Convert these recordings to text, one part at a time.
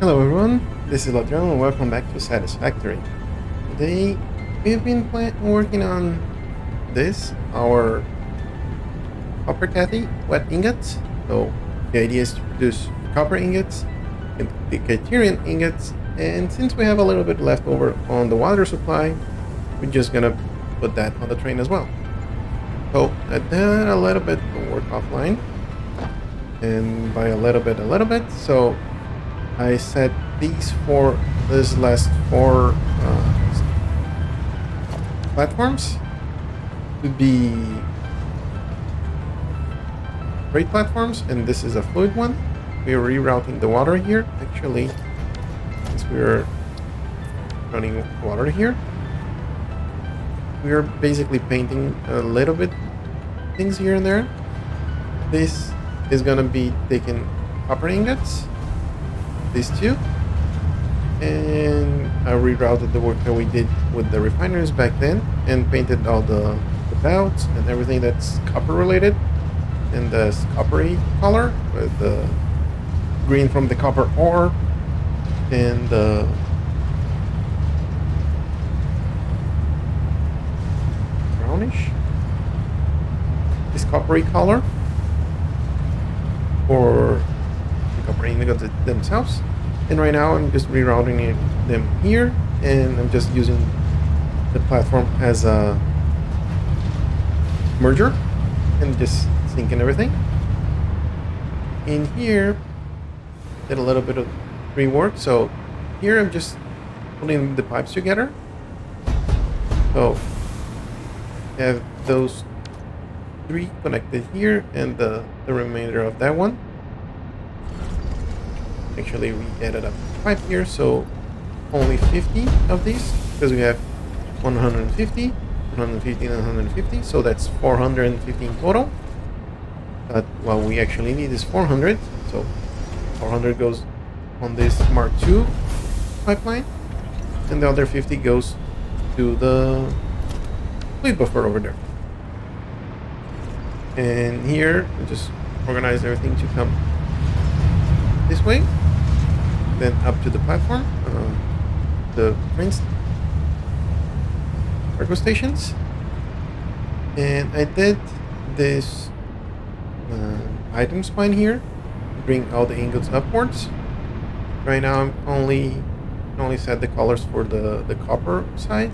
Hello everyone, this is Ladron and welcome back to Satisfactory. Today we've been working on our copper cathy wet ingots. So the idea is to produce copper ingots and the criterion ingots, and since we have a little bit left over on the water supply, we're just gonna put that on the train as well. So I did a little bit of work offline, and by a little bit, so I set these last four platforms to be freight platforms, and this is a fluid one. We are rerouting the water here. Actually, since we're running water here, we are basically painting a little bit things here and there. This is gonna be taking copper ingots, these two, and I rerouted the work that we did with the refineries back then and painted all the belts and everything that's copper related in this coppery color with the green from the copper ore and the brownish, this coppery color for the copper ingots themselves. And right now I'm just rerouting them here, and I'm just using the platform as a merger and just syncing everything. In here, did a little bit of rework. So here I'm just putting the pipes together. So I have those three connected here and the remainder of that one. Actually, we added up 5 here, so only 50 of these, because we have 150, 150, and 150, so that's 450 in total. But what we actually need is 400, so 400 goes on this Mark II pipeline, and the other 50 goes to the fluid buffer over there. And here, we just organize everything to come this way, then up to the platform, the train cargo stations. And I did this item spine here to bring all the ingots upwards. Right now I'm only set the colors for the copper side.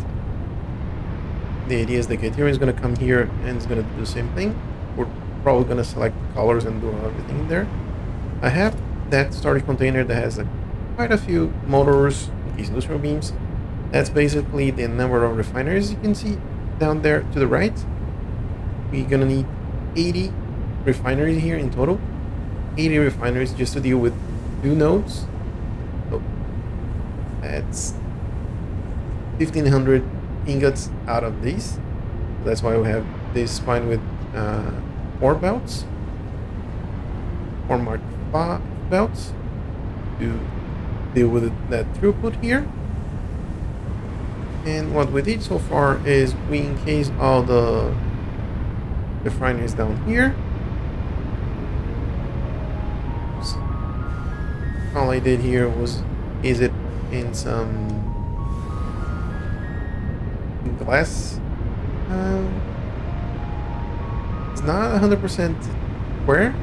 The idea is the criterion is going to come here and it's going to do the same thing. We're probably going to select the colors and do everything in there. I have that storage container that has quite a few motors, these neutral beams. That's basically the number of refineries you can see down there to the right. We're gonna need 80 refineries here in total. 80 refineries just to deal with 2 nodes. So that's 1,500 ingots out of these. That's why we have this spine with 4 belts, 4 Mark V belts to deal with that throughput here. And what we did so far is we encased all the refineries down here. So all I did here was ease it in some glass. It's not 100% square.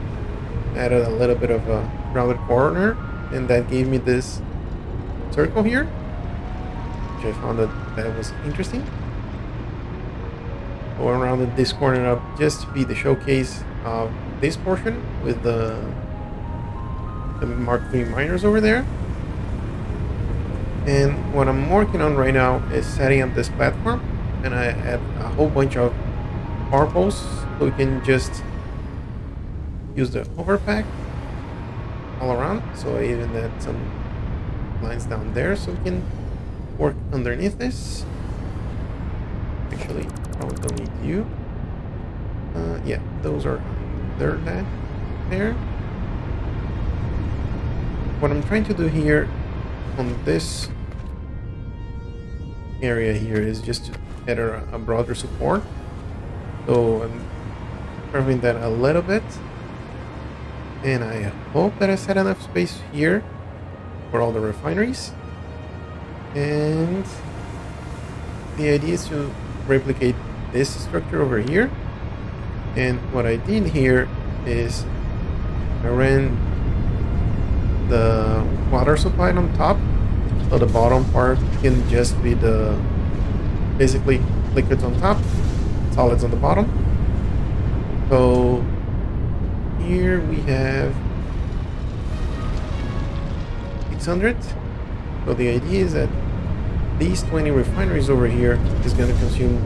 Added a little bit of a rounded corner, and that gave me this circle here, which I found that was interesting. So I rounded this corner up just to be the showcase of this portion with the Mark III miners over there. And what I'm working on right now is setting up this platform, and I add a whole bunch of power poles so we can just use the overpack all around. So I even add some lines down there so we can work underneath this. Actually, probably don't need you. Yeah, those are under that there. What I'm trying to do here on this area here is just to add a broader support. So I'm curving that a little bit. And I hope that I set enough space here for all the refineries. And the idea is to replicate this structure over here. And what I did here is I ran the water supply on top, so the bottom part can just be the basically liquids on top, solids on the bottom. So here we have 600. So the idea is that these 20 refineries over here is going to consume,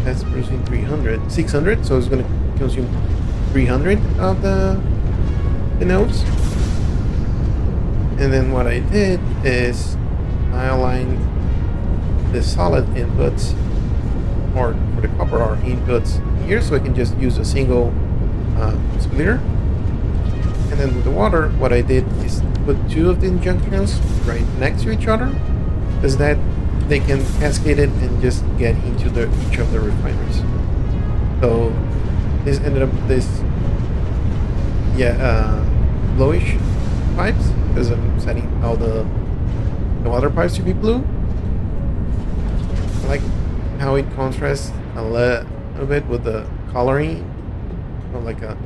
that's producing 600, so it's going to consume 300 of the nodes. And then what I did is I aligned the solid inputs, or for the copper ore inputs here, so I can just use a single splitter. And then with the water, what I did is put two of the junctions right next to each other, because that they can cascade it and just get into each of the refineries. So this ended up this bluish pipes, because I'm setting all the water pipes to be blue. I like how it contrasts a little bit with the coloring of like a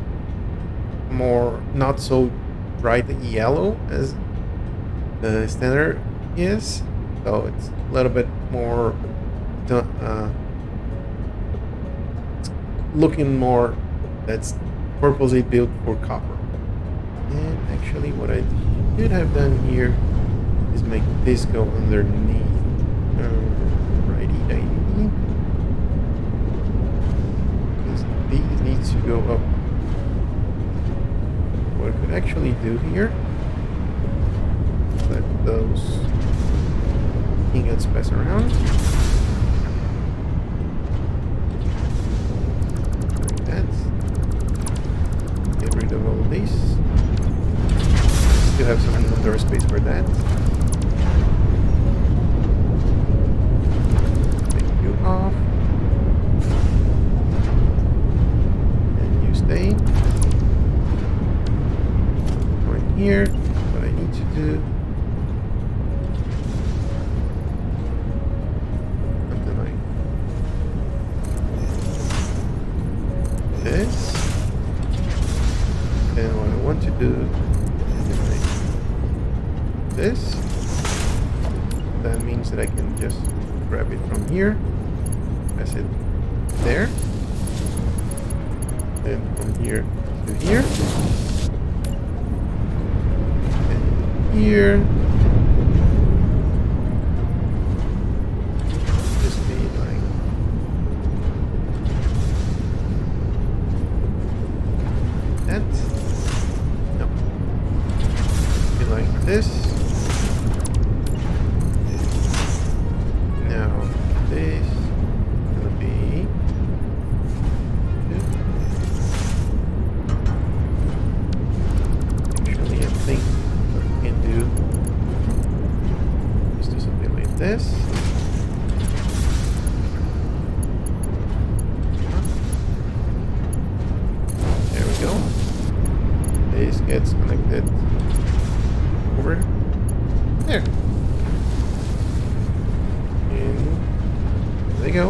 more not so bright yellow as the standard is, so it's a little bit more it's looking more that's purposely built for copper. And actually what I could have done here is make this go underneath. Righty-tighty. Because these needs to go up. What I could actually do here, let those ingots pass around. Like that. Get rid of all these. Still have some inventory space for that. Take you off. And you stay. Right here. What I need to do. Something like this. And what I want to do this, that means that I can just grab it from here, press it there, and from here to here, and here, just be like that, no, be like this. This is gonna be actually I think what I can do is do something like this. There we go. This gets connected over there. There you go.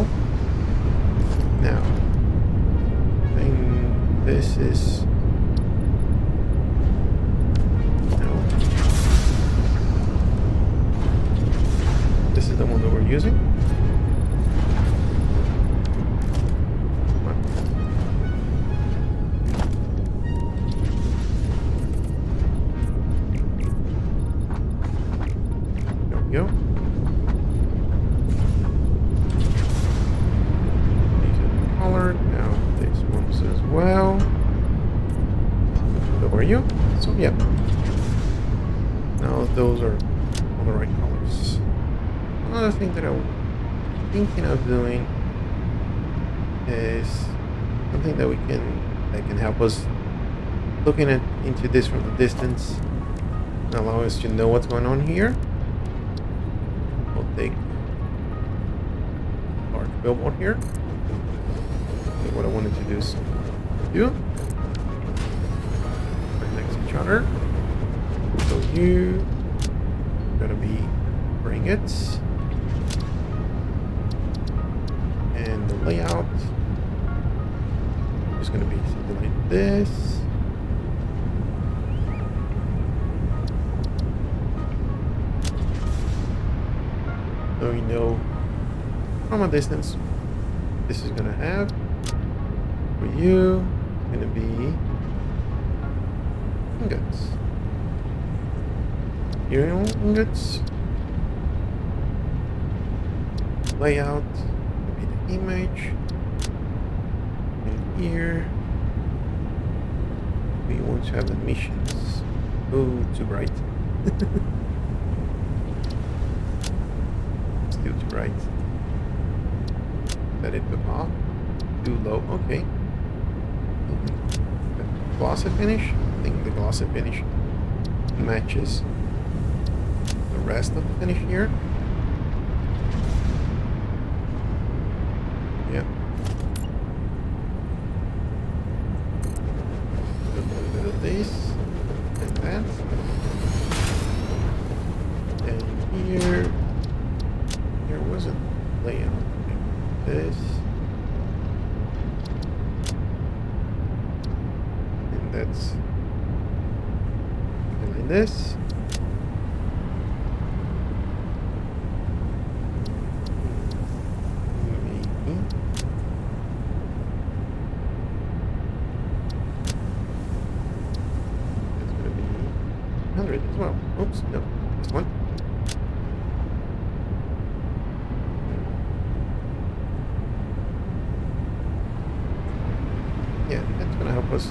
Now, I think this is no. This is the one that we're using. There we go. Now this one as well. So are you? So yeah. Now those are all the right colors. Another thing that I'm thinking of doing is something that can help us looking into this from the distance and allow us to know what's going on here. I'll take a large billboard here. What I wanted to do is right next to each other. you gonna be Copper Ingots. And the layout is gonna be something like this. So we know from a distance this is gonna have. For you, it's gonna be ingots. Material ingots. Layout will be the image. And here we want to have the missions. Oh, too bright. Still too bright. Let it go off. Too low. Okay. The glossy finish. I think the glossy finish matches the rest of the finish here. Yeah. A little bit of this and that. And here was a layout like this. And that's like this. As well. Oops, no, this one. Yeah, that's gonna help us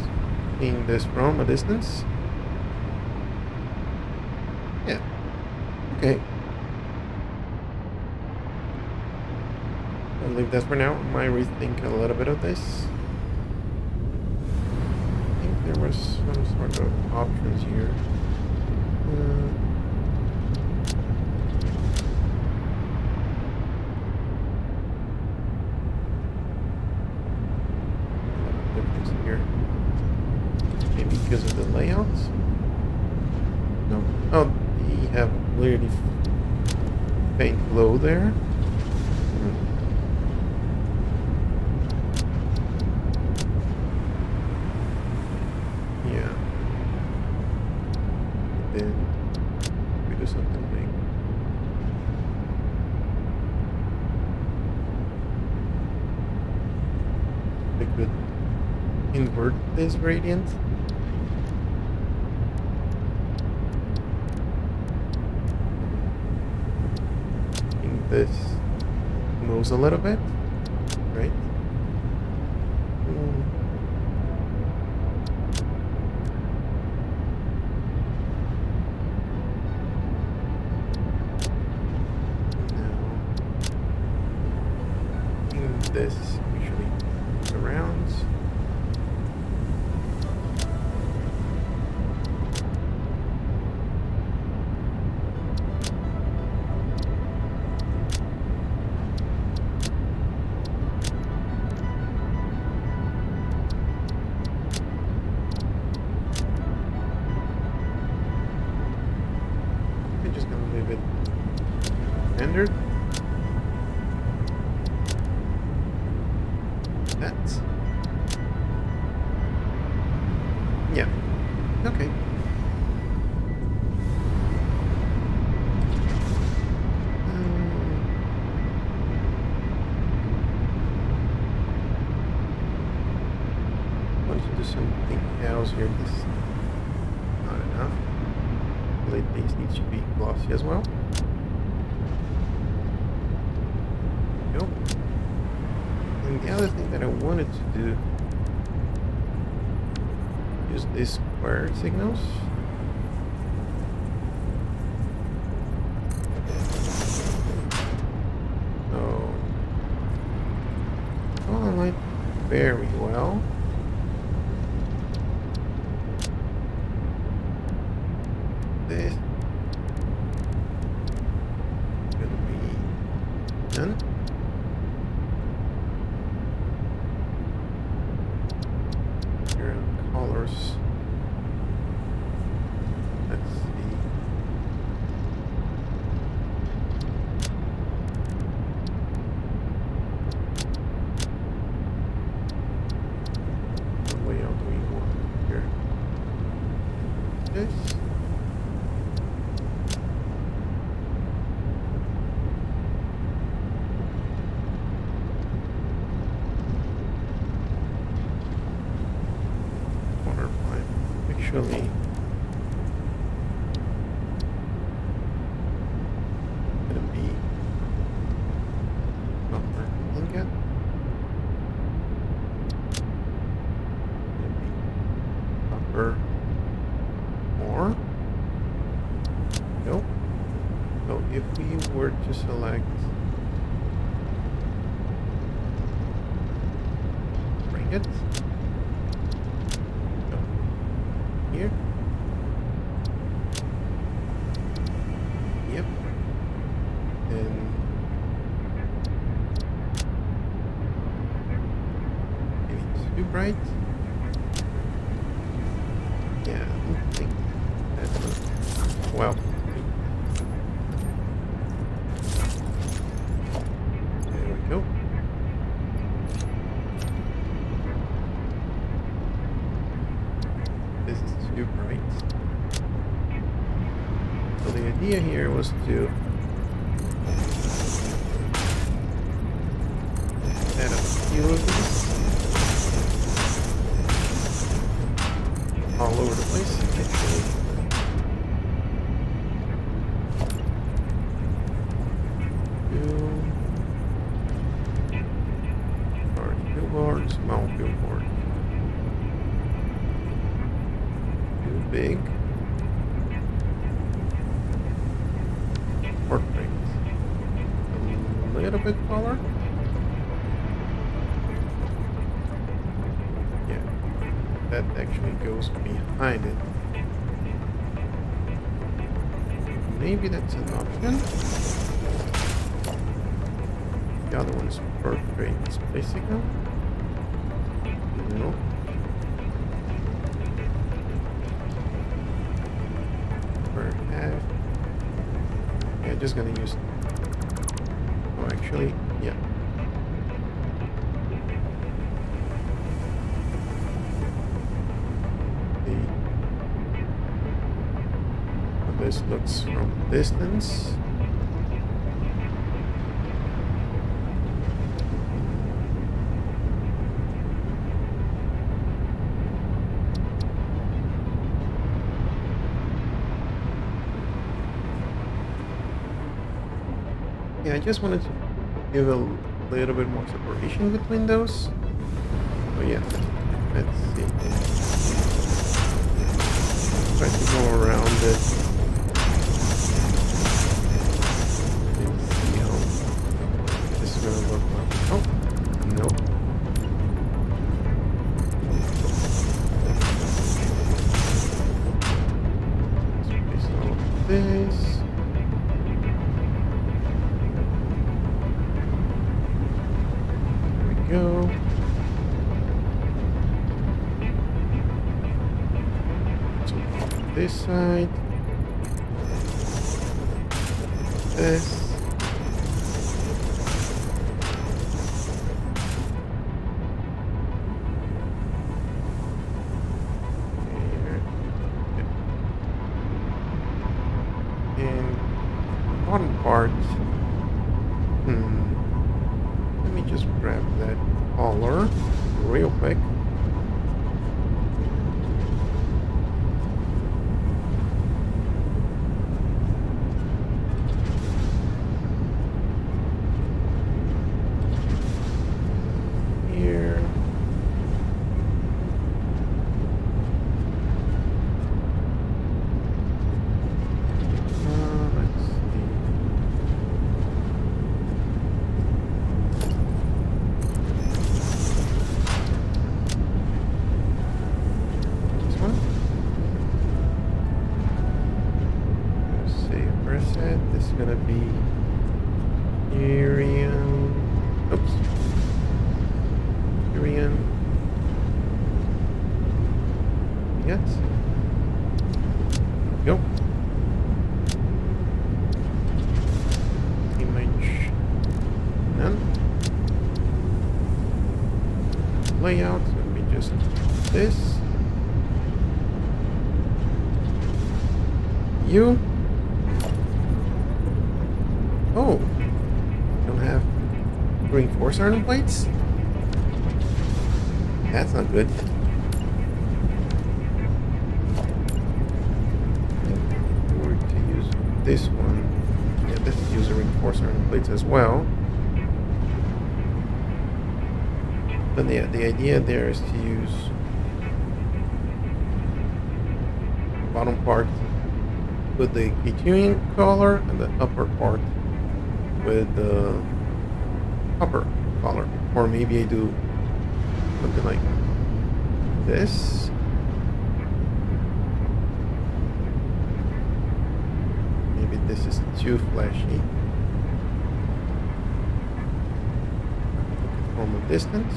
seeing this from a distance. Yeah. Okay. I'll leave that for now. I might rethink a little bit of this. I think there was some sort of options here. Difference here. Maybe because of the layouts? No. Oh, you have really faint glow there. Yeah. Then we do something big. We could invert this gradient. I think this moves a little bit, right? This usually around. I'm just gonna leave it standard. That's yeah. Okay. Want to do something else here. This is not enough. Blade base needs to be glossy as well. There we go. And the other thing that I wanted to do is these square signals. So all aligned very well. This is gonna be done. Colors. Let's see. this. Water pipe. Actually, gonna be copper ingot. Gonna be copper ore. Nope. So if we were to select ingots, no, here, yep, then maybe too bright. Yeah, I don't think that's well. There we go. This is too bright. So the idea here was to add a few of these all over the place. Actually, billboard, small billboard. Too big. Portrait. A little bit taller. Yeah, that actually goes behind it. Maybe that's an option. The other one is portrait display signal. No. Perhaps. Yeah, just gonna use. Oh, actually, yeah. This looks from distance. Yeah, I just wanted to give a little bit more separation between those. Oh yeah, let's see. Try to go around it. This is gonna look like. Oh, nope. Let's place all of this. There we go. So this side. This. Bottom part. Let me just grab that collar real quick. Here. Let's see. This one. Let's see. Percent. This is gonna be Urian. Oops. Urian. Yes. Go. Image. None. Layout. Let me just this. you. Oh, don't have reinforced iron plates? That's not good. I think if we were to use this one, yeah, this use a reinforced iron plates as well. But yeah, the idea there is to use the bottom part with the K-tuning color and the upper part with the copper color. Or maybe I do something like this. Maybe this is too flashy. Look at from a distance.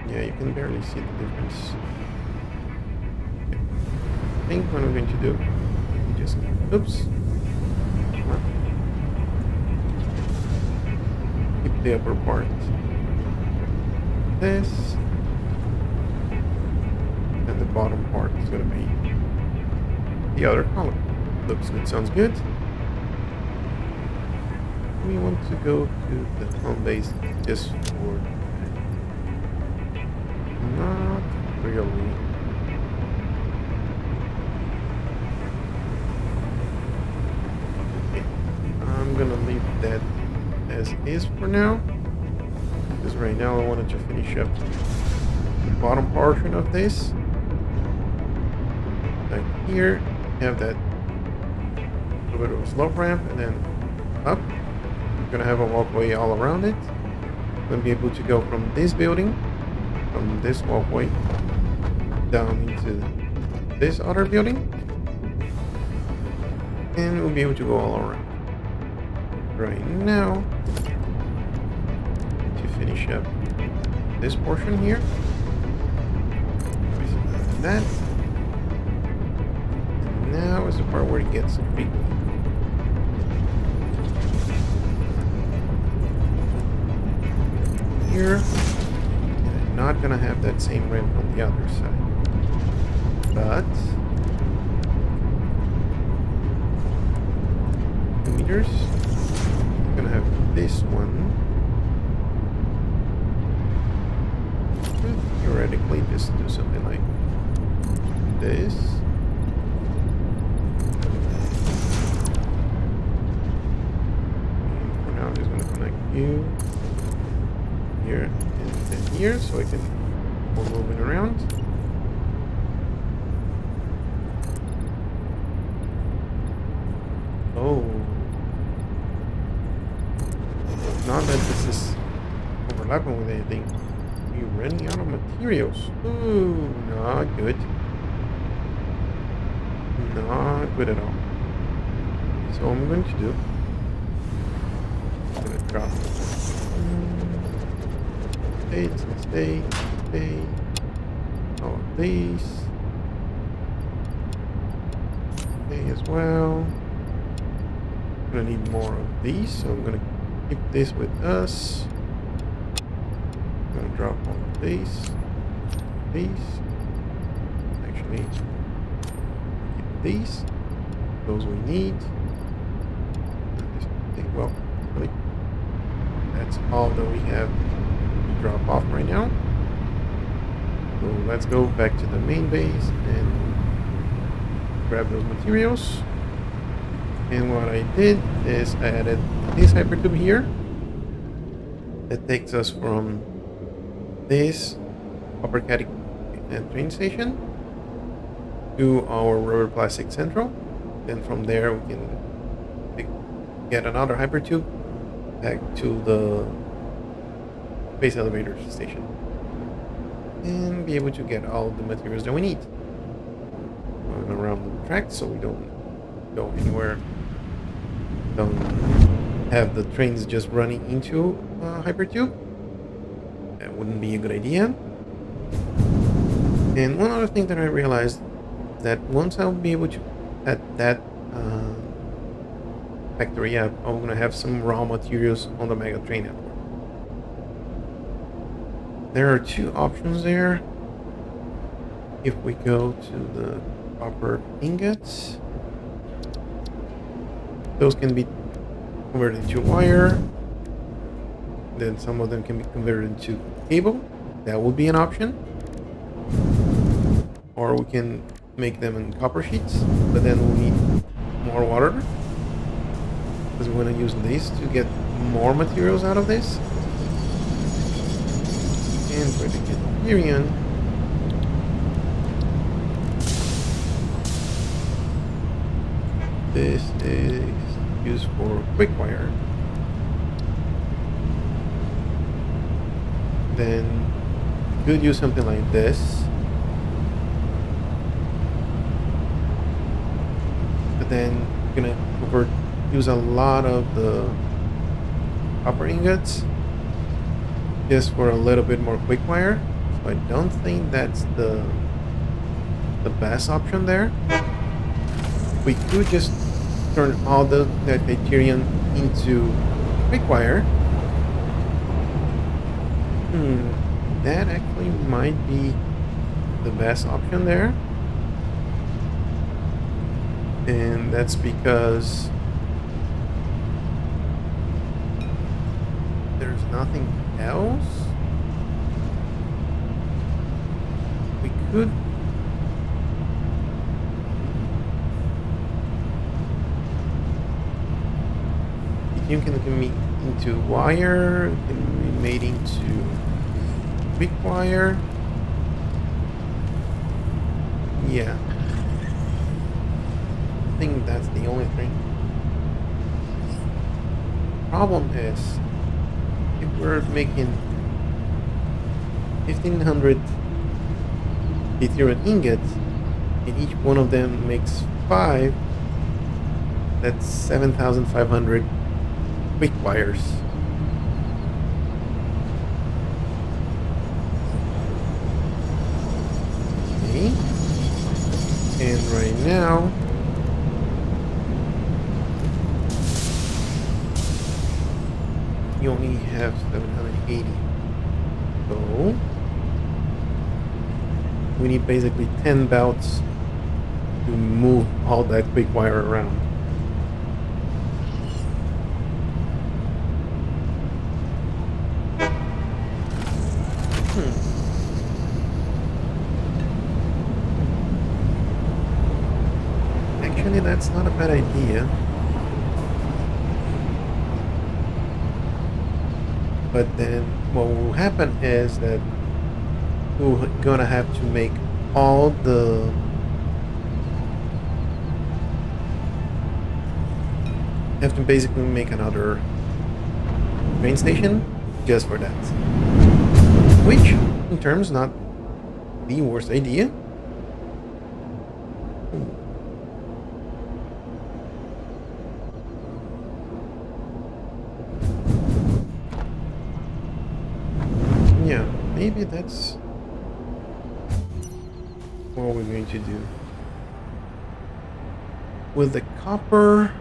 Yeah, you can barely see the difference. Okay. I think what I'm going to do, just, oops. Keep the upper part. This. And the bottom part is going to be the other color. Looks good, sounds good. We want to go to the home base just for... Not really. Okay. I'm gonna leave that as is for now. Because right now I wanted to finish up the bottom portion of this. Like here, you have that little bit of a slope ramp and then up. You're gonna have a walkway all around it. You're gonna be able to go from this building, from this walkway down into this other building, and we'll be able to go all around. Right now, to finish up this portion here, that. And now is the part where it gets creepy. Here. Not gonna have that same ramp on the other side, but 2 meters. I'm gonna have this one. Theoretically, just do something like this. And for now, I'm just gonna connect you here. Here, so I can go moving around. Oh, not that this is overlapping with anything. You're running out of materials. Ooh, not good. Not good at all. So what I'm going to do, I'm going to drop stay, all of these, stay as well. I'm gonna need more of these, so I'm gonna keep this with us. I'm gonna drop all of these, actually keep these, those we need. Well, really, that's all that we have drop off right now. So let's go back to the main base and grab those materials. And what I did is I added this hypertube here that takes us from this Copper train station to our rubber plastic central. Then from there we can get another hypertube back to the base elevator station and be able to get all the materials that we need. Going around the track so we don't go anywhere, don't have the trains just running into hypertube. That wouldn't be a good idea. And one other thing that I realized, that once I'll be able to at that factory up, I'm gonna have some raw materials on the mega train network. There are two options there. If we go to the copper ingots, those can be converted into wire. Then some of them can be converted into cable. That would be an option. Or we can make them in copper sheets, but then we'll need more water because we want to use this to get more materials out of this. And for the Criterion, this is used for quick wire. Then you could use something like this. But then you're gonna use a lot of the copper ingots just for a little bit more quick wire. So I don't think that's the best option there. We could just turn all the Criterion into quick wire. That actually might be the best option there. And that's because there's nothing else. We could you can be into wire, it can be made into quick wire. Yeah. I think that's the only thing. Problem is, if we're making 1500 Ethereum ingots, and each one of them makes 5, that's 7,500 quick wires. Okay. And right now, you only have 780. So we need basically 10 belts to move all that quick wire around. Actually, that's not a bad idea. But then what will happen is that we're gonna have to make all the have to basically make another train station just for that. Which in terms not the worst idea. Yeah, maybe that's what we're going to do. With the copper,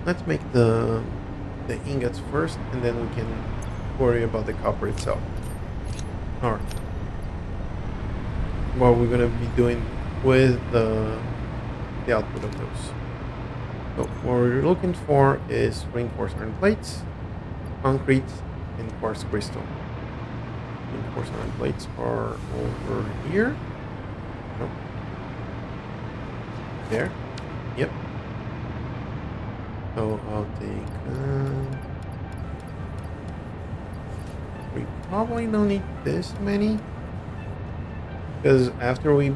let's make the ingots first, and then we can worry about the copper itself. All right. What we're gonna be doing with the output of those. So what we're looking for is reinforced iron plates, concrete, and quartz crystal. Reinforced iron plates are over here. Nope. There. Yep. So I'll take. We probably don't need this many, because after we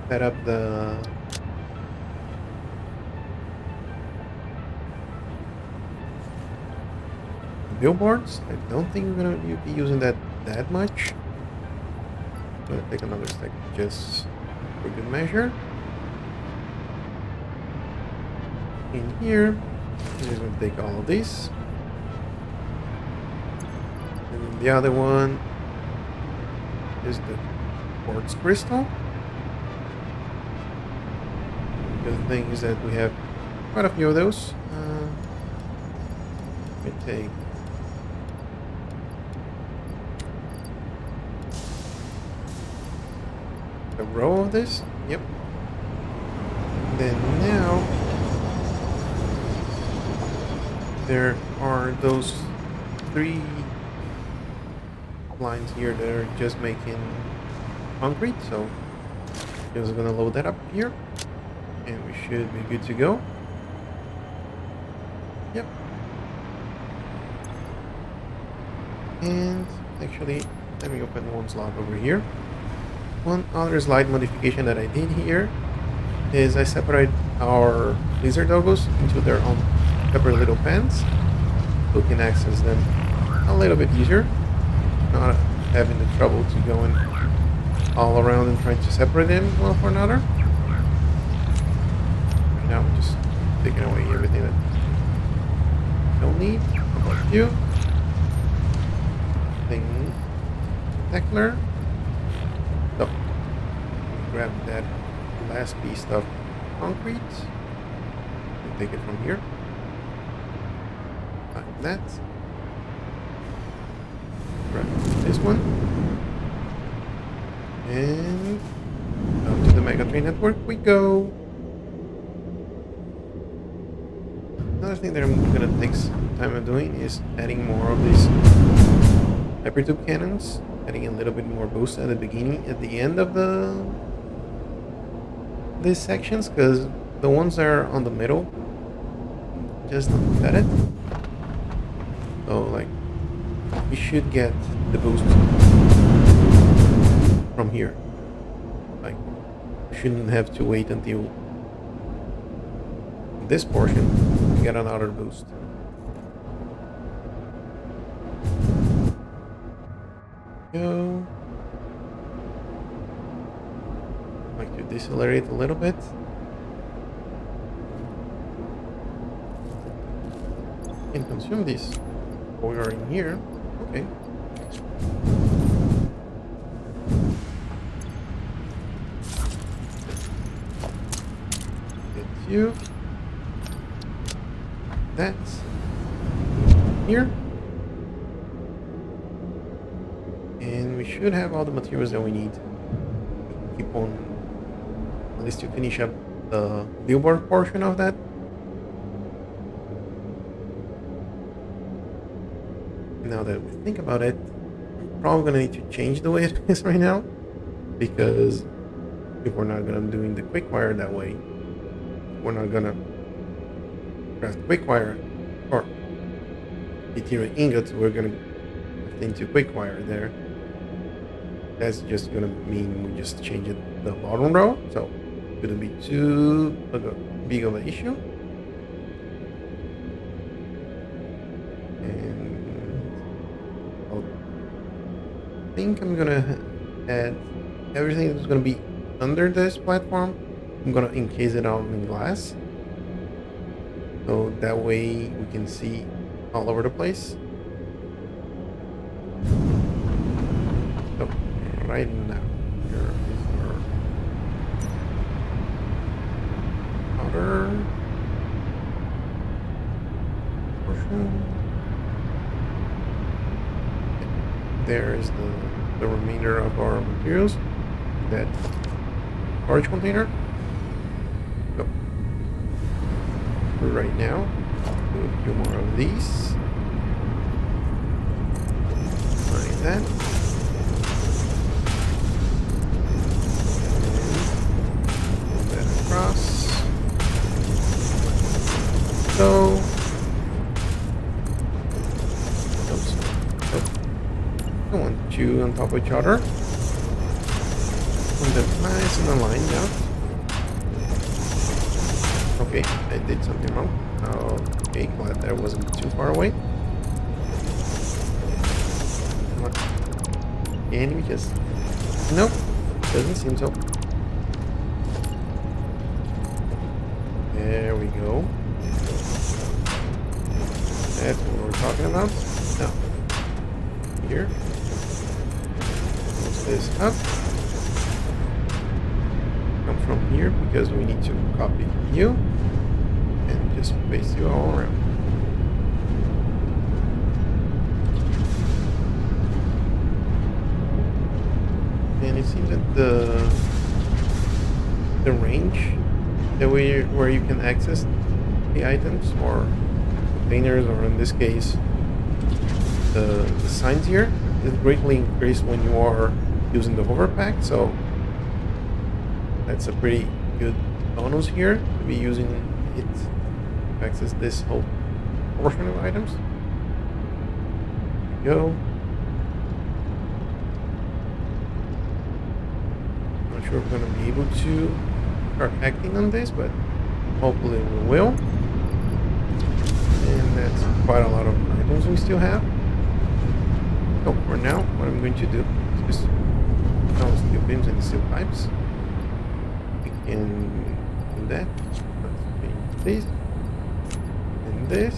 set up the billboards, I don't think we're gonna be using that much. I'm gonna take another stack just for good measure. In here, I'm just gonna take all of these. And then the other one is the quartz crystal. The thing is that we have quite a few of those. Let me take a row of this. Yep. Then now there are those 3 lines here that are just making concrete. So just gonna load that up here, and we should be good to go. Yep. And actually, let me open one slot over here. One other slight modification that I did here is I separate our lizard doggos into their own separate little pens, so we can access them a little bit easier, not having the trouble to going all around and trying to separate them one from another. Right now I'm just taking away everything that I don't need. How about you? Thing spectacular. So grab that last piece of concrete and take it from here. Like that. Grab this one. And up to the Mega Train Network we go. Another thing that I'm gonna take some time of doing is adding more of these hypertube cannons, adding a little bit more boost at the beginning, at the end of these sections, because the ones that are on the middle just don't cut it. So like we should get the boost from here. Like we shouldn't have to wait until this portion to get another boost. Go. Like to decelerate a little bit. And consume this while we are in here. Okay. Get you. That's here. And we should have all the materials that we need. Keep on, at least to finish up the billboard portion of that. Now that we think about it, we're probably gonna need to change the way it is right now, because if we're not gonna be doing the quick wire that way, we're not gonna craft quick wire or material ingots, we're gonna have into quick wire there. That's just gonna mean we just change it the bottom row, so it shouldn't be too big of an issue. I think I'm gonna add everything that's gonna be under this platform. I'm gonna encase it out in glass, so that way we can see all over the place. So right now, here is our outer portion. There is the remainder of our materials, that storage container. So for right now, do a few more of these. Like that. And pull that across. So I want two on top of each other. Put them nice and aligned now. Okay, I did something wrong. Okay, glad that wasn't too far away. Come on. Can we just... Nope, doesn't seem so. There we go. That's what we're talking about. Now, here. This up. Come from here because we need to copy you, and just face you all around. And it seems that the range that where you can access the items or containers, or in this case the signs here, is greatly increased when you are using the hover pack. So that's a pretty good bonus here to be using it to access this whole portion of items. There we go. Not sure if we're going to be able to start acting on this, but hopefully we will. And that's quite a lot of items we still have. So for now, what I'm going to do is just install steel beams and steel pipes. We can do that. Let's change this and this.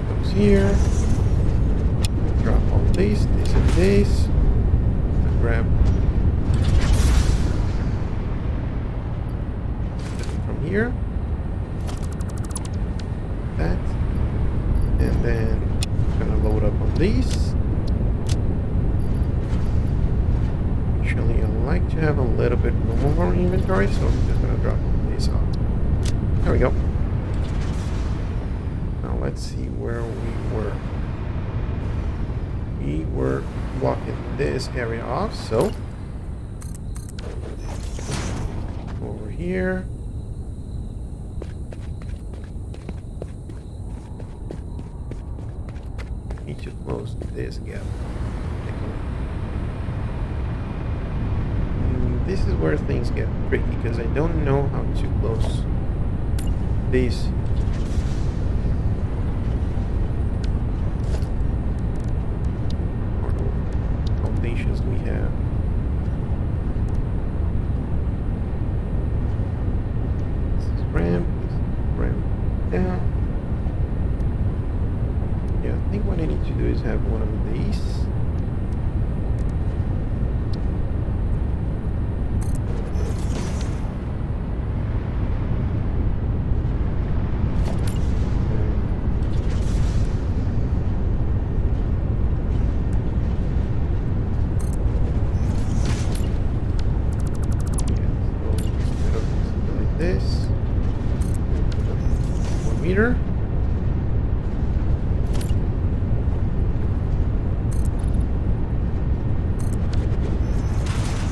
Goes here. Drop all this and this. Grab from here. That. And then I'm gonna load up on these. Actually, I like to have a little bit room of our inventory, so I'm just gonna drop these off. There we go. Now let's see where we were. We were blocking this area off, so over here. Need to close this gap. This is where things get tricky because I don't know how to close these. Foundations we have. This is ramp down. Yeah, I think what I need to do is have one of these. This 1 meter.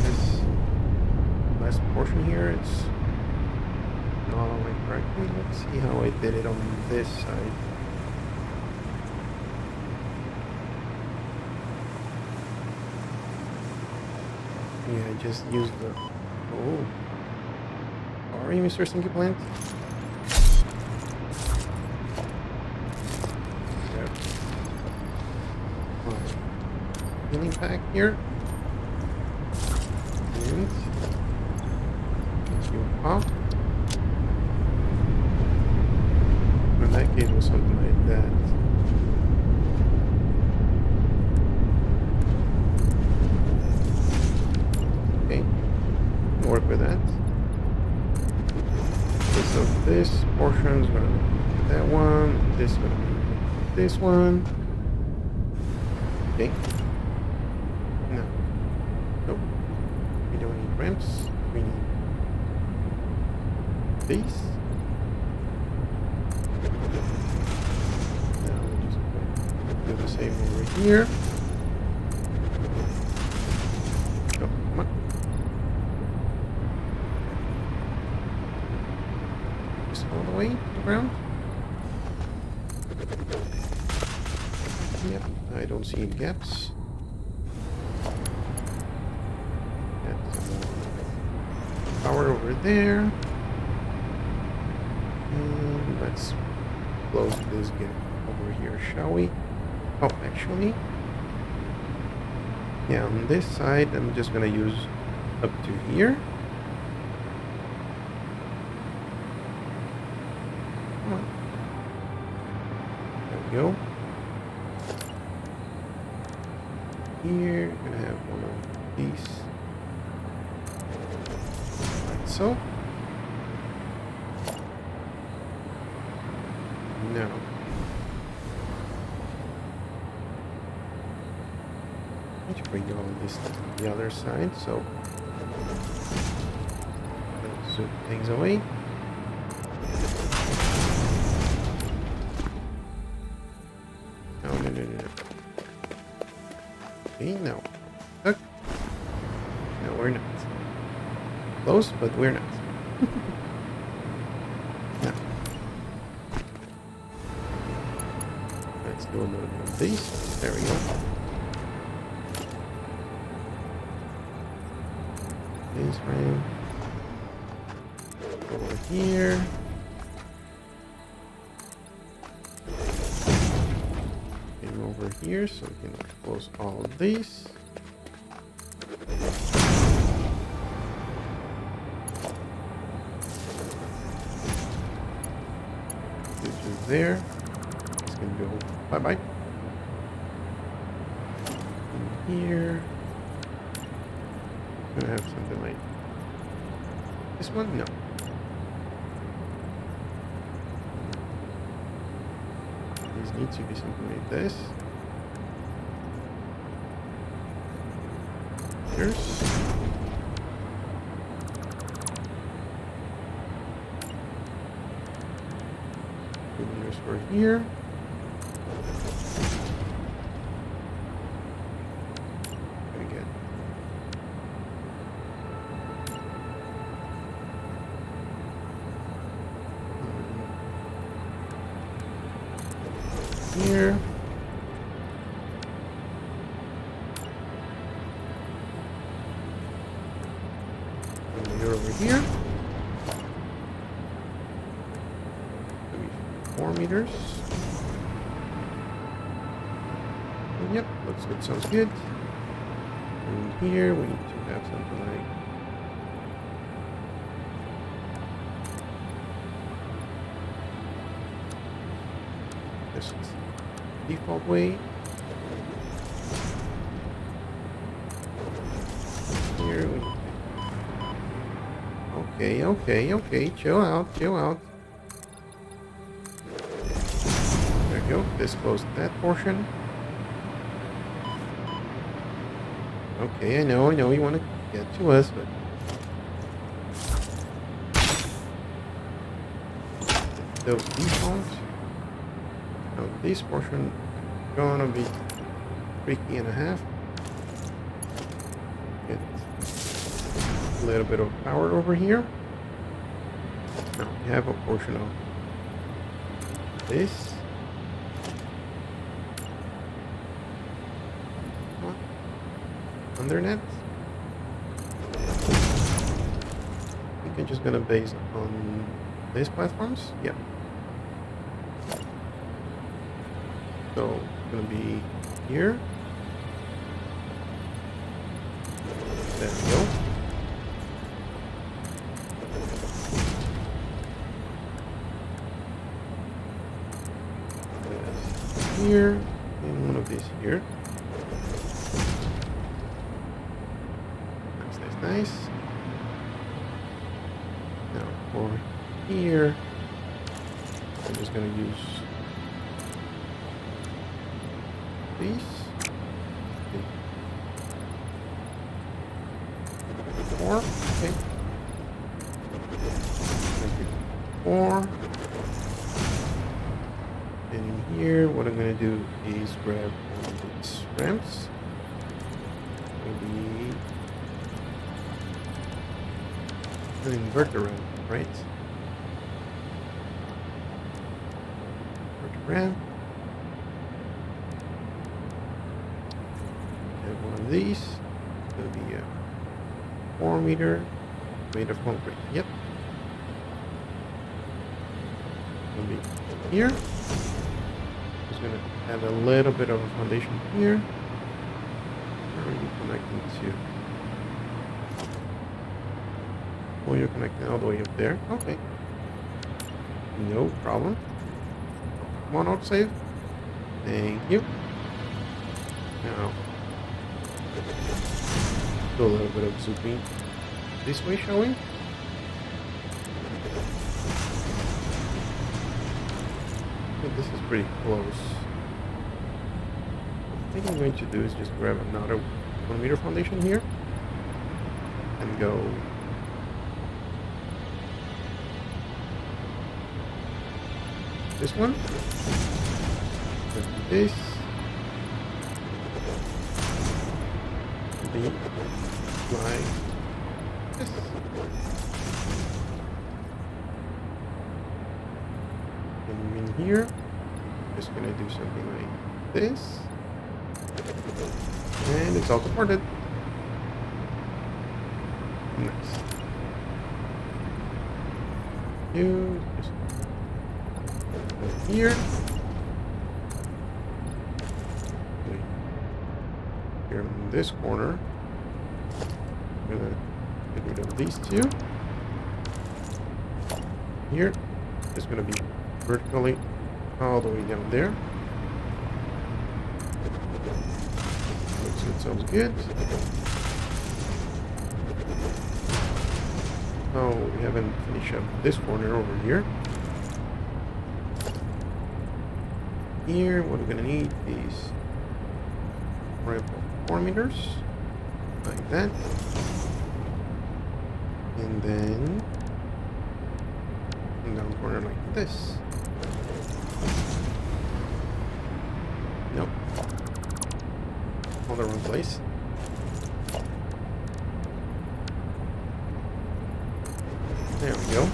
This last portion here is not on my correctly. Let's see how I did it on this side. Yeah, I just used the Sorry, Mr. Stinky Plant. Grab my healing pack here. And you pop. In that case, it was something like that. Okay, work with that. So this portion is going to be that one, this is going to be this one. Okay. No. Nope. We don't need ramps. We need these. Now we're just going to do the same over here. Oh, come on. All the way to the ground. Yep, I don't see any gaps. Got some more power over there. And let's close this gap over here, shall we? Oh, actually, yeah, on this side, I'm just gonna use up to here. Go here, gonna have one of these like so. No. Let's bring all this to the other side, so let's zoom things away. No. Okay, no. Look. No, we're not. Close, but we're not. No. Let's do another one of these. There we go. This ramp. Over here. And over here, so we can close all of these. There. It's gonna go bye-bye. Here. Gonna have something like this one? No. These need to be something like this. Here's. For here. Very good. Here. And you're over here. 4 meters. Yep, looks good, sounds good. And here we need to have something like this default way. Here we okay, chill out. There we go, this closed that portion. Okay, I know you want to get to us, but those defaults. Now this portion gonna be 3 key and a half. Get a little bit of power over here. Now we have a portion of this. Undernet. I think I'm just gonna base on these platforms. Yeah. So it's gonna be here. There we go. That's here, and one of these here. Nice. Now for here, I'm just gonna use these. 4. Okay. 4. And in here, what I'm gonna do is grab one of these ramps. Maybe an inverter ramp, right? Inverter ramp. And one of these. It's going to be a 4 meter made of concrete. Yep. Going to be here. It's going to have a little bit of a foundation here. Where are you connecting to? Oh, you're connecting all the way up there. Okay. No problem. Come on, autosave. Thank you. Now, do a little bit of zooming this way, shall we? this is pretty close. I think I'm going to do is just grab another 1 meter foundation here and go this one, and this, the like this. And in here, just gonna do something like this. And it's all supported. Nice. You just go here. Wait. Here in this corner. I'm gonna get rid of these two. Here. It's gonna be vertically all the way down there. Sounds good. Oh, we haven't finished up this corner over here. Here, what we're gonna need is ramp of 4 meters, like that, and then down corner like this. Nope. The wrong place. There we go.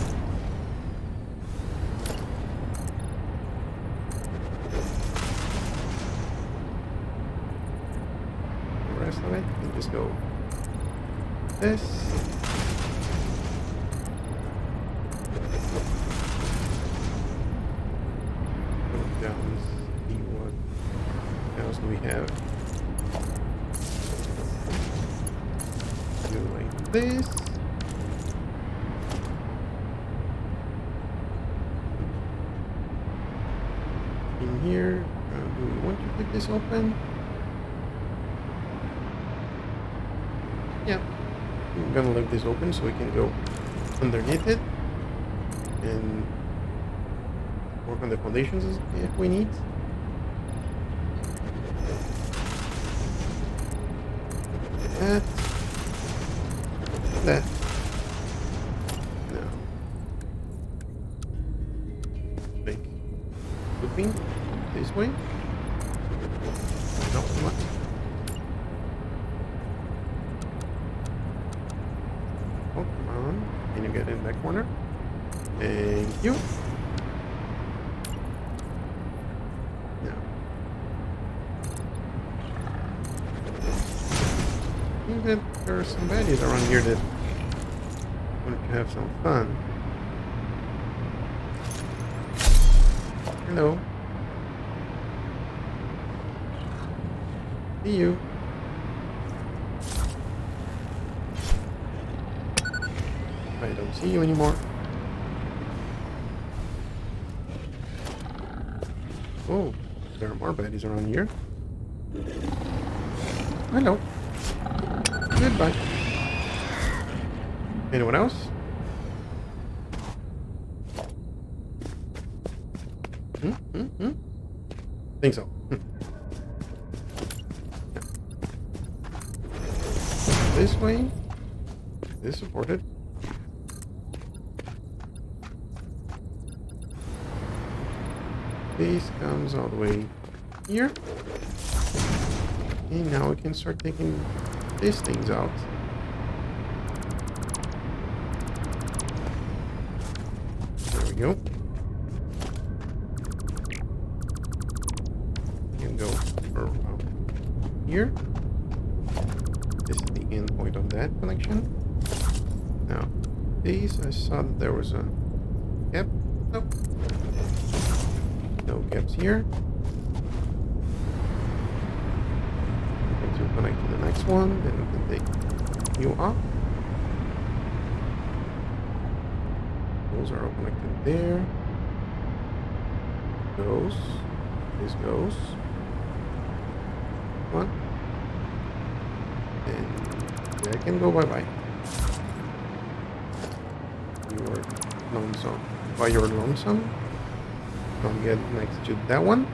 The rest of it, you just go this. Go down, see what else do we have. Do like this. In here, do we want to leave this open? Yeah, I'm gonna leave this open so we can go underneath it and work on the foundations if we need. That. That. No. Like looping this way. Not too much. Oh, come on. Can you get in that corner? Thank you. No. I think that there are some baddies around here that want to have some fun. Hello. See you. I don't see you anymore. Oh, there are more baddies around here. Hello. Goodbye. Anyone else? Think so. This way. This supported. This comes all the way here. And now we can start taking these things out. There we go. You can go around here. This is the end point of that connection. Now, these, I saw that there was a gap. Nope. No gaps here. To connect to the next one, then we can take you off. Those are all connected there. Goes. This goes. One. And that can go bye-bye. You are lonesome. Why you're lonesome? I'll get next to that one.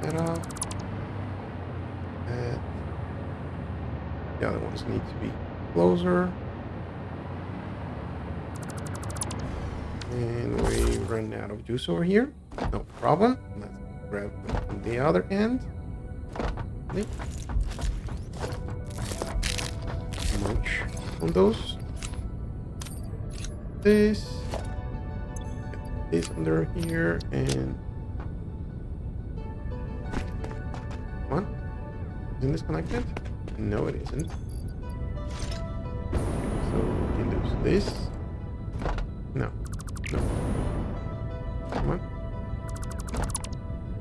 That off. That. The other ones need to be closer. And we run out of juice over here. No problem. Let's grab it from the other end. Munch on those. This. Get this under here and. Come on. Isn't this connected? No, it isn't. So we can lose this. No. No. Come on.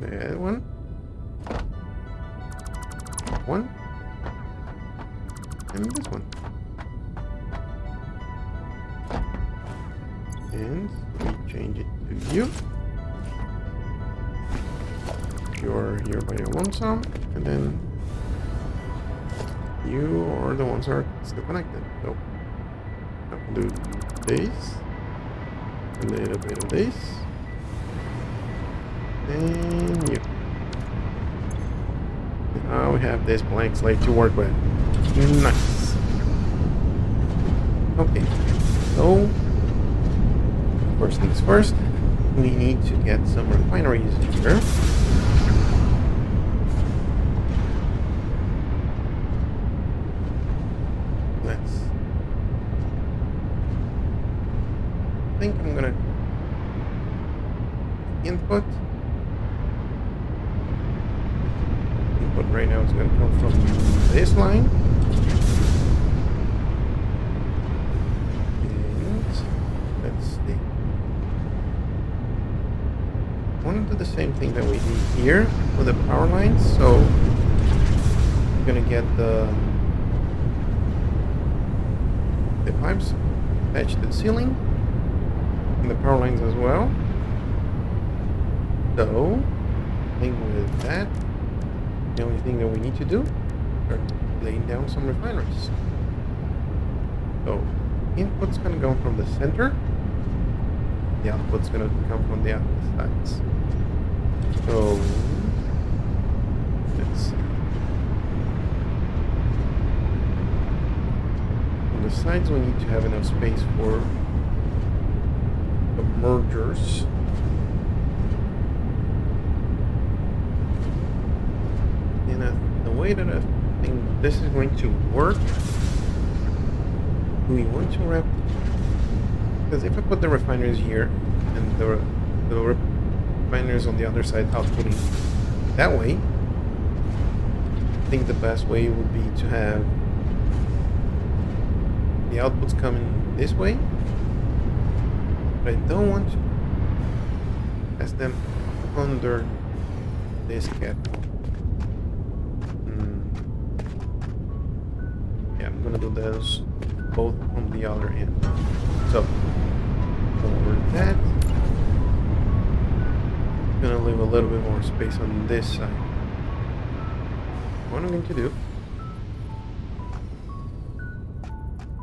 That one. One. And this one. And we change it to you. You're here by your lonesome, and then you are the ones that are still connected. So I can do this, a little bit of this, and you. And now we have this blank slate to work with. Nice. Okay, so first things first, we need to get some refineries here. I think I'm gonna input right now is gonna come from this line, and let's see. I want to do the same thing that we did here with the power lines. So I'm gonna get the pipes attached to the ceiling. The power lines as well. So, I think with that, the only thing that we need to do is laying down some refineries. So, input's gonna go from the center. The output's gonna come from the other sides. So, let's see. On the sides, we need to have enough space for mergers. And the way that I think this is going to work, we want to wrap, because if I put the refineries here and the refineries on the other side outputting that way, I think the best way would be to have the outputs coming this way. But I don't want to pass them under this cap. Yeah, I'm gonna do those both on the other end. So for that, I'm gonna leave a little bit more space on this side. What I'm going to do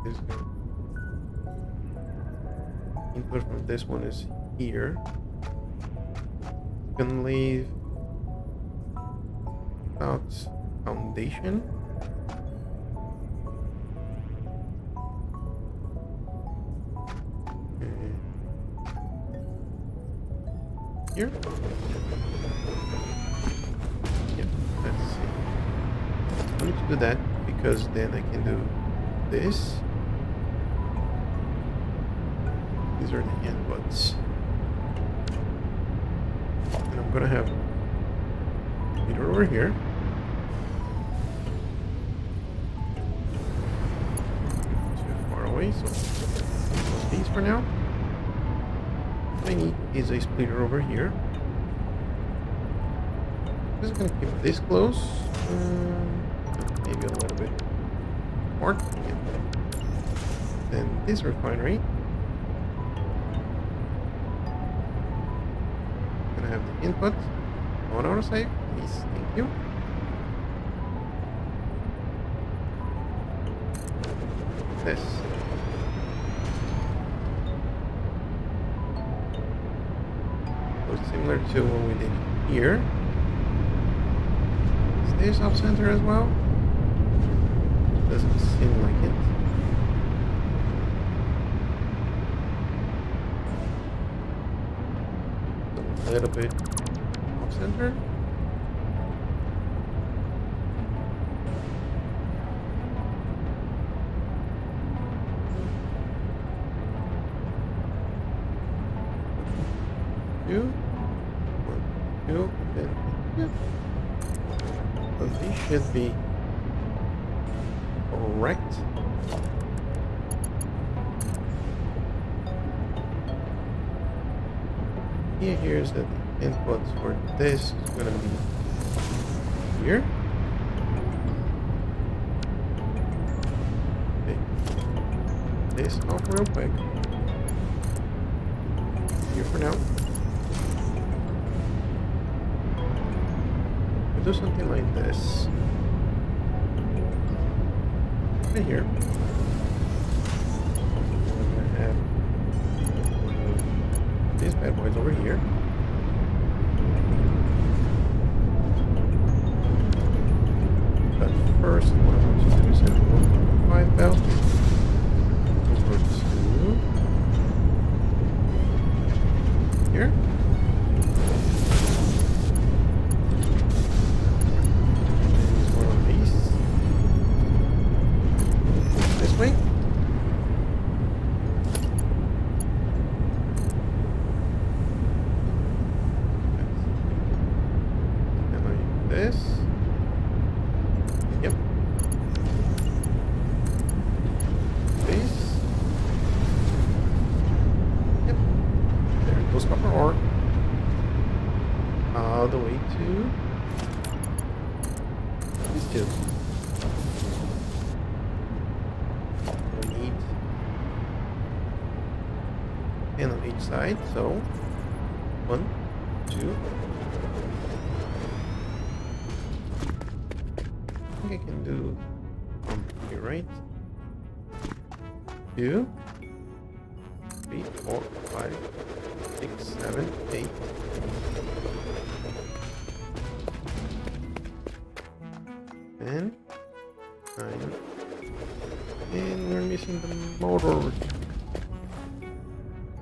is input from this one is here. Gonna leave about foundation. Here. Yeah, let's see. I need to do that because then I can do this. These are the inputs. And I'm gonna have a meter over here. Too far away, so close these for now. What I need is a splitter over here. I'm just gonna keep this close. Maybe a little bit more. Yeah. Then this refinery. Gonna have the input on autosave, please. Thank you. This. similar to what we did here. Is this off center as well? Doesn't seem like it. A little bit off center. Two, one, two, and yeah. So these should be correct. Here's the inputs for this is gonna be here. Okay. This off real quick. Here for now. We'll do something like this. Right here. We're gonna have these bad boys over here. But first, what I want to do is have 1.5 belt over to here. Use one of these this way. This. Yep. This. Yep. There goes copper ore. All the way to these two. We need 10 on each side, so 1, 2. I can do from here, right? 2, 3, 4, 5, 6, 7, 8. And 9. And we're missing the motor.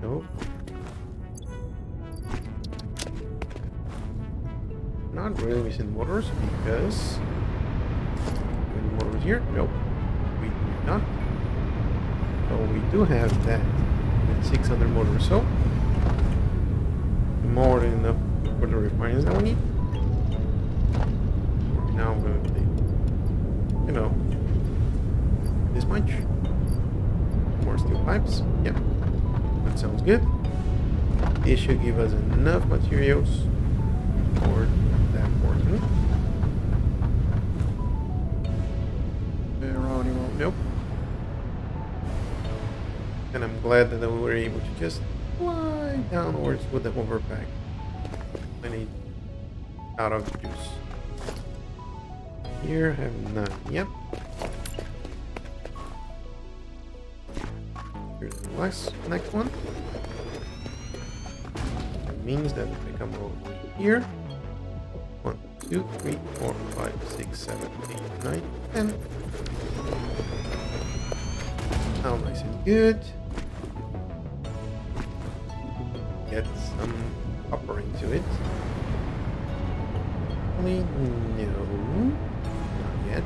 Nope. Not really missing the motors because motors here? Nope, we do not. So we do have that with 600 motors, so more than enough for the refineries that we need. Now I'm going to take, this much. More steel pipes. Yep, that sounds good. This should give us enough materials for that portion. Nope. And I'm glad that we were able to just fly downwards with the overpack. I need out of juice. Here I have none. Yep. Here's the next one. That means that if I come over here, 1, 2, 3, 4, 5, 6, 7, 8, 9, 10. Now nice and good. Get some copper into it. Only no, not yet.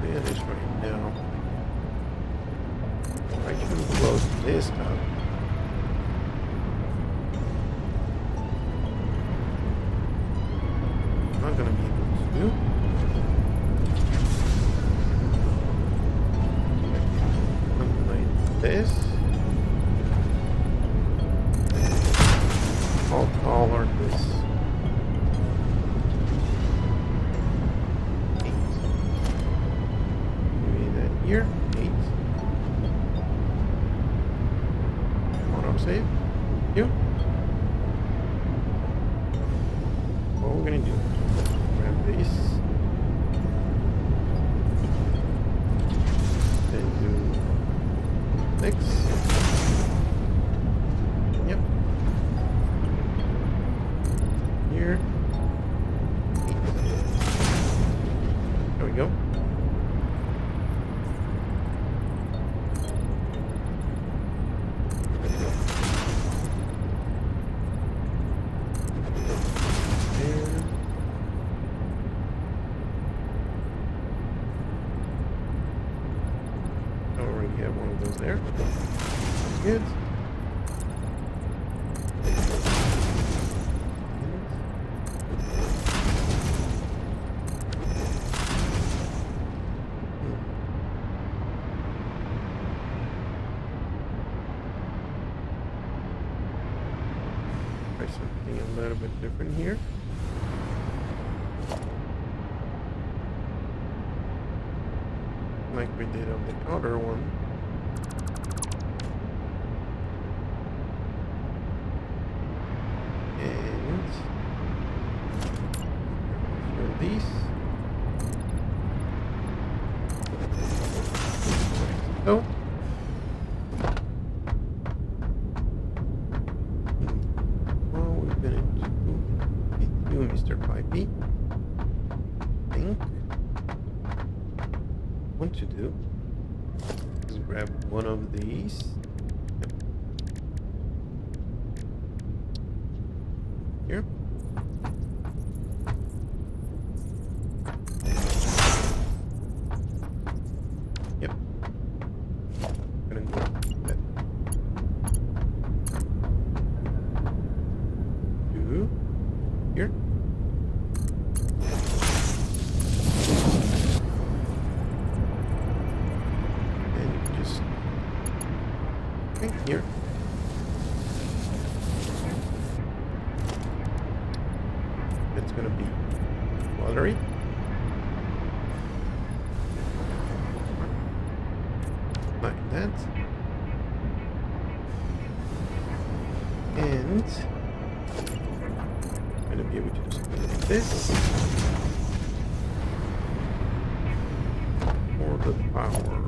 It is right now. I should close this up. Not gonna be able to do. Something like this. How tall are this? 8. Maybe that here. 8. Auto-save. You. What we're gonna do? Grab this. And do goes there. Good. Try something a little bit different here. Like we did on the other one. And fill these. So well, we're gonna do Mr. Pipey. I think what to do is grab one of these. Yep. Here. Yep. Gonna go that. Two. Here. Here. It's gonna be watery. Like that. And I'm gonna be able to do something like this. For the power.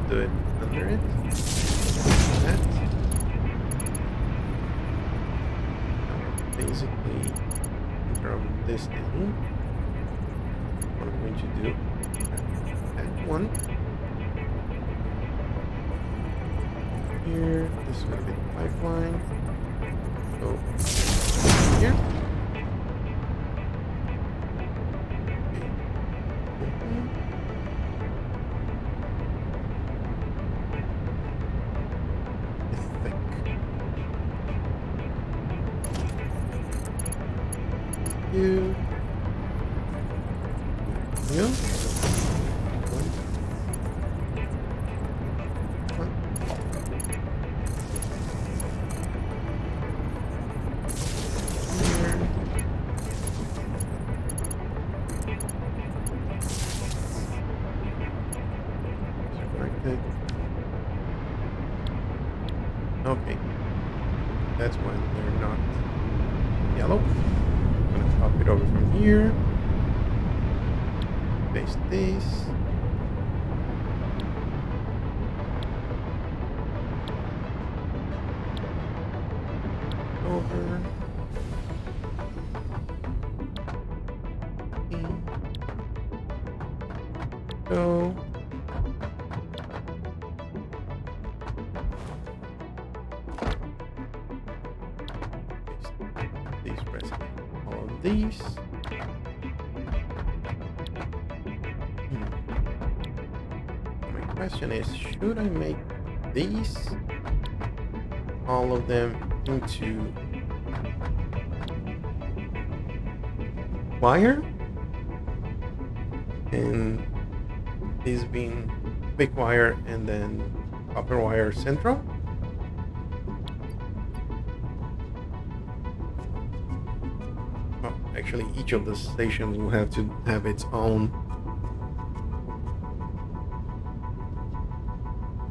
Do it under it. That. Basically, from this thing, what I'm going to do, that one. Here, this is going to be the pipeline. So, here. You. Okay, that's why they're not yellow. I'm gonna pop it over from here. Paste this. Over. Go. These press all of these. My question is, should I make these all of them into wire and these being big wire and then copper wire central? Well, actually each of the stations will have to have its own.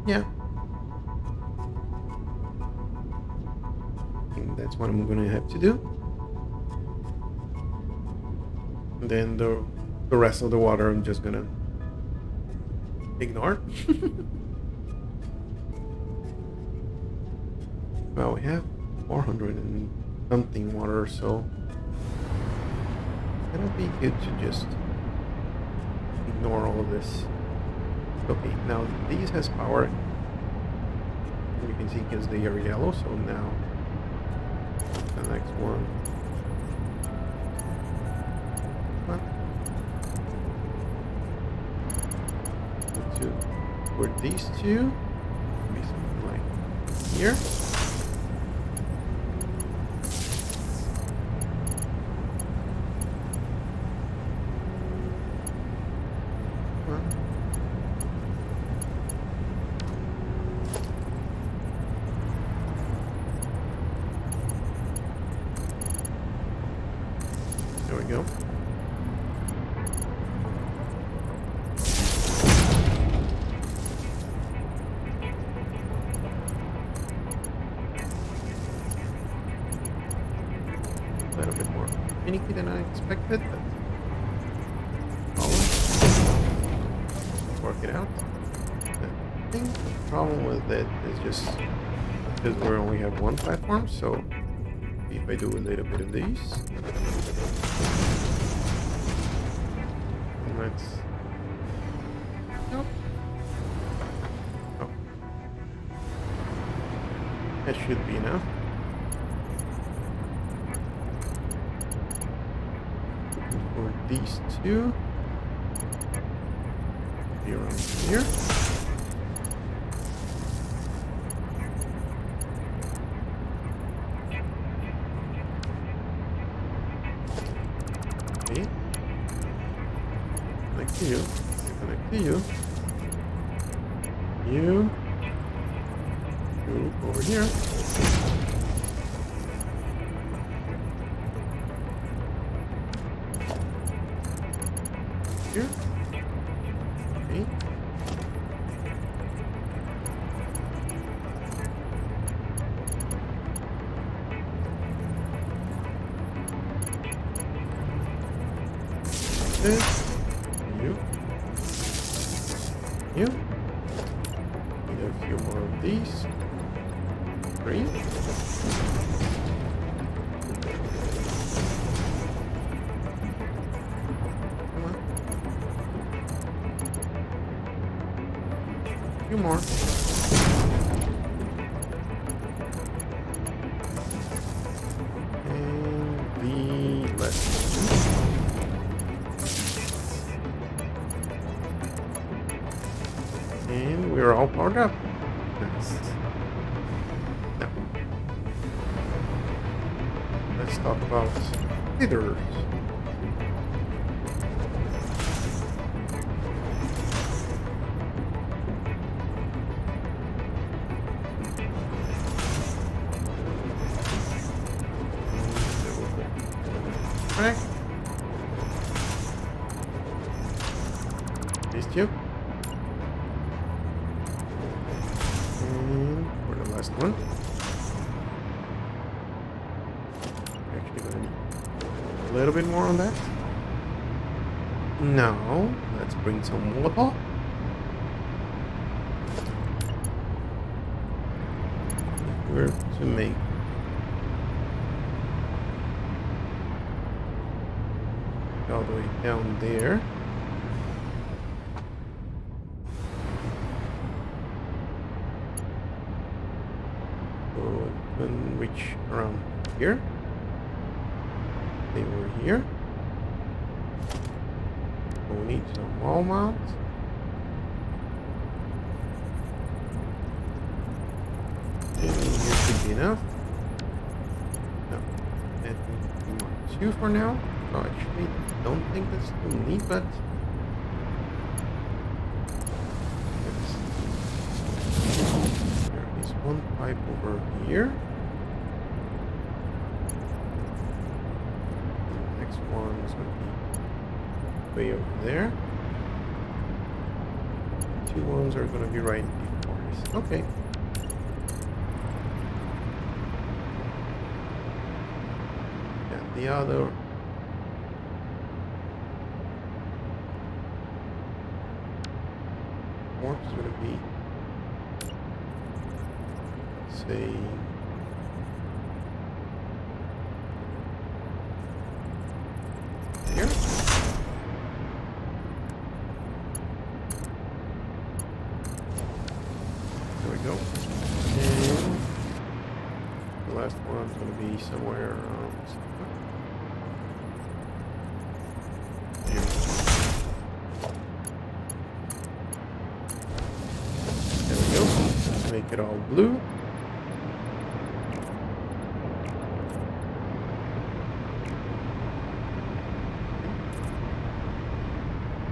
Yeah, I think that's what I'm gonna have to do. And then the rest of the water I'm just gonna ignore. Well, we have 400 and something water, so it'll be good to just ignore all of this. Okay, now these has power. You can see because they are yellow, so now the next one. For these two, maybe something like here. There we go. A little bit more finicky than I expected, but let's work it out. I think the problem with it is just because we only have one platform, so if I do a little bit of these, let's. Nope. Oh. That should be enough. For these two, be around here. Okay. Connect to you. Connect to you. You. You over here. Here. Okay. This. You. You. Need a few more of these. 3. Come on. A few more. And the last one. And we're all powered up. Nice. Now, let's talk about feathers. Track. These two. And for the last one. Actually gonna need a little bit more on that. Now, let's bring some water. We're to make all the way down there. So it can reach around here. They were here. So we need some wall mounts. And here should be enough. No, that needs more 2 for now. So actually, don't think that's too neat, but there is one pipe over here. The next one is going to be way over there. 2 ones are going to be right before us. Okay. And the other. Is going to be, say, here. somewhere around. There we go. Make it all blue.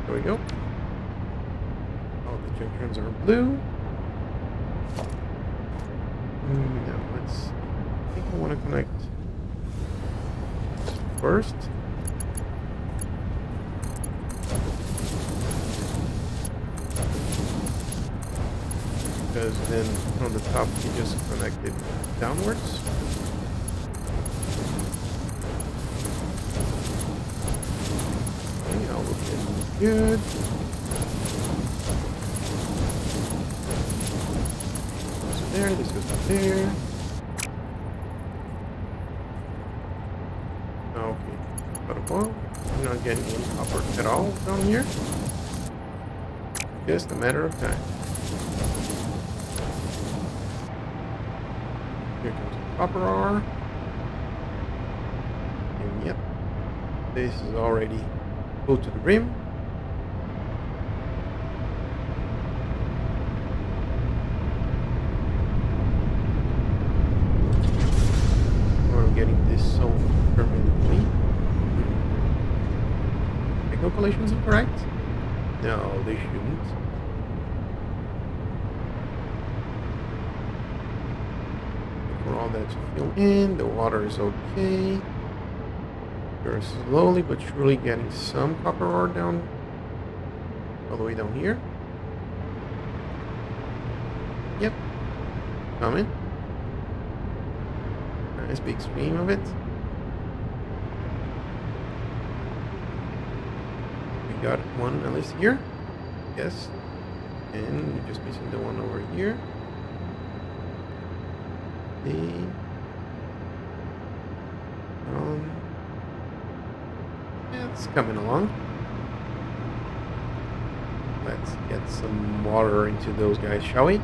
There we go. All the junctions are blue. Now let's. I think I want to connect first. Because then on the top you just connect it downwards. Okay, all looking good. So there, this goes there. Okay, but well, I'm not getting any copper at all down here. Just a matter of time. Here comes the copper ore. And yep, this is already full to the rim. We're getting this sold permanently. My calculations incorrect? No, they shouldn't. For all that to fill in, the water is okay. We're slowly but surely getting some copper ore down, all the way down here. Yep, coming. Nice big stream of it. We got one at least here. Yes. And we're just missing the one over here. Yeah, it's coming along. Let's get some water into those guys, shall we?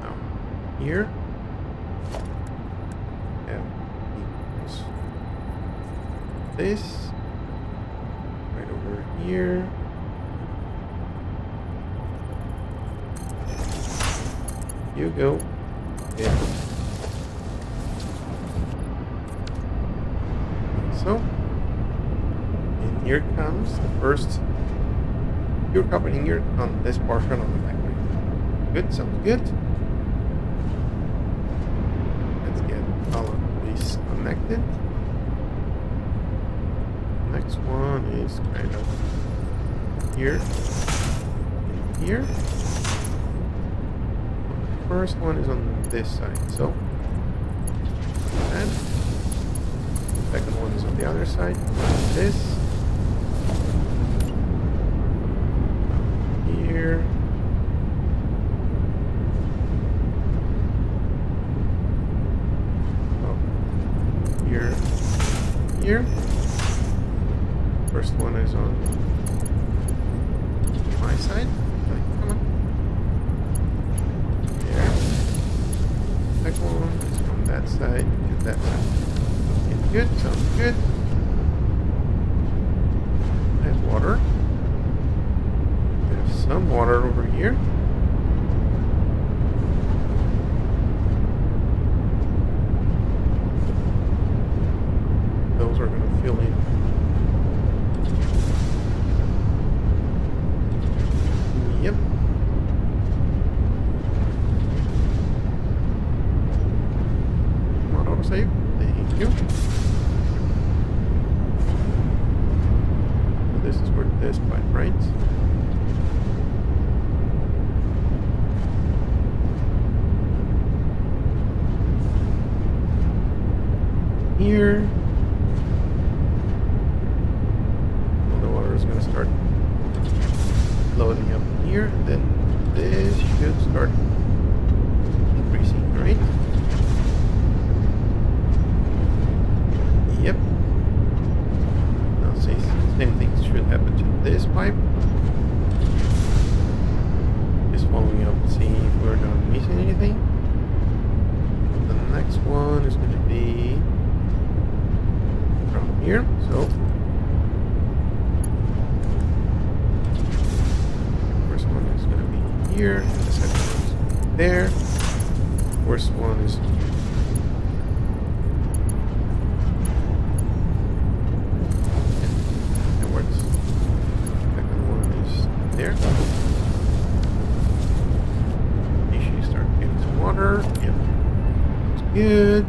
Now, here. Yeah, equals this. Right over here. You go. Yeah. So, and here comes the first pure copper ingot on this portion of the factory. Good, sounds good. Let's get all of these connected. Next one is kind of here and here. First one is on this side, so and second one is on the other side. This here, oh, here, here. First one is on my side. Come on. Second one is from that side to that side. Okay, good, sounds good. There's water. There's some water over here. Those are going to fill in. Yep. Save. Thank you. So this is where this pipe, right? Here. Well, the water is going to start loading up here, and then this should start increasing, right? Yep. Now same things should happen to this pipe. Just following up, see if we're not missing anything. The here. So first one is going to be here, and the second one is going to be there. First one is that works. Second one is there. You should start getting some water. Yep, that's good.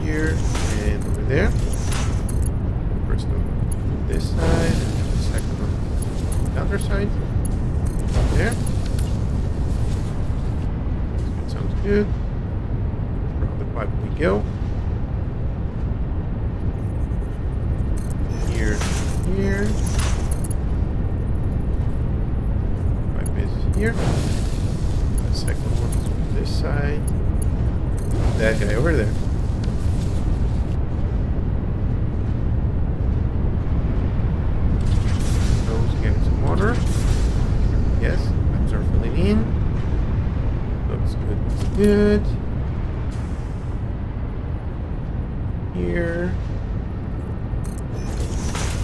Here and over there. First one on this side, and the second one on the other side. There. Sounds good. Around the pipe we go. Here, here. Pipe is here. The second one is on this side. That guy over there. Getting some water. Yes, pipes are filling in. Looks good, looks good. Here.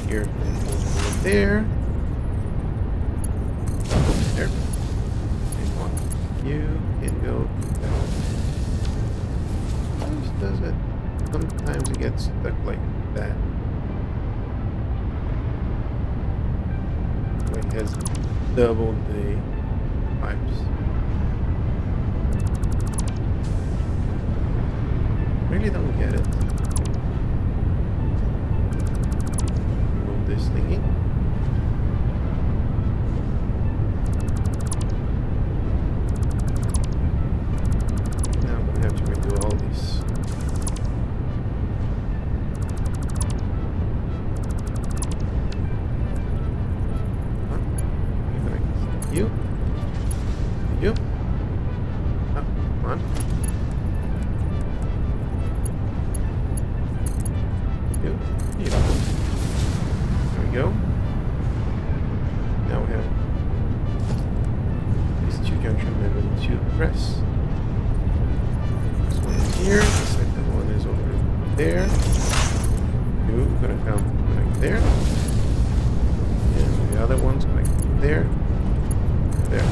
Here, and there. There. And one. You can go down. How does it? Sometimes it gets stuck like that. It has double the pipes. Really don't get it. Remove this thingy. Now I'm gonna have to redo all these. You. You. Oh, come on. You. You. There we go. Now we have these two junctions that we need to press. This one is here. The second one is over there. You gonna come connect there. And the other one's connected there. There.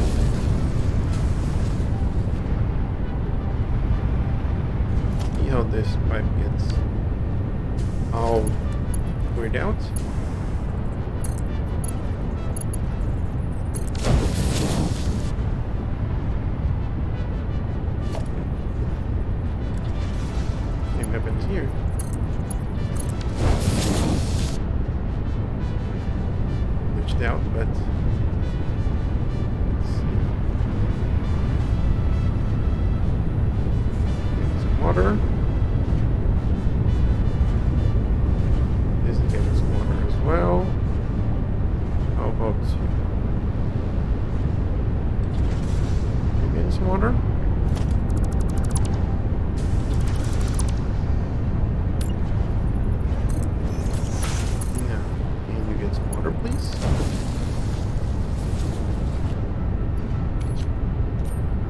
See how this pipe gets all weird out? Same happens here. Glitched out, but water. This is getting some water as well. How about you getting some water? Now, can you get some water, please?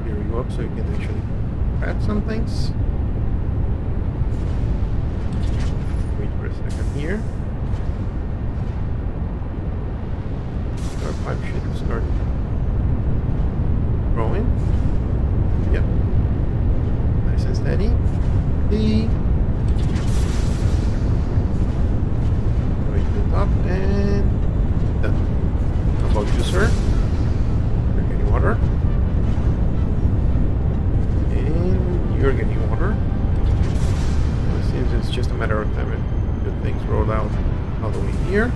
Here we go up so you can actually grab some things. Second here. Our pipe should start growing. Yep. Nice and steady. Way to the top and done. How about you, sir? You're getting water. And you're getting water. Well, it seems it's just a matter of time. Things roll out all the way here,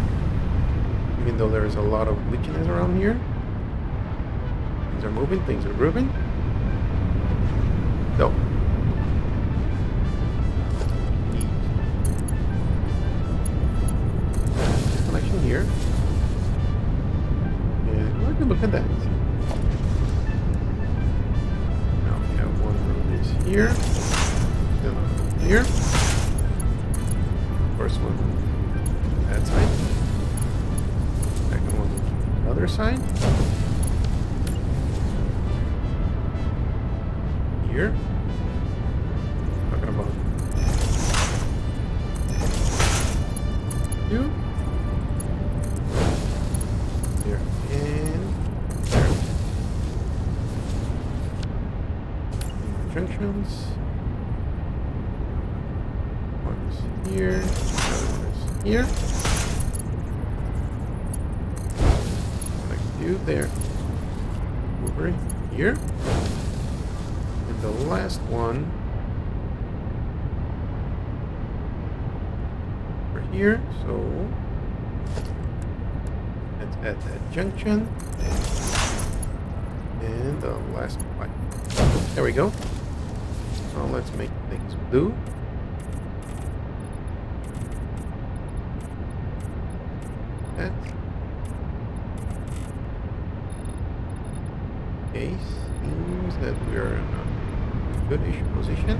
even though there is a lot of glitchiness around here. Things are moving, things are grooving. So connection here, and we can look at that. Now we have one of these here, then here. First one that side, second one the other side. here. Talking about you. There and there. Junctions. One is here. Another one is here. Like you there. Over here. And the last one over here. So let's add that junction. And the last pipe. There we go. Now let's make things blue. That. Okay, seems that we are in a good-ish position.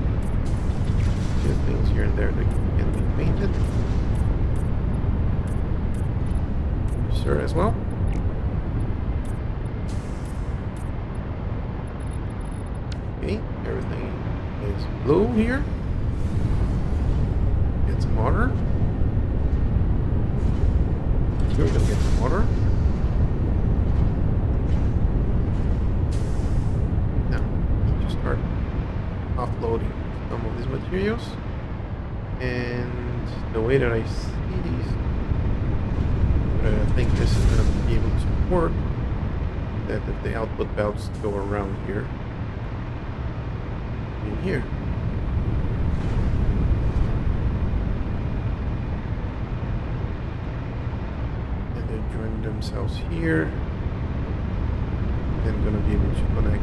Few things here and there that can be painted. Sure, as well. Okay, everything is blue here. Get some water. Sure, we're gonna get some water. Start offloading some of these materials, and the way that I see these, I think this is going to be able to work, that if the output belts go around here and here, and they join themselves here, and going to be able to connect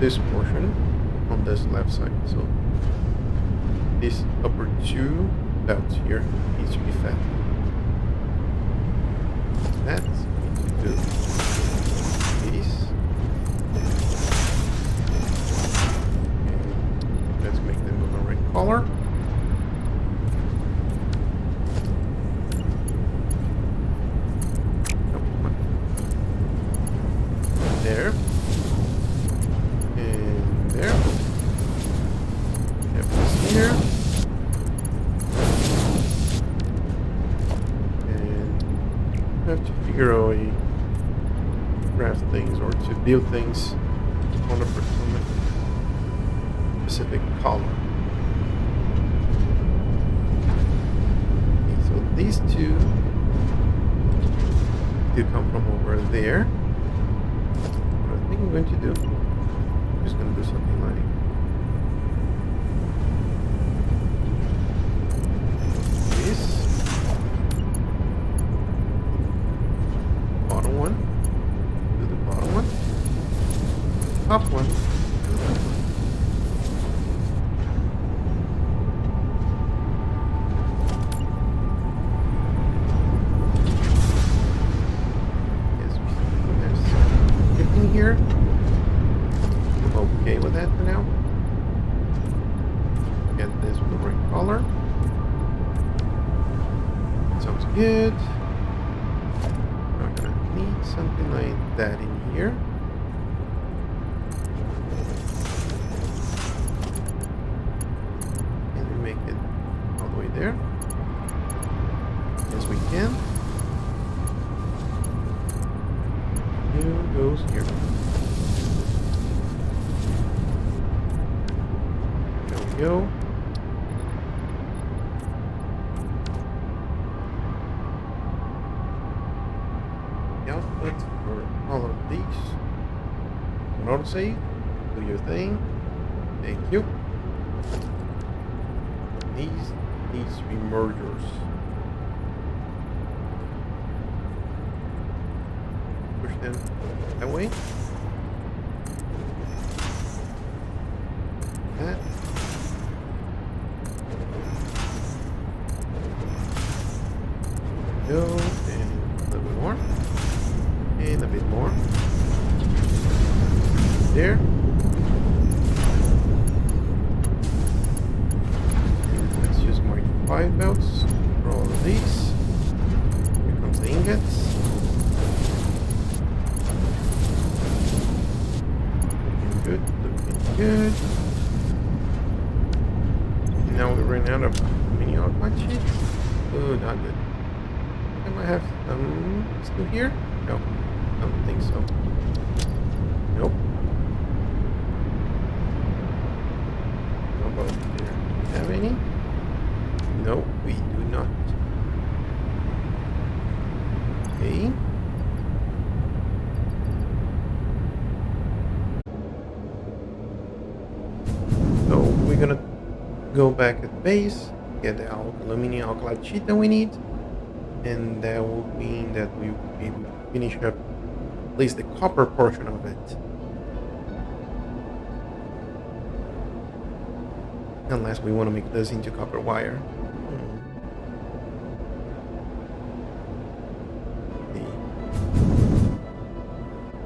this portion on this left side. So these upper two belts here needs to be fed. That's going to do these. And let's make them of the right color. There. Here and have to figure out a way to craft things or to build things on a specific color. Okay, so these two do come from over there. What I think I'm going to do, I'm just going to do something like top one. There's skipping here. I'm okay with that for now. Get this with the right color. Sounds good. Not gonna need something like that in here. There, as we can. Here goes here. There we go. The output for all of these. Autosave. Do your thing. Thank you. These needs to be mergers. Push them that way. That. Go, and a little bit more. And a bit more. There. Let's use my 5 belts for all of these. Here comes the ingots. Looking good, looking Good. Now we ran out of mini augment sheets. Oh, not good. I might have some still here. No, I don't think so. Nope. How about here? Do we have any? No, we do not. Okay. So we're gonna go back at base, get the aluminum alkali sheet that we need, and that will mean that we will be able to finish up at least the copper portion of it. Unless we want to make this into copper wire.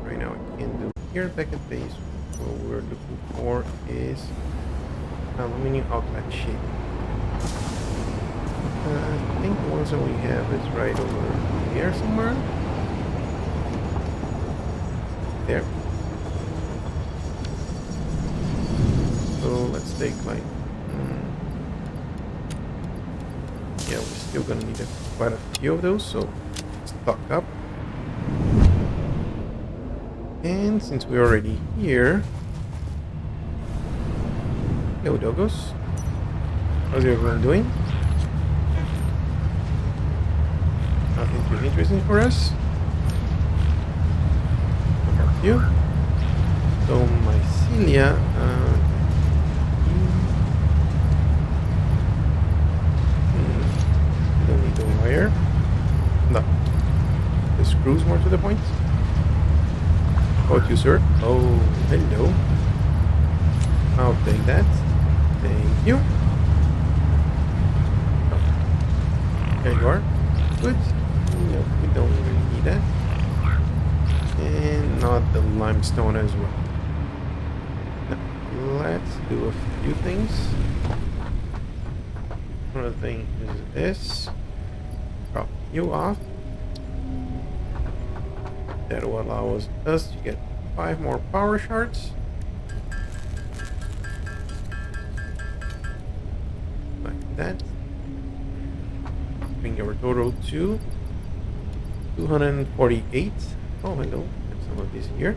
Right now I can't do. Here back at base, what we're looking for is aluminum alkali sheet. I think the ones that we have is right over here somewhere. There. So let's take like, yeah, we're still gonna need quite a few of those, so stock up. And since we're already here, hello doggos, how's everyone doing? Nothing too interesting for us. What about you? So mycelia, don't need the wire. No, the screws more to the point. How about you, sir? Oh, hello. I'll take that. Thank you. Oh. There you are. Good. No, we don't really need that. And not the limestone as well. Now, let's do a few things. One of the things is this. Drop you off. That will allow us to get 5 more power shards. Like that. Bring our total to 248. Oh, hello. There's some of these here.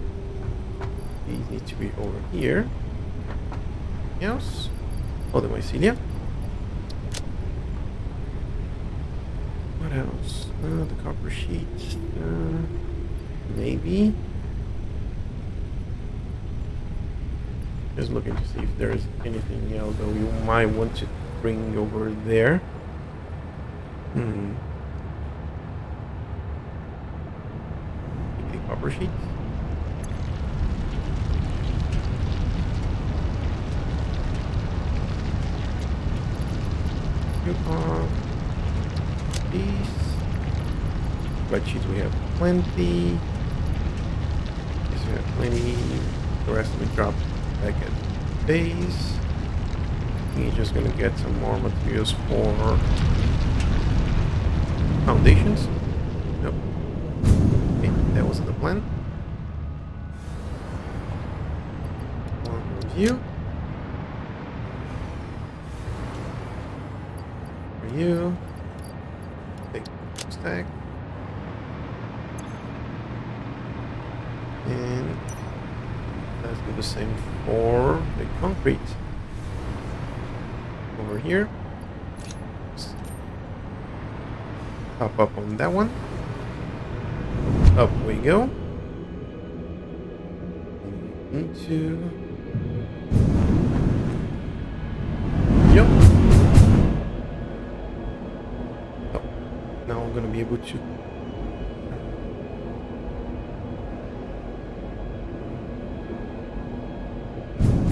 These need to be over here. Yes. Oh, the mycelia. What else? The copper sheet. Maybe. Just looking to see if there's anything else that we might want to bring over there. The copper sheet. You are these. Red sheets we have plenty. Yes, we have plenty. The rest we drop back at base. We're just gonna get some more materials for foundations. Nope. Okay, that wasn't the plan. One review. For you. Take the stack. And let's do the same for the concrete. Over here. Pop up on that one. Up we go. Into. Yep. Oh, now I'm gonna be able to.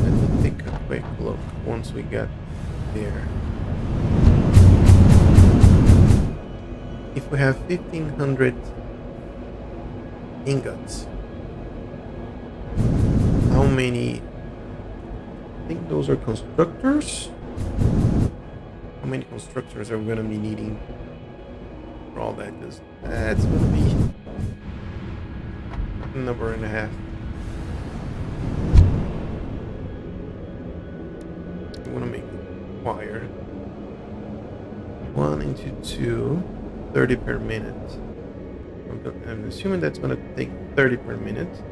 Let me take a quick look once we get there. If we have 1500 ingots, how many? I think those are constructors. How many constructors are we gonna be needing for all that? Because that's gonna be a number and a half. require 1 into 2, 30 per minute. I'm assuming that's going to take 30 per minute.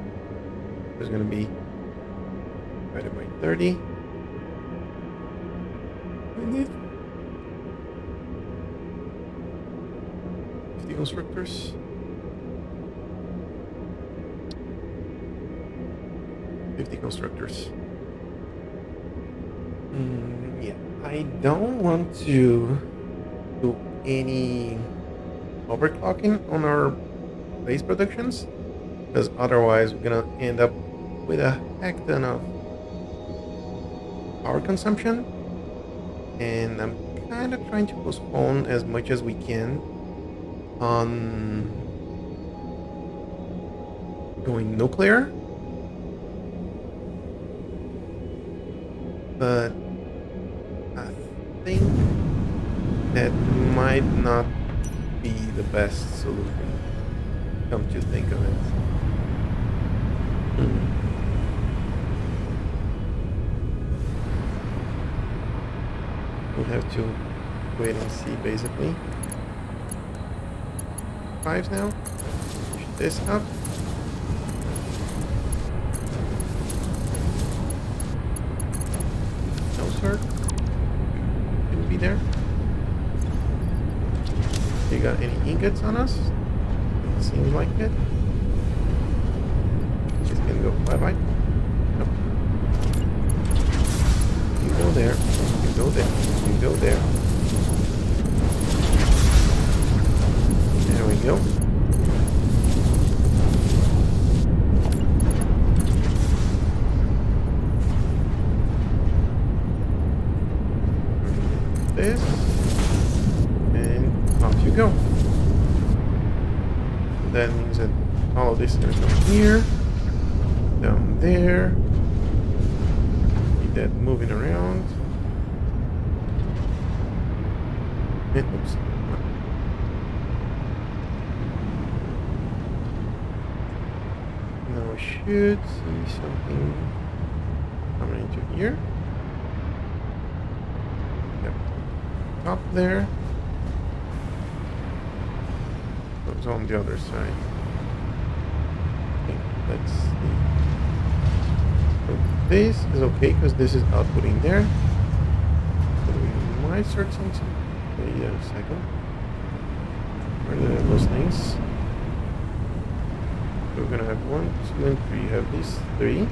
There's going to be divided by 30. We need 50 constructors. 50 constructors. Yeah, I don't want to do any overclocking on our base productions, because otherwise we're gonna end up with a heck ton of power consumption, and I'm kind of trying to postpone as much as we can on going nuclear, but I think that might not be the best solution, come to think of it. We'll have to wait and see, basically. 5s now. Push this up. No, sir. Couldn't be there. You got any ingots on us? It seems like it. Just gonna go bye-bye. Nope. You go there. You go there. You go there. There we go. This. And off you go. That means that all of this is going to come here. Down there. Keep that moving around. Oops. Now we should see something coming into here. Yep. Top there. Goes on the other side. Okay, let's see. So this is okay because this is outputting there. So we might start something. Wait a second. Where are those things? So we're gonna have 1, 2, and 3. You have these 3.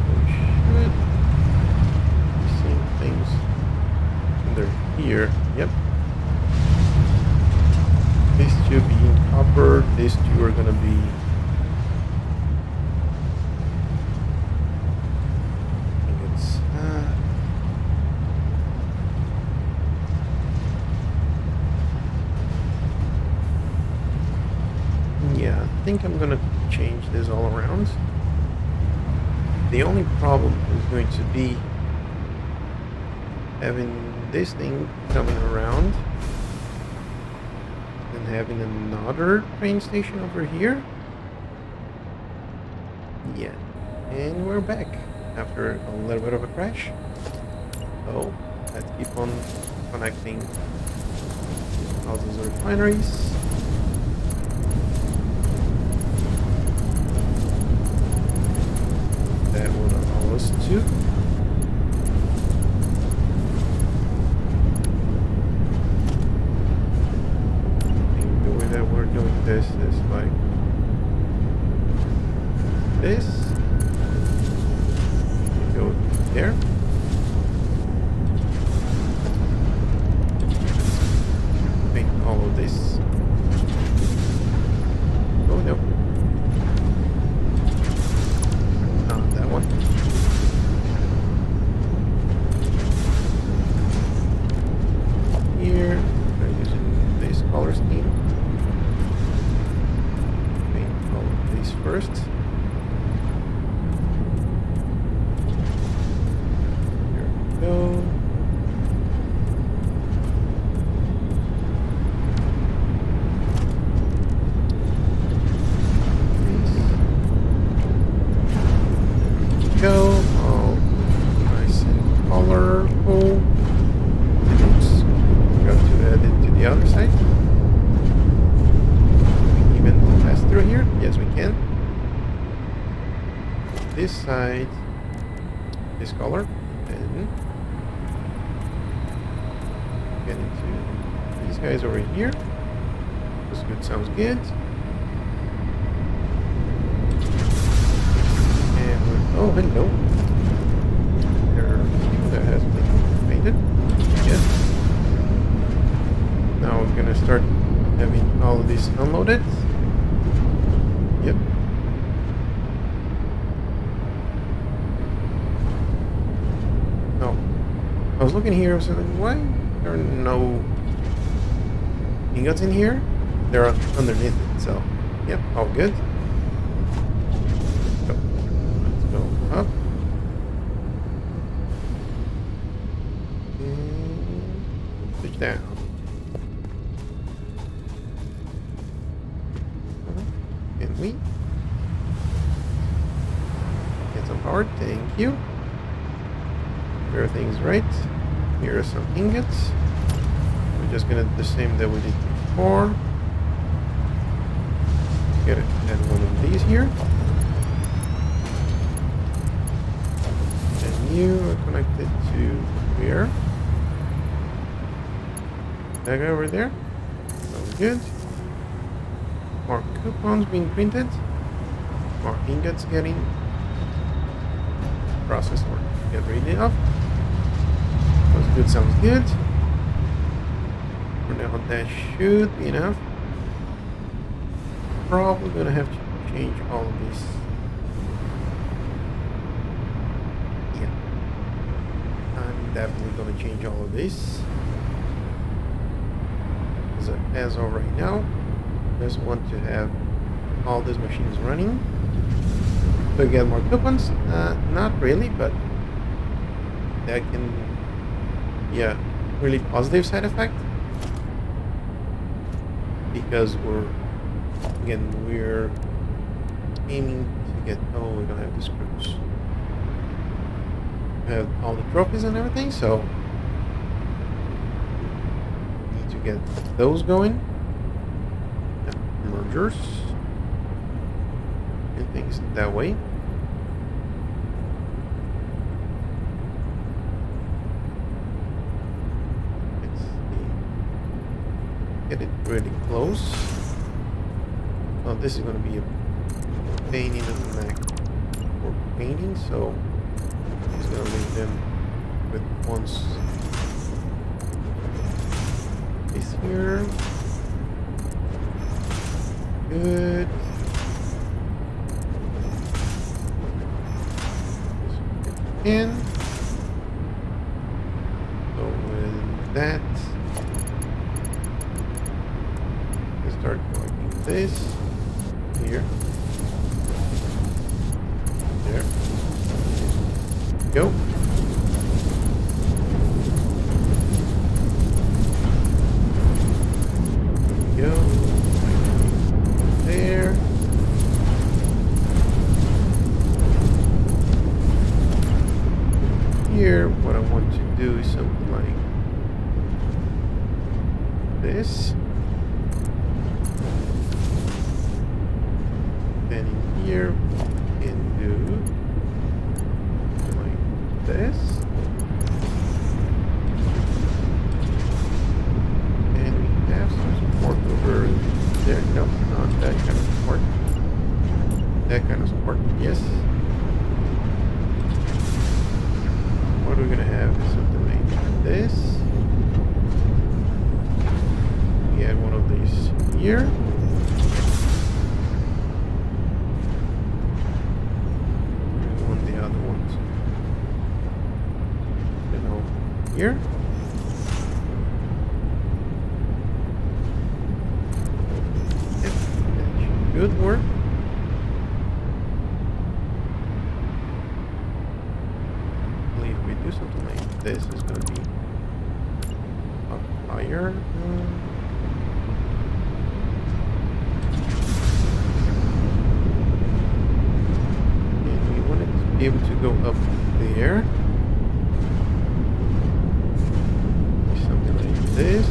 We should be seeing things under here. Yep. These 2 being copper. These 2 are gonna be I think I'm gonna change this all around. The only problem is going to be having this thing coming around and having another train station over here. Yeah, and we're back after a little bit of a crash. So let's keep on connecting all those refineries. That will allow us to the way that we're doing this is like this. Go there. Make all of this. Oh no. That one. Here, I'm using this color scheme. Paint all of these first. Here we go. the other side. Can we even pass through here? Yes, we can. This side, this color, and get into these guys over here. This good, sounds good. And oh, hello. There has been painted. Yes. Now we're gonna start having all of these unloaded. Yep. Oh, I was looking here. I was like, why there are no ingots in here? They're underneath it. So, yep, all good. So, let's go up. And switch down. Can we get some power? Thank you. Everything's right. Here are some ingots. We're just gonna do the same that we did before. Get it. Add one of these here. And you are connected to where? That guy over there. Sounds good. More coupons being printed. More ingots getting processed or get ready of. Sounds good, sounds good. For now, that should be enough. Probably gonna have to change all of these. Yeah. I'm definitely gonna change all of this. As of right now, just want to have all these machines running to get more coupons. Not really, but that can be a really positive side effect because we're aiming to get. Oh, we don't have the screws. We have all the trophies and everything, so need to get those going. Mergers and things that way. Let's see. Get it really close. Well, this is going to be a pain in the neck for painting, so I'm just going to leave them with once this here. Good. In. So with that, we start collecting this here. There. Go. Go. There. Here, what I want to do is something like this. Then in here, we can do like this. And we have some support over there. No, not that kind of support. That kind of support, yes. What we're gonna have is something like this. We add one of these here. And one of the other ones. And over here. Good work. I believe we do something like this is going to be up higher. And we want it to be able to go up there. Something like this.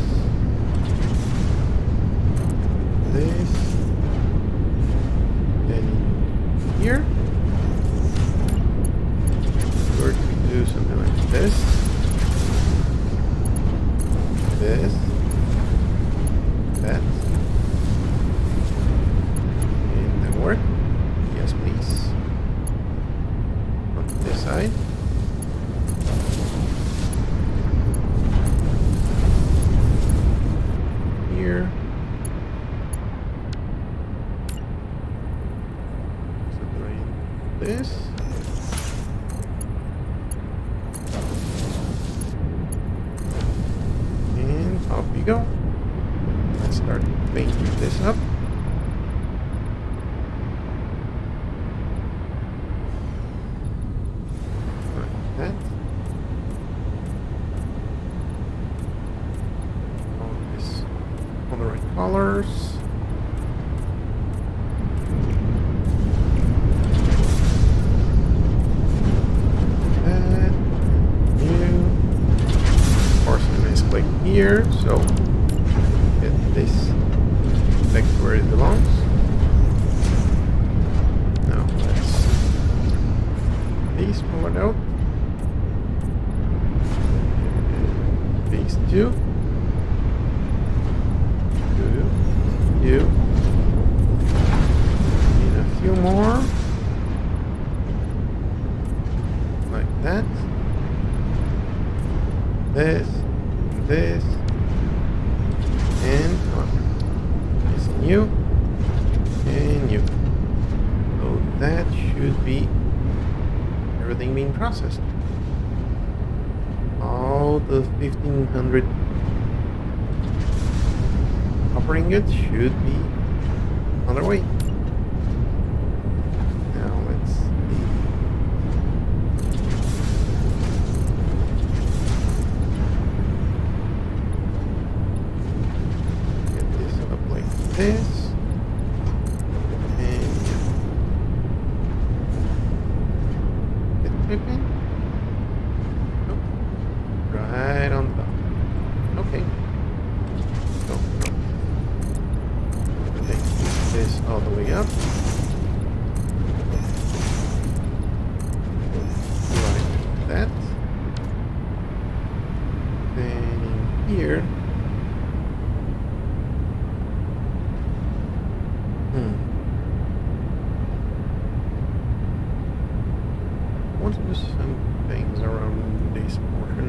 here. Separating this. And off we go. Let's start painting this up. Like that. All the right colors. That. New. Of course, a nice click here. So get this back to where it belongs. Now let's these forward out. These two. You. Need a few more. Like that. This. And this and you. And you. So that should be everything being processed. All the 1500 copper ingots should be on their way. Now let's see. Get this up like this. And get tipping. Nope. Right on the top. Okay. Go. This all the way up. Like that. Then in here. I want to do some things around this portion.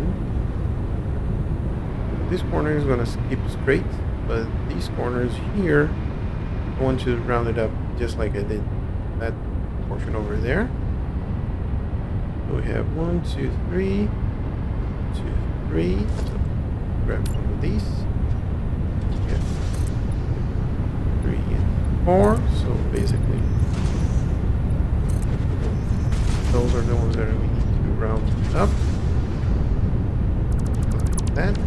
This corner is going to keep straight, but these corners here, I want to round it up just like I did that portion over there. So we have 1, 2, 3, 2, 3. So grab one of these. Get 3 and 4. So basically, those are the ones that we need to round up. Like that.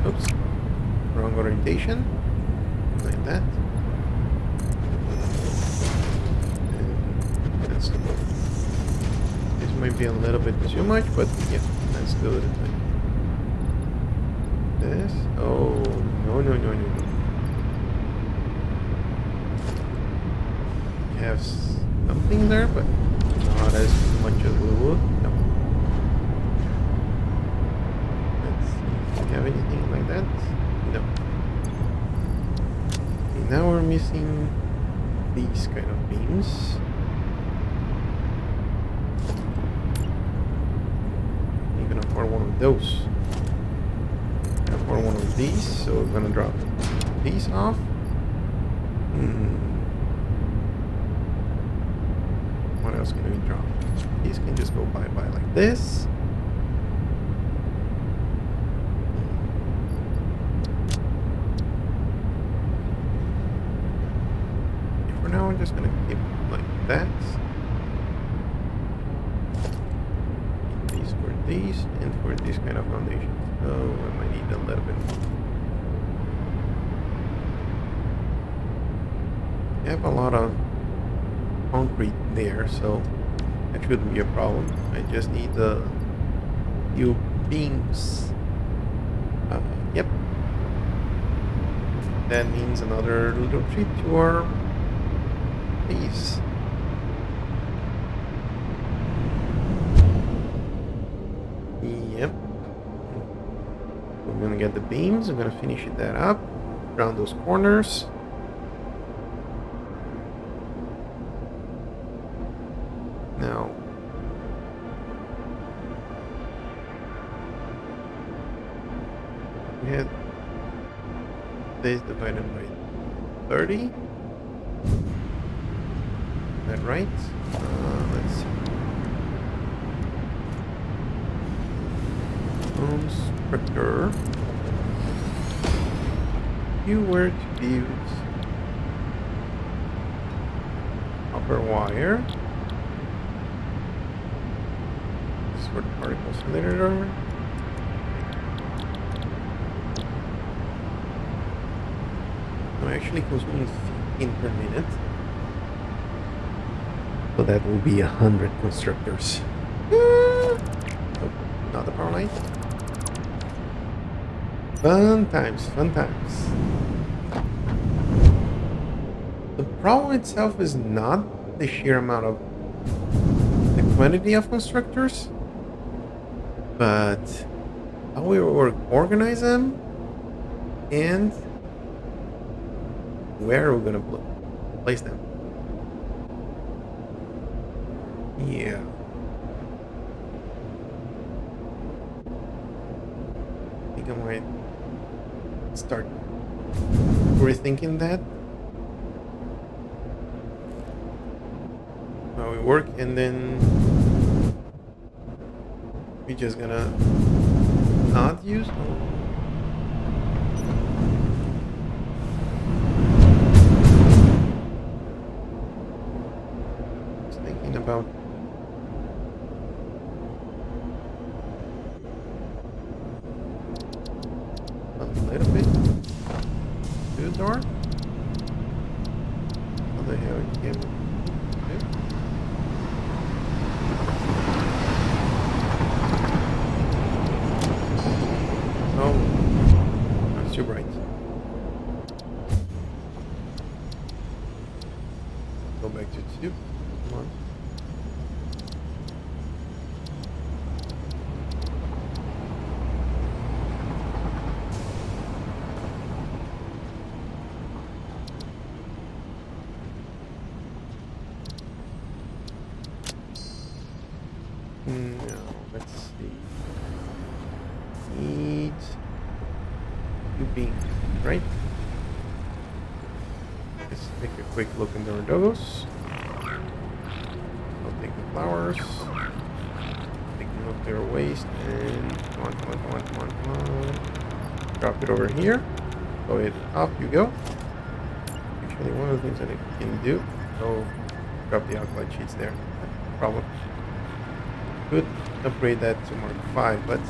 Oops, wrong orientation, like that. And that's, this might be a little bit too much, but yeah, let's do it like this. Oh, no. We have something there, but not as much as we would. No. Have anything like that? No. Okay, now we're missing these kind of beams. I'm gonna afford one of those. I'm gonna afford one of these, so we're gonna drop these off. What else can we drop? These can just go bye-bye like this. Now we're just gonna keep like that. These for these and for this kind of foundation. So I might need a little bit more. I have a lot of concrete there, so that shouldn't be a problem. I just need the few beams. Yep. That means another little treat to our piece. Yep. We're gonna get the beams. I'm gonna finish that up around those corners. Now, we had this divided by 30. Is that right? Let's see. Constructor. You were to use copper wire. This is for the particle cylinder. No, actually it consumes 15 per minute. So that will be 100 constructors. Oh, not the power line. Fun times, fun times. The problem itself is not the sheer amount of the quantity of constructors, but how we organize them and where we're gonna place them. Yeah. I think I might start rethinking that. How we work, and then we're just gonna not use. Just thinking about a little bit too dark. How the hell you can do? Oh, that's too bright. Go back to 2. Come on. No, let's see. Need you being right. Let's take a quick look in their dogos. I'll take the flowers. Take a look at their waste and come on, come on, come on, come on, come on. Drop it over here. Go ahead, off you go. Actually, one of the things that I can do, so drop the alkali sheets there. No problem. Could upgrade that to Mark 5, but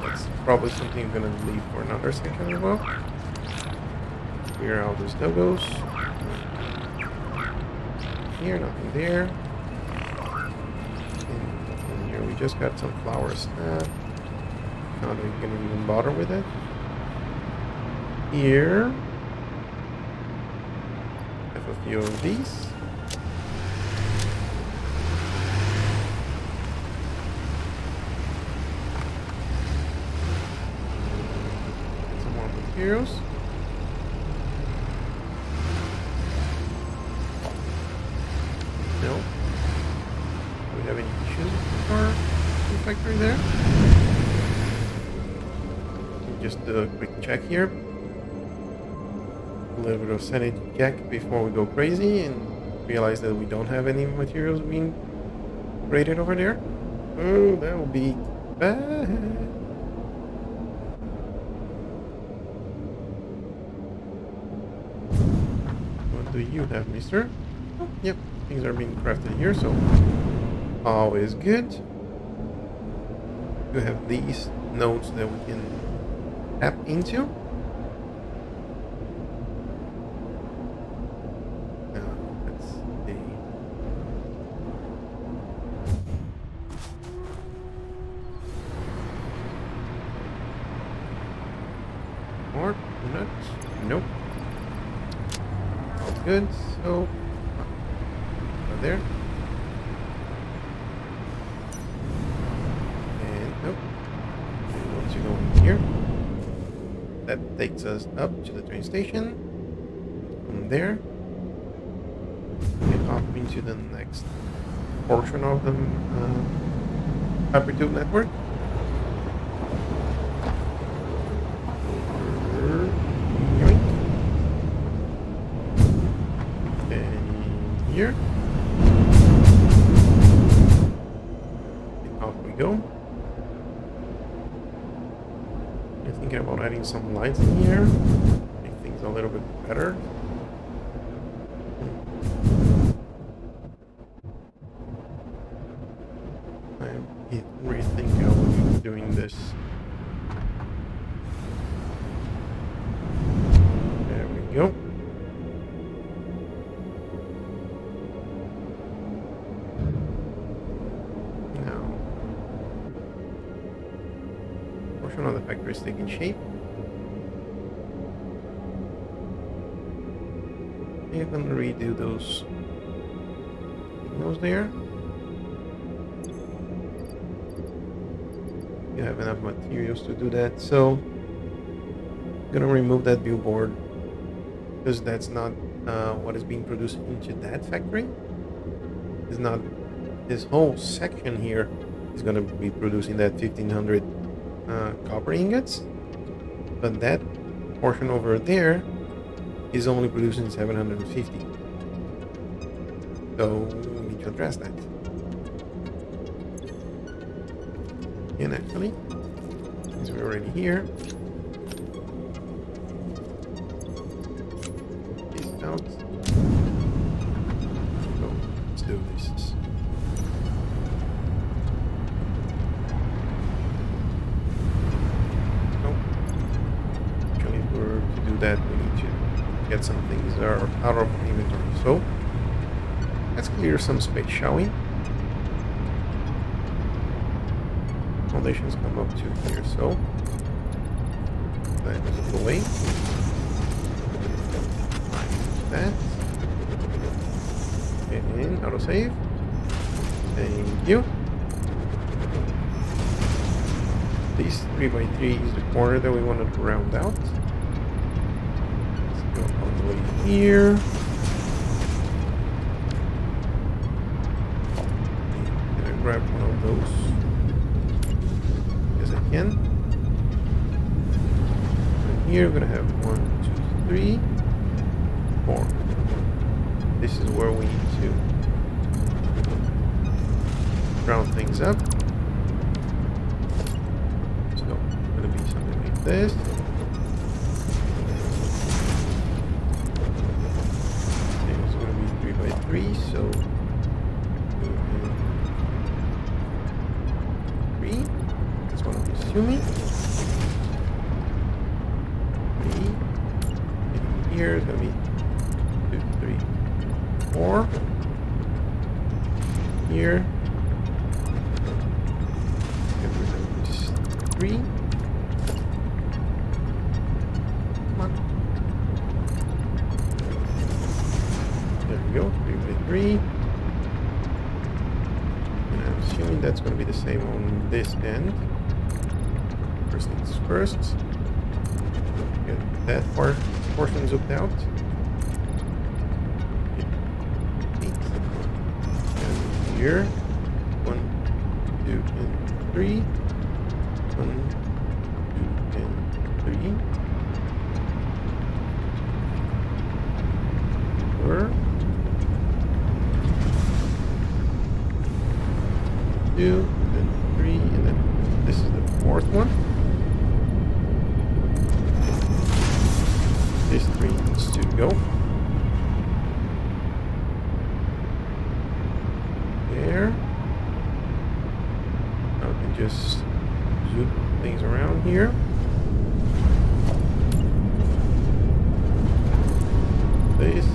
that's probably something I'm gonna leave for another section as well. Clear out those no-goes. Here, nothing there. And here we just got some flowers. Not that we're gonna even bother with it. Here, have a few of these. Heroes. No. Do we have any issues with our factory there? Just a quick check here. A little bit of sanity check before we go crazy and realize that we don't have any materials being created over there. Oh, that will be bad. Do you have, mister? Oh, yep, things are being crafted here, so always good. You have these nodes that we can tap into. Let's see. More nuts? Nope. Good, so right there. And nope. And once you go in here, that takes us up to the train station. From there, get off into the next portion of the hypertube network. Yoink. And here. And off we go. I'm thinking about adding some lights in here. Make things a little bit better. I rethink how we're doing this. There we go. Now, portion of the factory is taking shape. You can redo those signals there. You have enough materials to do that, so I'm gonna remove that billboard because that's not what is being produced into that factory. It's not this whole section here is gonna be producing that 1500 copper ingots, but that portion over there is only producing 750. So we need to address that. And actually, since we're already here, peace out. So let's do this. Oh, actually, for to do that, we need to get some things that are out of inventory. So let's clear some space, shall we? Foundations come up to here, so that goes away. That and autosave. Thank you. This 3x3 is the corner that we want to round out. Let's go all the way here. I'm gonna grab one of those. Again. And here we're gonna have 1, 2, 3, 4. This is where we need to round things up. So it's gonna be something like this. And it's gonna be 3x3, so 3. That's what I'm assuming. 3. And here is gonna be 2, 3, 4. Here. And we're gonna do 3. Come on. There we go. 3x3. And I'm assuming that's gonna be the same on this end. First things first. Get that portion zooped out. 8. And here. 1, 2, and 3. 1, 2, and 3. 4. 2, and 3, and then this is the 4th one. This 3 needs to go. There. Now we can just zoom things around here. This.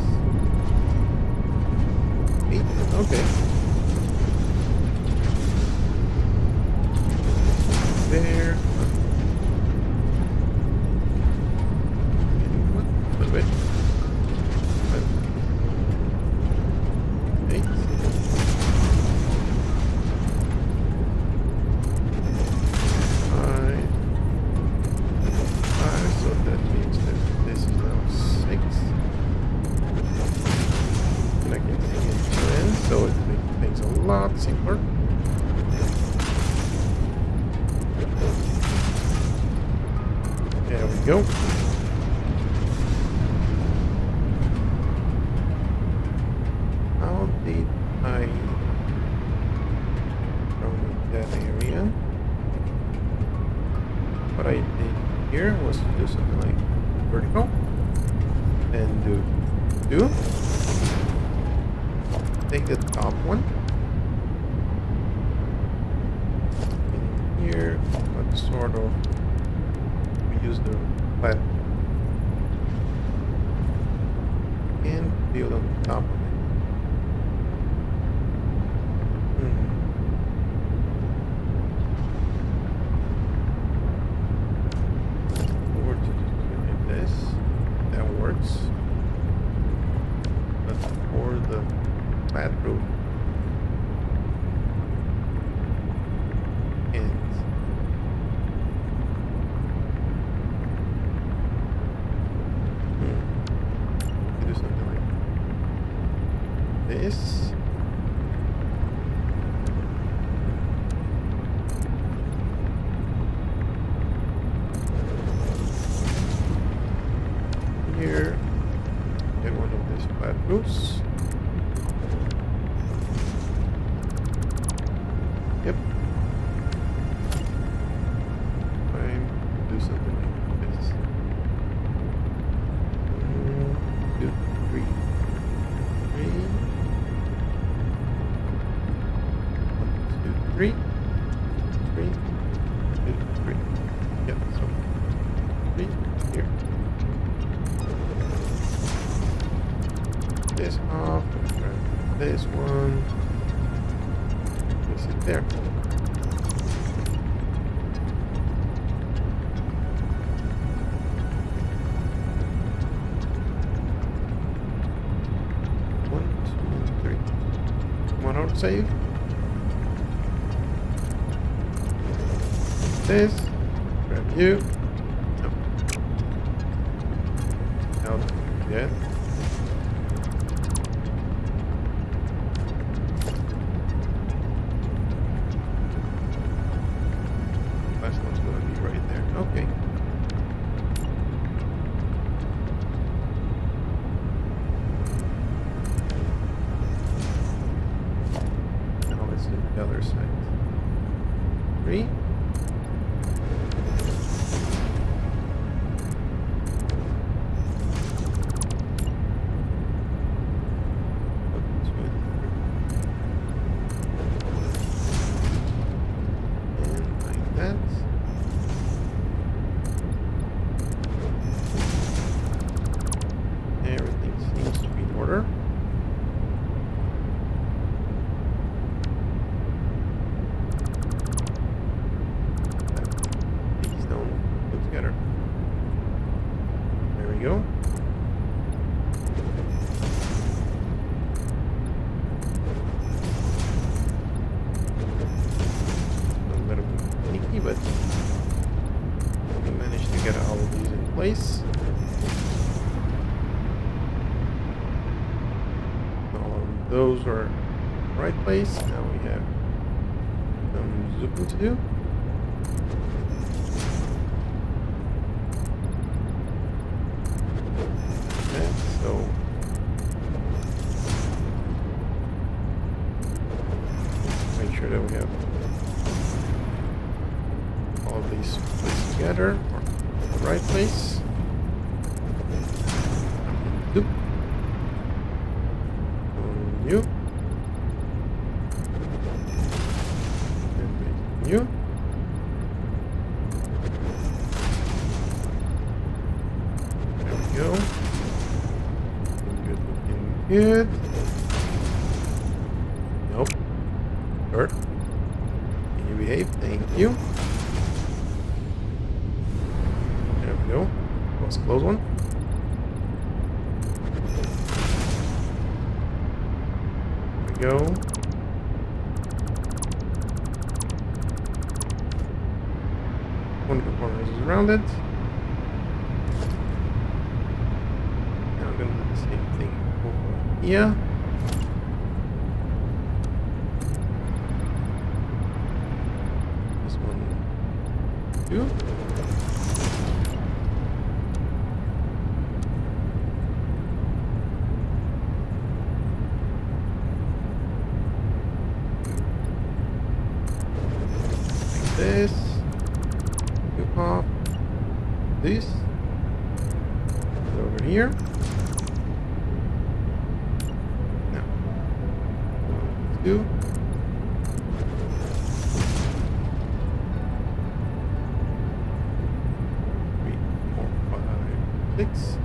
8. Okay. There. A little bit. 8. 5. 5. So that means that this is now 6. And I can simpler. There we go. How did I from that area? What I did here was to do something like vertical and do two. Take the top one. In here, but sort of we use the flat and build on the top of it. Or to just do it like this. That works. But for the flat roof and do something like this. Here, get one of these flat roofs. Yep. Fine. Do something like this. 1, 2, 3. 1, 2, 3. 3, 2, 3. Yep. So 3 here. This off. Grab this one. Place it there. One, two, three. Come on, auto save. This. Grab you. No. Out. Yeah. Last one's going to be right there. Okay. Now let's do the other side. 3. Go. A little bit sneaky, but we managed to get all of these in place. All of those are in the right place. Now we have some zooming to do. So make sure that we have all of these placed together or in the right place. Doop. New. New. There we go. Good. Nope. Bert. Can you behave? Thank you. There we go. Let's close one. There we go. One of the corners is rounded. Now I'm going to do the same thing. Yeah. 2. Like this. 2 off. This. Over here. No. 2. 3, 4, 5, 6.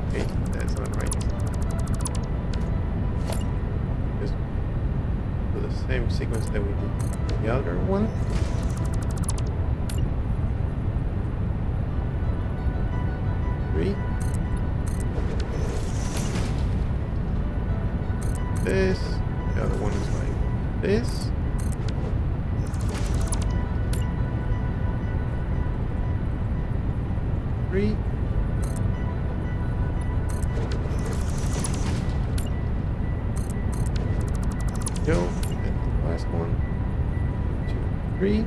Okay, that's not right. Just do the same sequence that we did the other one. This, the other one is like this. Three. Go, and the last one. 2, 3.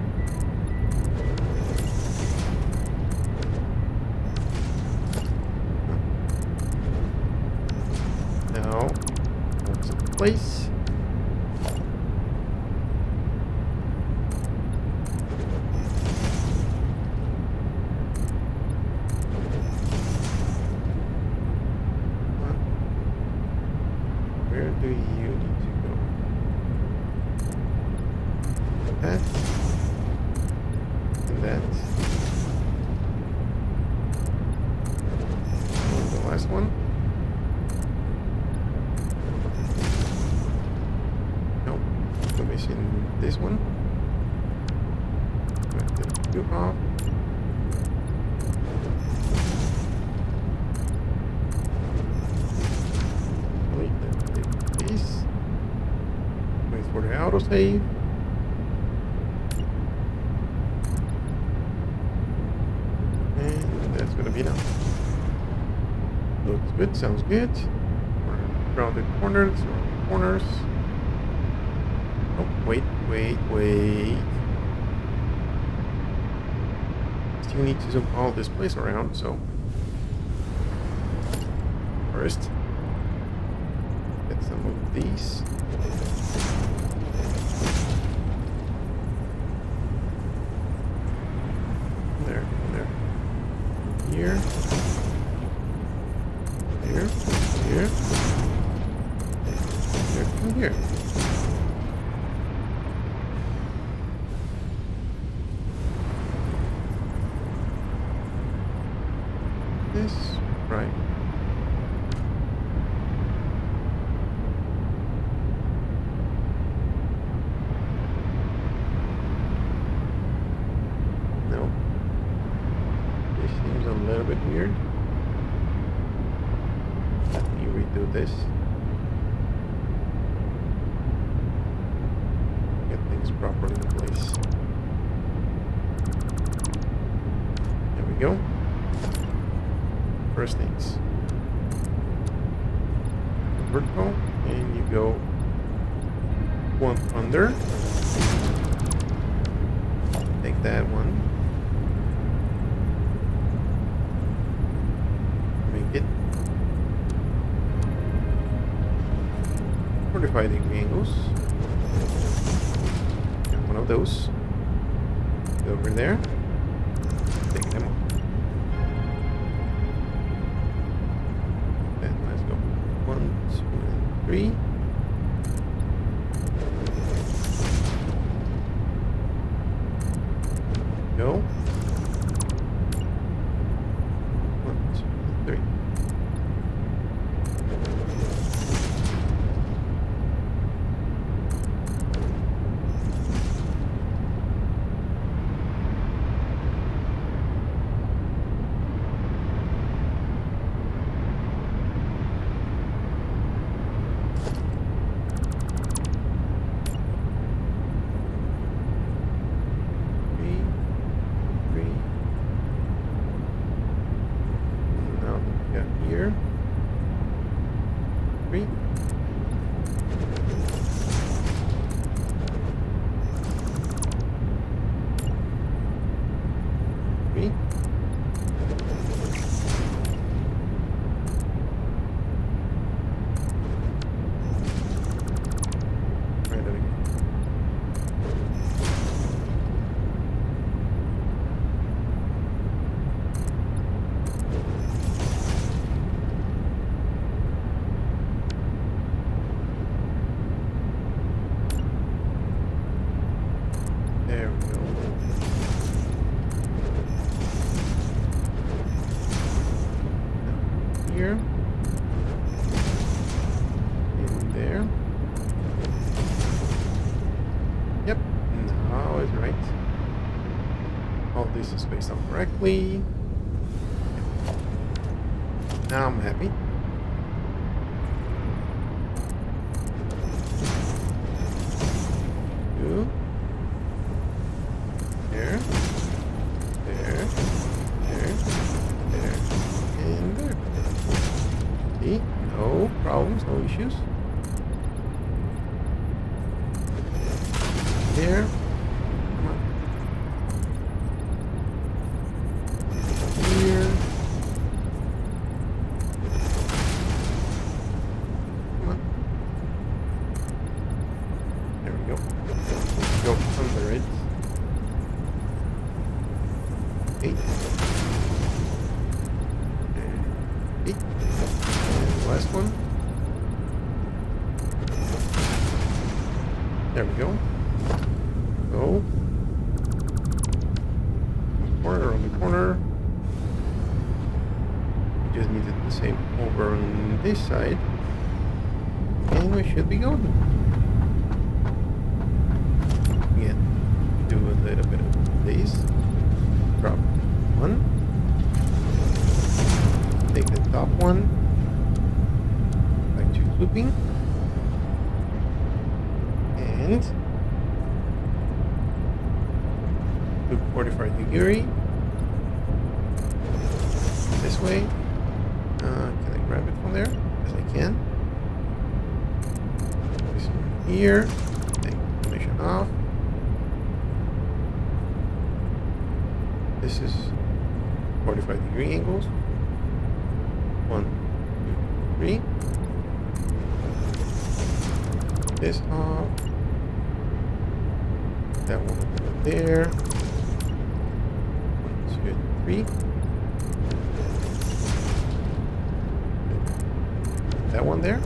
Now, what's in place? Where do you need to go? That and that. And the last one. Nope, we're missing this one. Get you off. Wait for the autosave. And that's gonna be enough. Looks good, sounds good. Rounded corners, rounded corners. Oh, wait. Still need to zoom all this place around, so first get some of these. There. Here. Here. And here. This, right. No. This seems a little bit weird. Let me redo this. Get things properly in place. There we go. First things. Vertical, and you go one under. Take that one. Make it 45-degree angles. And one of those. Go over there. Take them off. And let's go 1, 2, and 3. Go. 1, 2, and 3. Here. 3. here. In there. Yep, now it's right. All this is spaced out correctly. Now I'm happy. Two. There. There. There. There. And there. See? No problems, no issues. There. Come on. Here. Come on. There we go. Go under it. 8. And 8. And the last one. There we go. Go. Corner on the corner. We just needed the same over on this side. And we should be going. Again, do a little bit of this. Drop one. Take the top one. Back to looping. And loop 45 degree. This way. Can I grab it from there? Yes, I can. This one here. Take information off. This is 45-degree angles. 1, 2, 3. This off. That one over there. 1, 2, 3. That one there.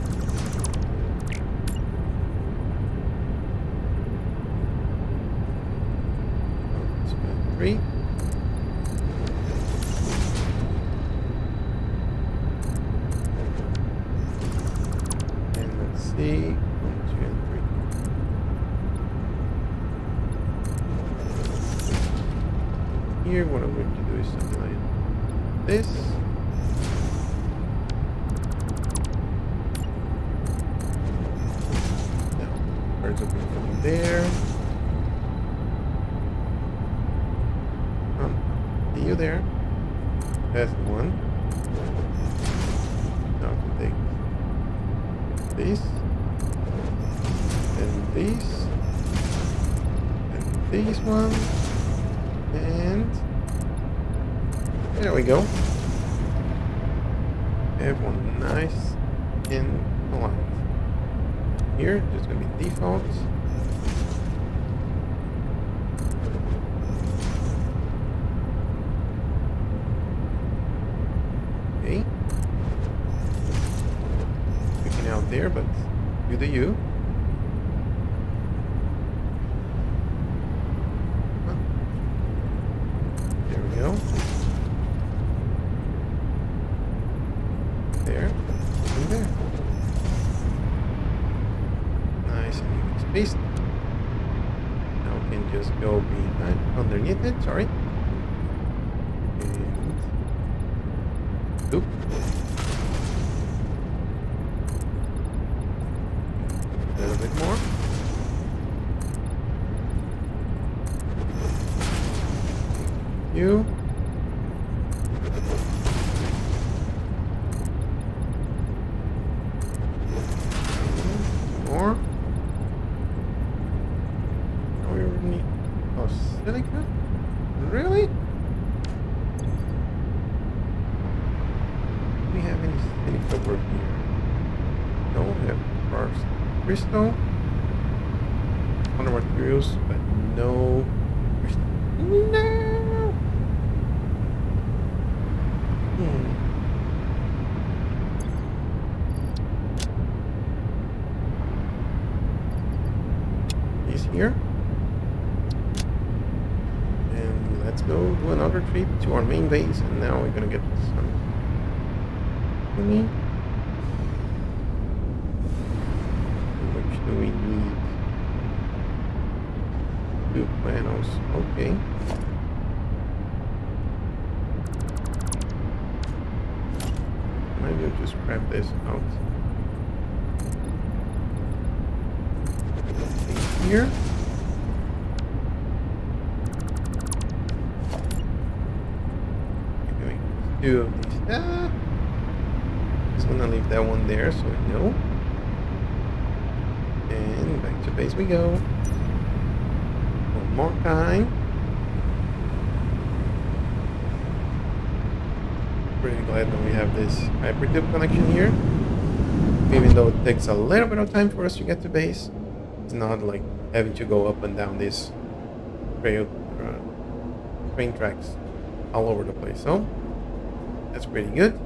One, 2, 3. And let's see. 1, 2, and 3. Here, what I'm going to do is something like this. Birds open from there. See you there. That's the one. Now I can take this, and this, and this one, and there we go. Everyone nice in alignment. Here, there's going to be default. Okay. Picking out there, but you do you. Huh. There we go. There and there. Space. Now we can just go behind, underneath it, sorry. And loop. A little bit more. You. More. Oh, silica? Really? Do we have any silica work here? No, we have first crystal. Other materials, but no crystal. No! He's here. Let's go do another trip to our main base, and now we're gonna get some we need? How much do we need? 2 panels. Okay. Maybe I'll just grab this out. Here. We're doing 2 of these. Just gonna leave that one there so we know. And back to base we go. One more time. Pretty glad that we have this hypertube connection here. Even though it takes a little bit of time for us to get to base, it's not like having to go up and down these train tracks all over the place. So that's pretty good.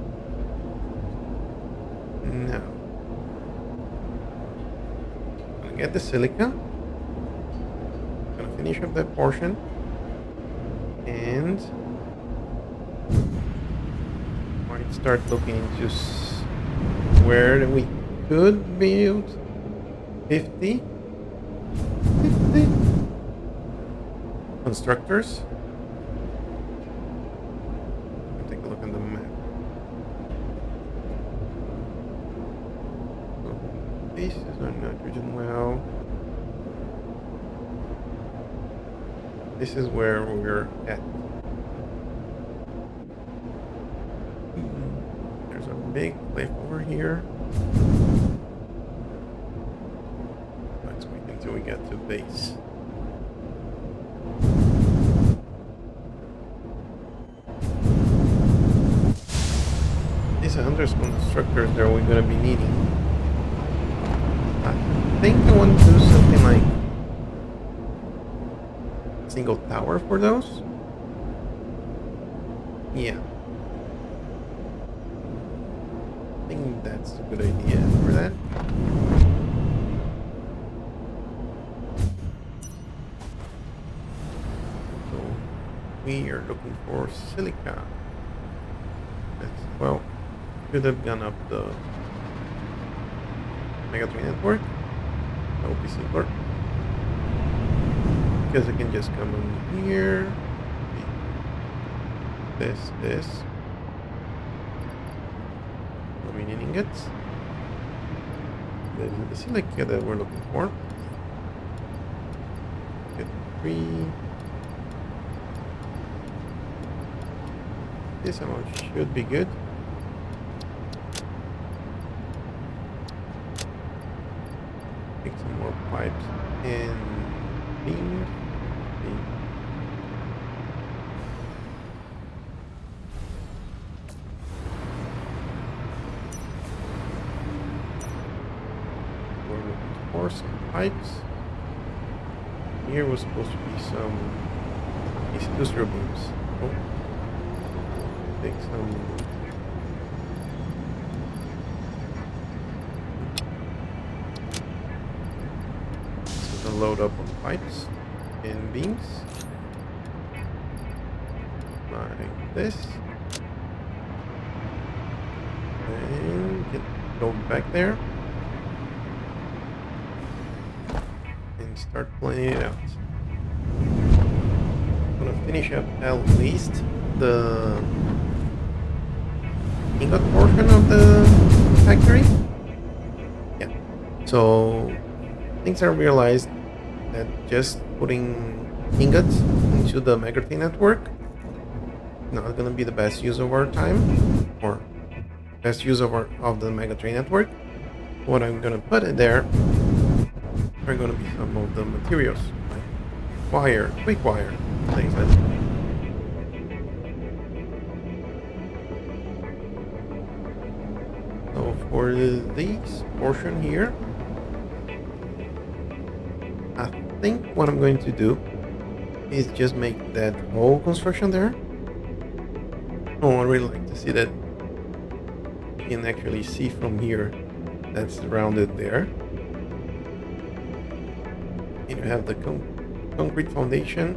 Now, I'm gonna get the silica. Gonna finish up that portion, and might start looking into where we could build 50 constructors. Take a look on the map. So this is our nitrogen well. This is where we're at. There's a big cliff over here. Let's wait until we get to base. These 100 constructors that we're going to be needing. I think I want to do something like single tower for those. Yeah. I think that's a good idea for that. So we are looking for silica. That's, well, should have gone up the Megatrain network. That would be simpler. Because I can just come in here. This. Aluminium ingots. This is the silica that we're looking for. Get 3. This amount should be good. Make some more pipes and beams. We're looking for some pipes. Here was supposed to be some industrial beams. Oh. Take some so load up on pipes and beams like this, and go back there and start playing it out. I'm gonna finish up at least the ingot portion of the factory. Yeah. So things I realized that just putting ingots into the Megatrain network not gonna be the best use of our time or best use of the Megatrain network. What I'm gonna put in there are gonna be some of the materials like wire, quick wire, things like that. So for this portion here, I think what I'm going to do is just make that whole construction there. Oh, I really like to see that you can actually see from here that's rounded there. And you have the concrete foundation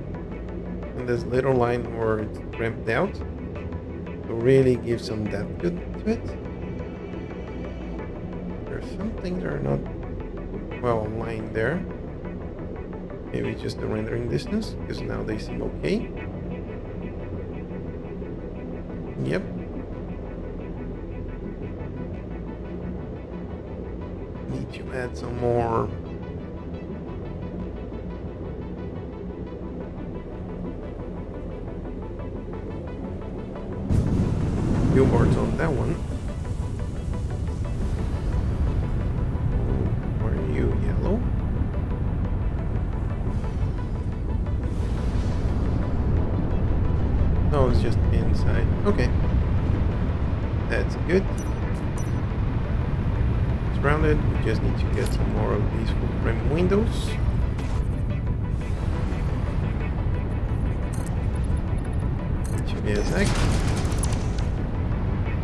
and this little line where it's ramped out to really give some depth to it. are some things that are not well aligned there. Maybe it's just the rendering distance, because now they seem okay. Yep. Need to add some more billboards on that one. Are you yellow? No, it's just inside. Okay. That's good. It's rounded. We just need to get some more of these full frame windows. HVSX.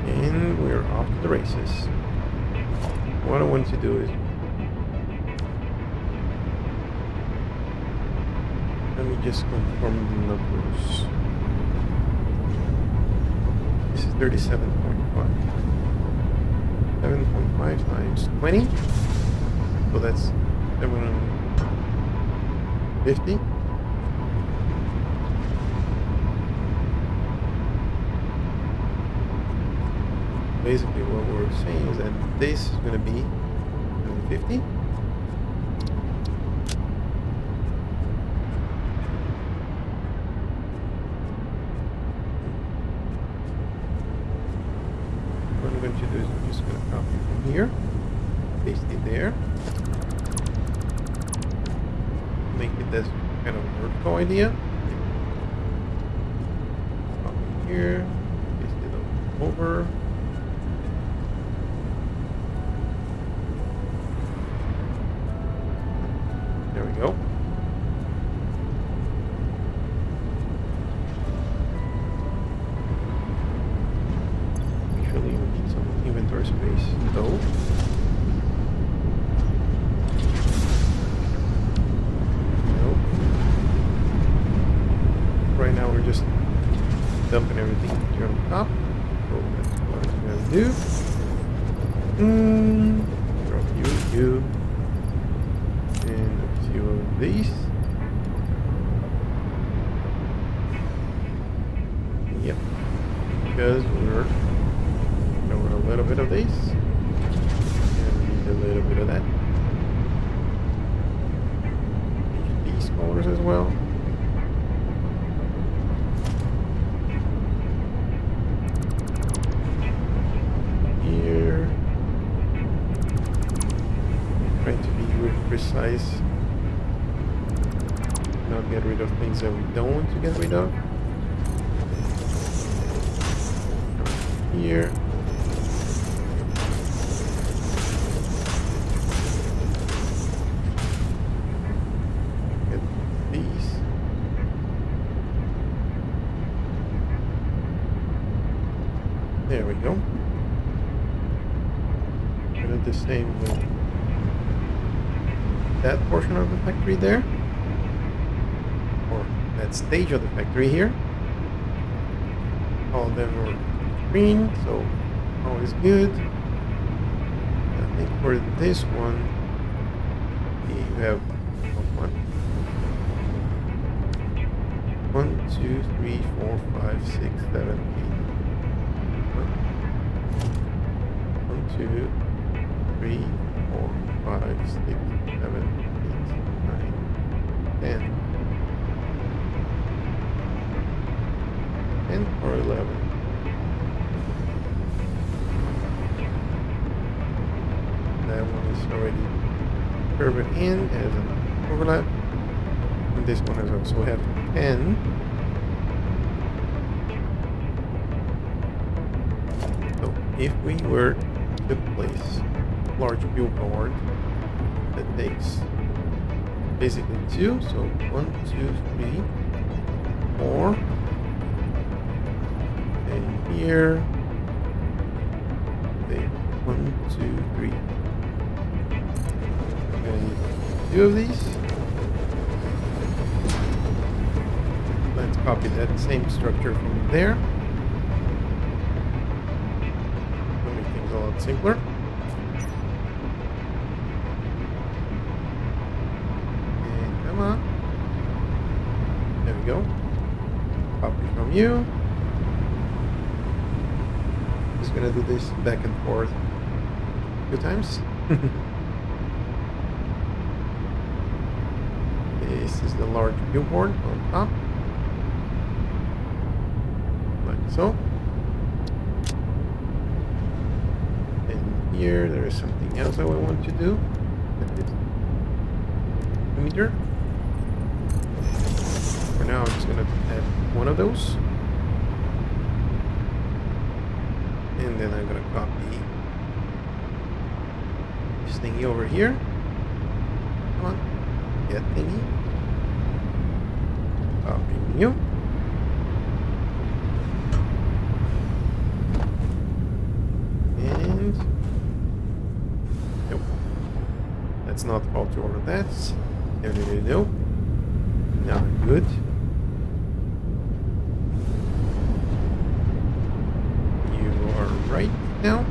And we're off to the races. What I want to do is, let me just confirm the numbers. This is 37.5. 7.5 times 20. So that's 750. Basically what we're saying is that this is going to be 750. What I'm going to do is I'm just going to copy from here, paste it there, make it this kind of vertical idea. Copy here, paste it over. There we go. Actually, we need some inventory space though. Nope. Right now we're just dumping everything here on top. So that's what I'm gonna do. Drop you. And a few of these. Yep. Because we're over a little bit of these. And we need a little bit of that. These colors as well. Here. Trying to be really precise. Not get rid of things that we don't want to get rid of. Here. Get these. There we go. And do the same with that portion of the factory there, or that stage of the factory here. All of them are green, so all is good. I think for this one, you have 1, 2, 3, 4, 5, 6, 7, 8. 1, 2, 3, 4, 5, 6, 7, 8, 9, 10. 10 or 11. That one is already curved in as an overlap. And this one has also have 10. So if we were to place large billboard that takes basically 2, so 1, 2, 3, 4, and here they 1, 2, 3, and 2 of these. Let's copy that same structure from there to make things a lot simpler. Come on. There we go. Copy from you. Just gonna do this back and forth a few times. This is the large billboard on top. Like so. And here there is something else that we want to do. Meter. For now, I'm just gonna add one of those, and then I'm gonna copy this thingy over here. Come on, get thingy. Copy new. And nope, that's not faulty order. That's no. Now good. You are right now.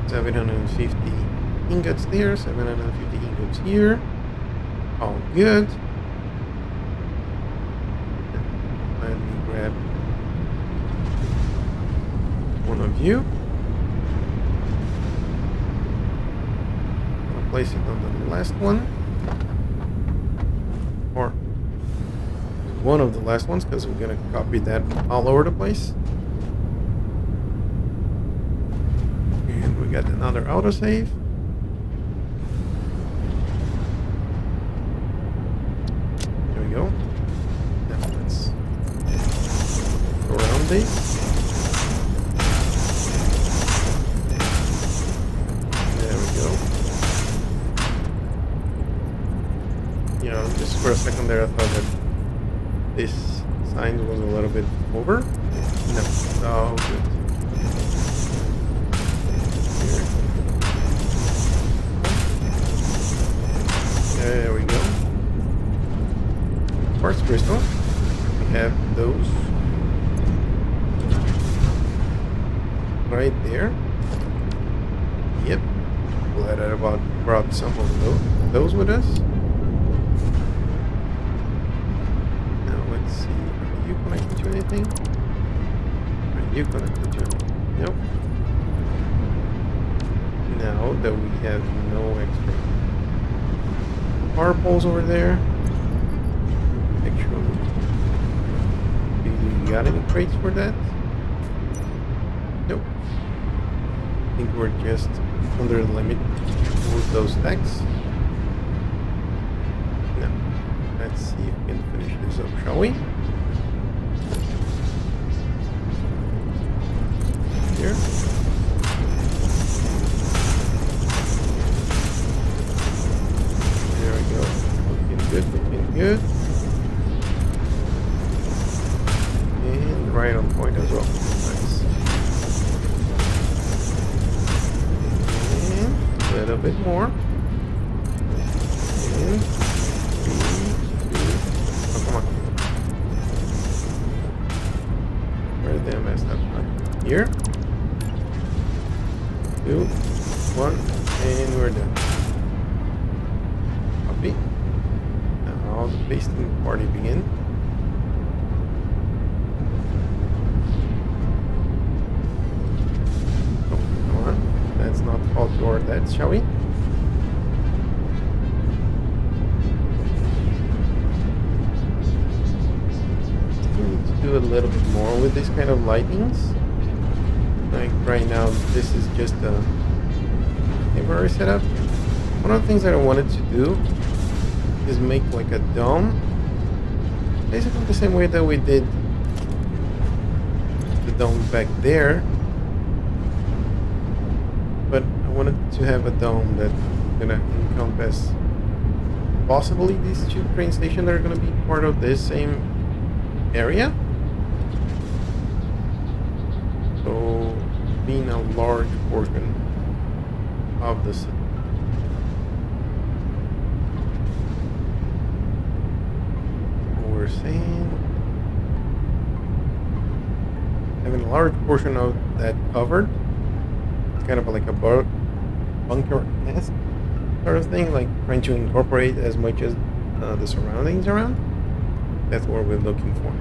750 ingots there, 750 ingots here. All good. Let me grab one of you. I'll place it on the last one. Or one of the last ones, because we're gonna copy that all over the place. And we got another autosave. There we go. Now let's go around this. There we go. You know, just for a second there I thought that this sign was a little bit over. No. Oh, good. Here. There we go. Quartz crystal. We have those right there. Yep. Glad I brought some of those with us. Are you connected to anything? Are you connected to anything? Nope. Now that we have no extra power poles over there, actually, do you got any crates for that? Nope. I think we're just under the limit with those stacks. No. Let's see if we can finish this up, shall we? Here. There we go. Looking good, looking good. And right on point as well. Nice. And a little bit more. And 3, 2. Oh, come on. Where did I mess up? Here. 2, 1, and we're done. Copy. Now the pasting party begin. Oh, come on. Let's not fall toward that, shall we? We need to do a little bit more with this kind of lightnings. Like right now, this is just a temporary setup. One of the things that I wanted to do is make like a dome, basically the same way that we did the dome back there, but I wanted to have a dome that's gonna encompass possibly these two train stations that are gonna be part of this same area. So being a large portion of the city. We're saying having a large portion of that covered. It's kind of like a bunker nest sort of thing, like trying to incorporate as much as the surroundings around. That's what we're looking for.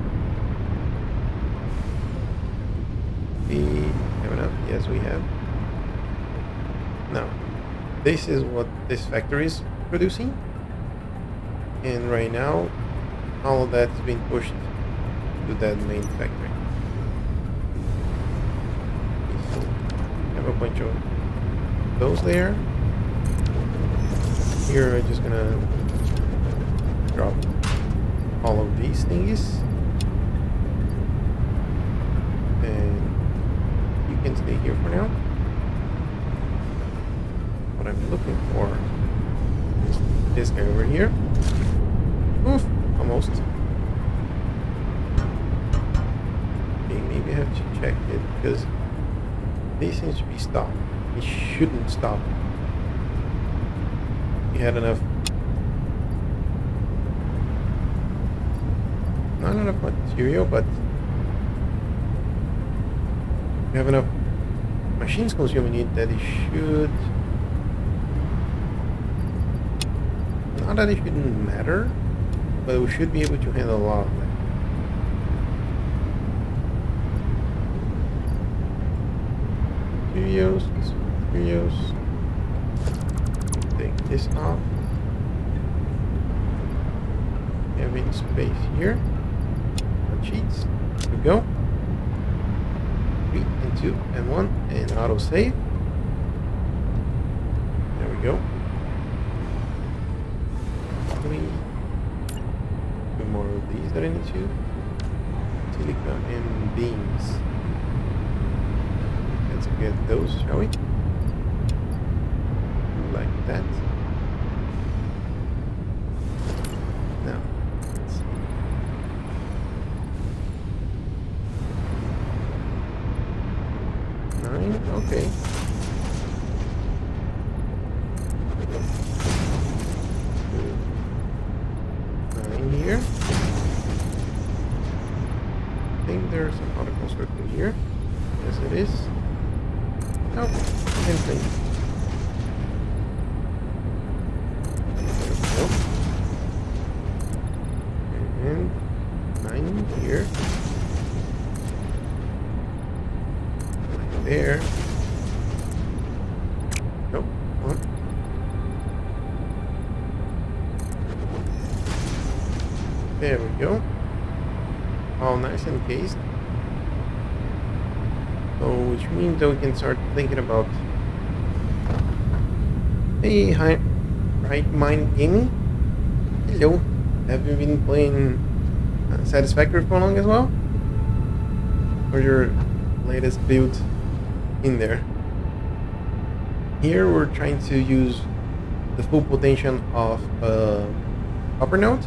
We have enough? Yes, we have. Now, this is what this factory is producing. And right now, all of that is being pushed to that main factory. So, have a bunch of those there. Here, I'm just gonna drop all of these thingies. And you can stay here for now. What I'm looking for is this guy over here. Oof, almost. Okay, maybe I have to check it because this seems to be stopped. It shouldn't stop. We had enough. Not enough material, but we have enough machines consuming it that it should. Not that it shouldn't matter, but we should be able to handle a lot of that. Materials. Take this off. Having space here. Cheats. Here we go. 3 and 2 and 1 and auto save. There we go. 3. 2 more of these that I need to. Silicon and beams. Let's get those, shall we? Like that. Now, let's see. Okay. Here. I think there's some other construction here. Yes, it is. Nope. Same thing. Nope. And 9 here. Like there. Nope. One. There we go. All nice and cased. So, which means that we can start thinking about hey, hi, Right Mind Gaming. Hello. Have you been playing Satisfactory for long as well? Or your latest build in there? Here we're trying to use the full potential of Copper node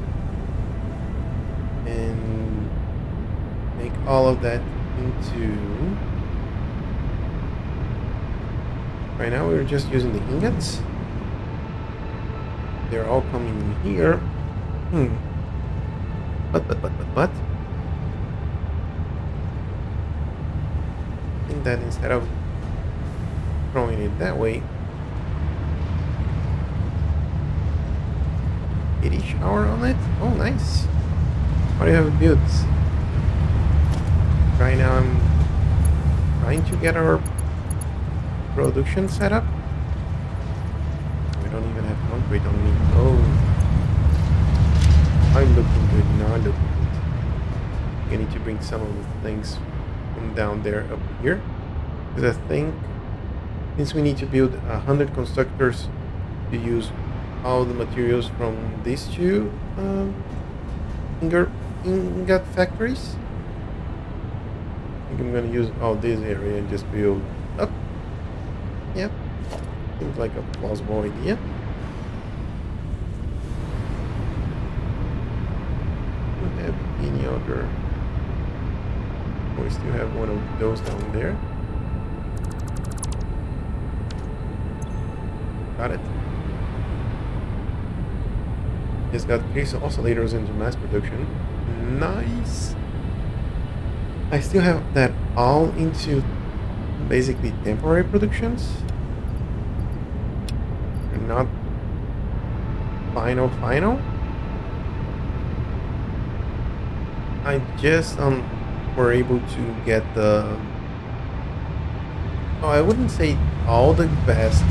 and make all of that into. Right now we're just using the ingots. They're all coming here. But. I think that instead of throwing it that way, 8 shower on it. Oh, nice. What do you have built? Right now I'm trying to get our production set up. We don't even have concrete on me. Oh, I'm looking good, not looking good. I need to bring some of the things from down there up here, because I think since we need to build 100 constructors to use all the materials from these two ingot factories, I think I'm gonna use all this area and just build up. Yep, seems like a plausible idea. Don't have any other. We still have one of those down there. Got it. Just got case oscillators into mass production. Nice. I still have that all into basically temporary productions. And not final. I just were able to get the. Oh, I wouldn't say all the best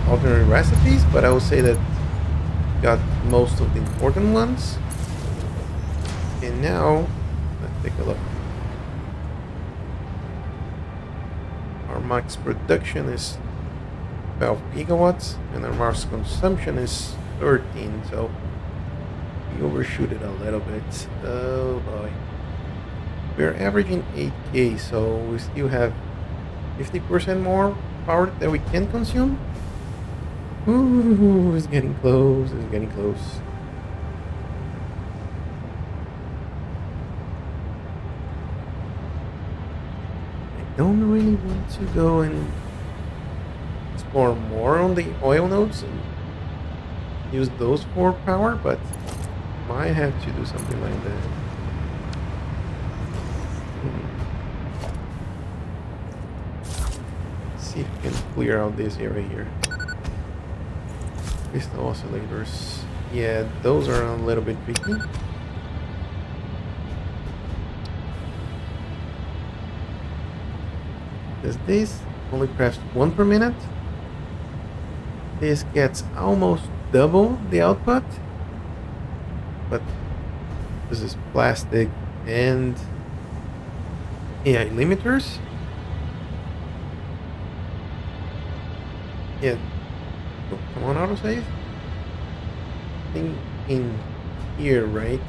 alternate recipes, but I would say that got most of the important ones. And now, let's take a look. Our max production is 12 gigawatts, and our max consumption is 13. So we overshoot it a little bit. Oh boy. We're averaging 8K, so we still have 50% more power that we can consume. Ooh, it's getting close. It's getting close. I don't really want to go and explore more on the oil nodes and use those for power, but might have to do something like that. See if we can clear out this area here. Crystal oscillators. Yeah, those are a little bit tricky. Does this only crafts 1 per minute? This gets almost double the output. But this is plastic and AI limiters. Yeah. Oh, come on, autosave. I think in here, right,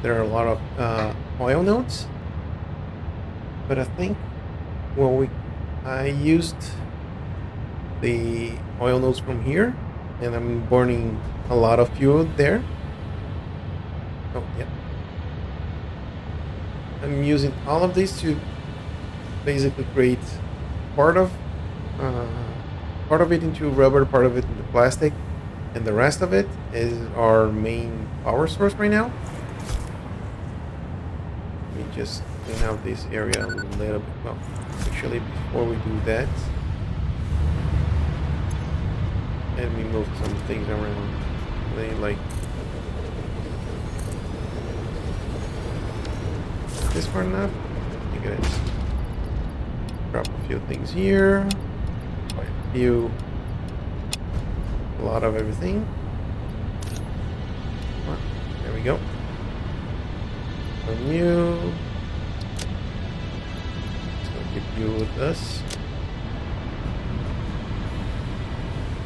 there are a lot of oil nodes. But I think, well, I used the oil nodes from here, and I'm burning a lot of fuel there. Oh, yeah. I'm using all of these to basically create part of it into rubber, part of it into plastic, and the rest of it is our main power source right now. Let me just clean out this area a little bit. Well, actually, before we do that, let me move some things around. They like this far enough. You guys drop a few things here. Quite a few. A lot of everything. There we go. On you. Just gonna keep you with us.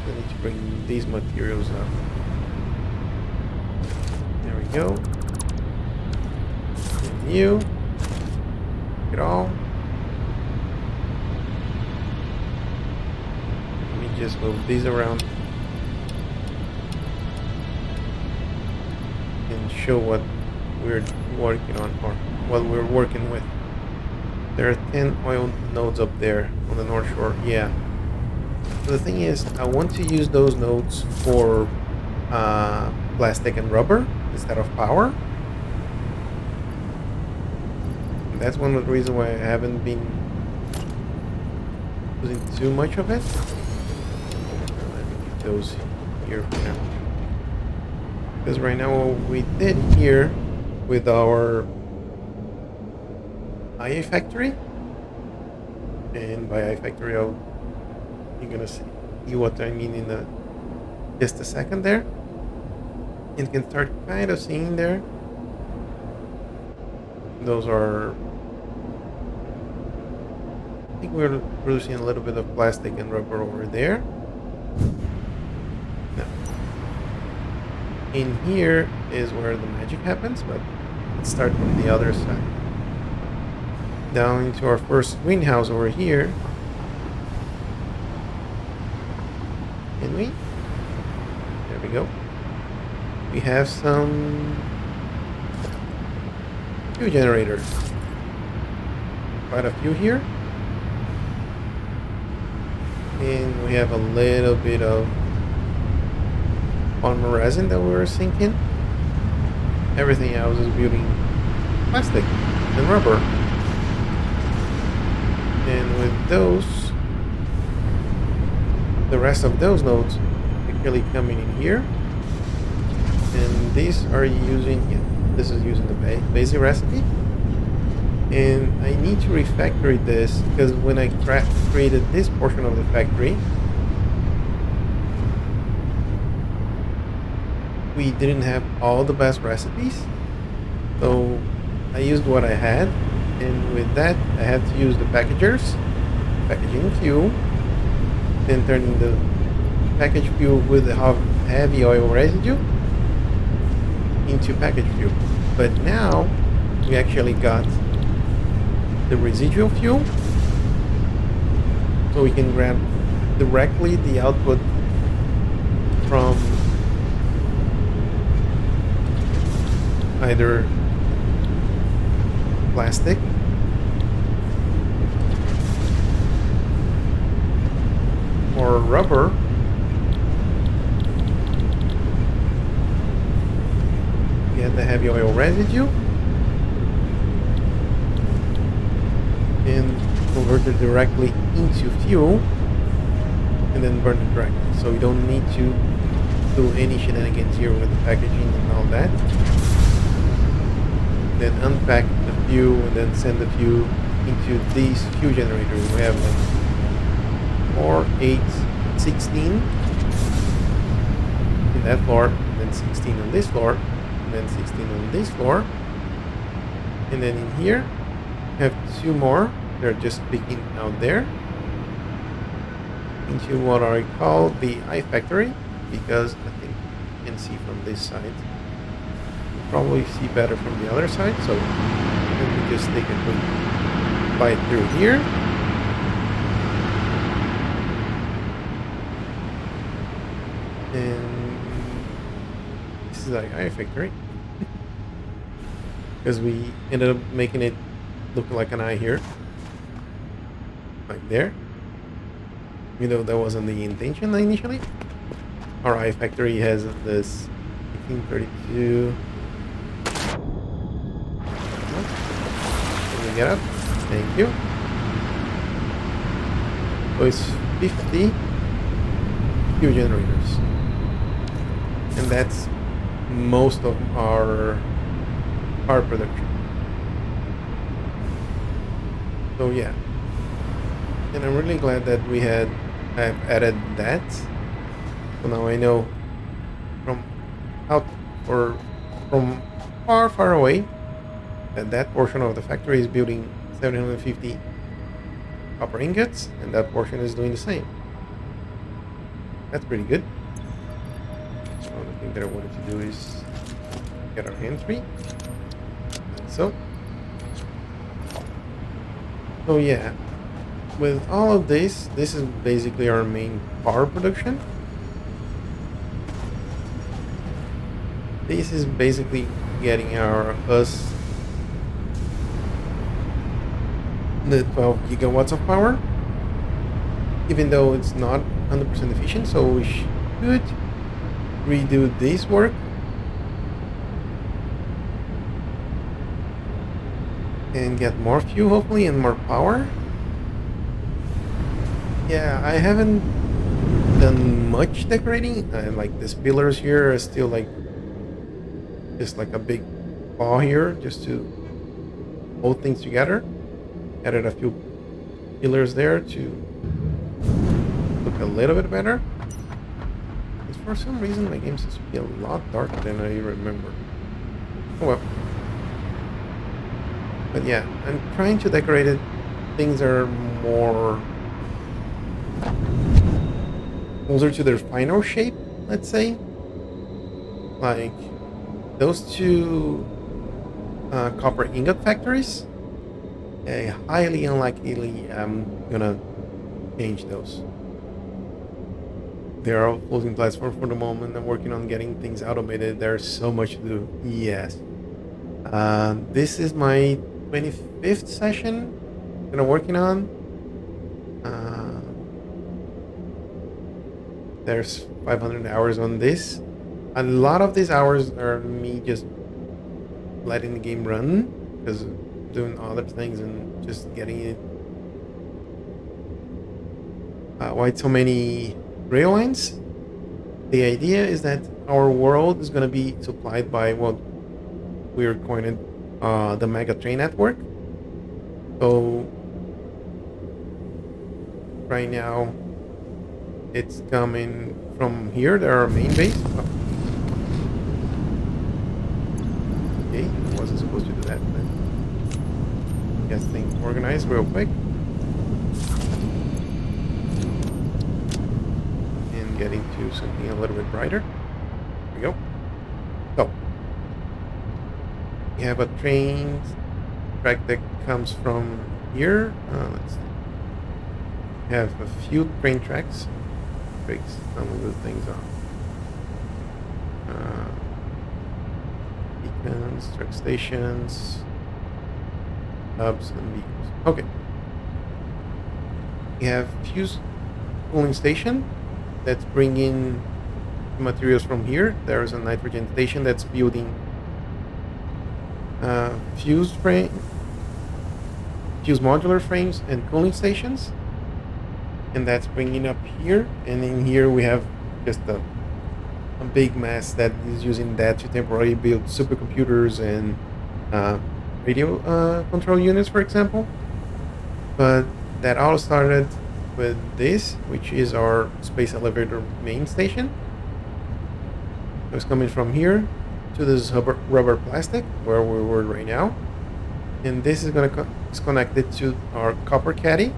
I need to bring these materials up. There we go. And you. Take it all. Let me just move these around and show what we're working on, or what we're working with. There are 10 oil nodes up there on the North Shore. Yeah. So the thing is, I want to use those nodes for plastic and rubber instead of power. And that's one of the reasons why I haven't been using too much of it. Let me keep those here for now. Because right now what we did here with our IA factory, and by IA factory you're gonna see what I mean in just a second there. You can start kind of seeing there. Those are, I think we're producing a little bit of plastic and rubber over there. No. In here is where the magic happens, but let's start from the other side. Down into our first greenhouse over here. Can we? There we go. We have some fuel generators. Quite a few here. And we have a little bit of polymer resin that we're sinking. Everything else is building plastic and rubber. And with those, the rest of those nodes are really coming in here. And these are using, yeah, This is using the basic recipe. And I need to refactory this because when I created this portion of the factory, we didn't have all the best recipes. So I used what I had. And with that, I had to use the packaging fuel, then turning the package fuel with the heavy oil residue into package fuel. But now we actually got the residual fuel, so we can grab directly the output from either plastic or rubber. Get the heavy oil residue and convert it directly into fuel and then burn it directly. So you don't need to do any shenanigans here with the packaging and all that. Then unpack the fuel and then send the fuel into these fuel generators. We have like 4, 8, 16 in that floor, and then 16 on this floor, and then 16 on this floor. And then in here, we have 2 more. They're just peeking out there into what I call the I factory, because I think you can see from this side. Probably see better from the other side, so let me just take a quick bite through here. And this is like eye factory because we ended up making it look like an eye here, like there. You know, that wasn't the intention initially. Our eye factory has this 1832. Get up. Thank you. So it's 50 fuel generators. And that's most of our power production. So yeah. And I'm really glad that I've added that. So now I know from far away that portion of the factory is building 750 copper ingots, and that portion is doing the same. That's pretty good. So the thing that I wanted to do is get our hand free, like so. So yeah, with all of this is basically our main power production. This is basically getting us the 12 gigawatts of power, even though it's not 100% efficient. So we should redo this work and get more fuel hopefully and more power. Yeah, I haven't done much decorating. Like these pillars here are still like just like a big paw here just to hold things together. Added a few pillars there to look a little bit better. Because for some reason my game seems to be a lot darker than I remember. Oh well. But yeah, I'm trying to decorate it. Things are more closer to their final shape, let's say. Like those 2 copper ingot factories. Highly unlikely I'm gonna change those. They are all floating platform for the moment. I'm working on getting things automated. There's so much to do. Yes. This is my 25th session that I'm working on. There's 500 hours on this. A lot of these hours are me just letting the game run because doing other things and just getting it. Why so many rail lines? The idea is that our world is going to be supplied by we're calling it the mega train network. So right now it's coming from here, our main base. Oh, okay, wasn't supposed to do that, but get things organized real quick and get into something a little bit brighter. There we go. So we have a train track that comes from here. Let's see. We have a few train tracks. Breaks some of the things off. Beacons, truck stations, hubs, and vehicles. Okay. We have fuse cooling station that's bringing materials from here. There is a nitrogen station that's building fuse modular frames and cooling stations, and that's bringing up here. And in here we have just a big mess that is using that to temporarily build supercomputers and radio control units, for example. But that all started with this, which is our space elevator main station. It was coming from here to this rubber plastic where we were right now, and this is is connected to our copper caddy.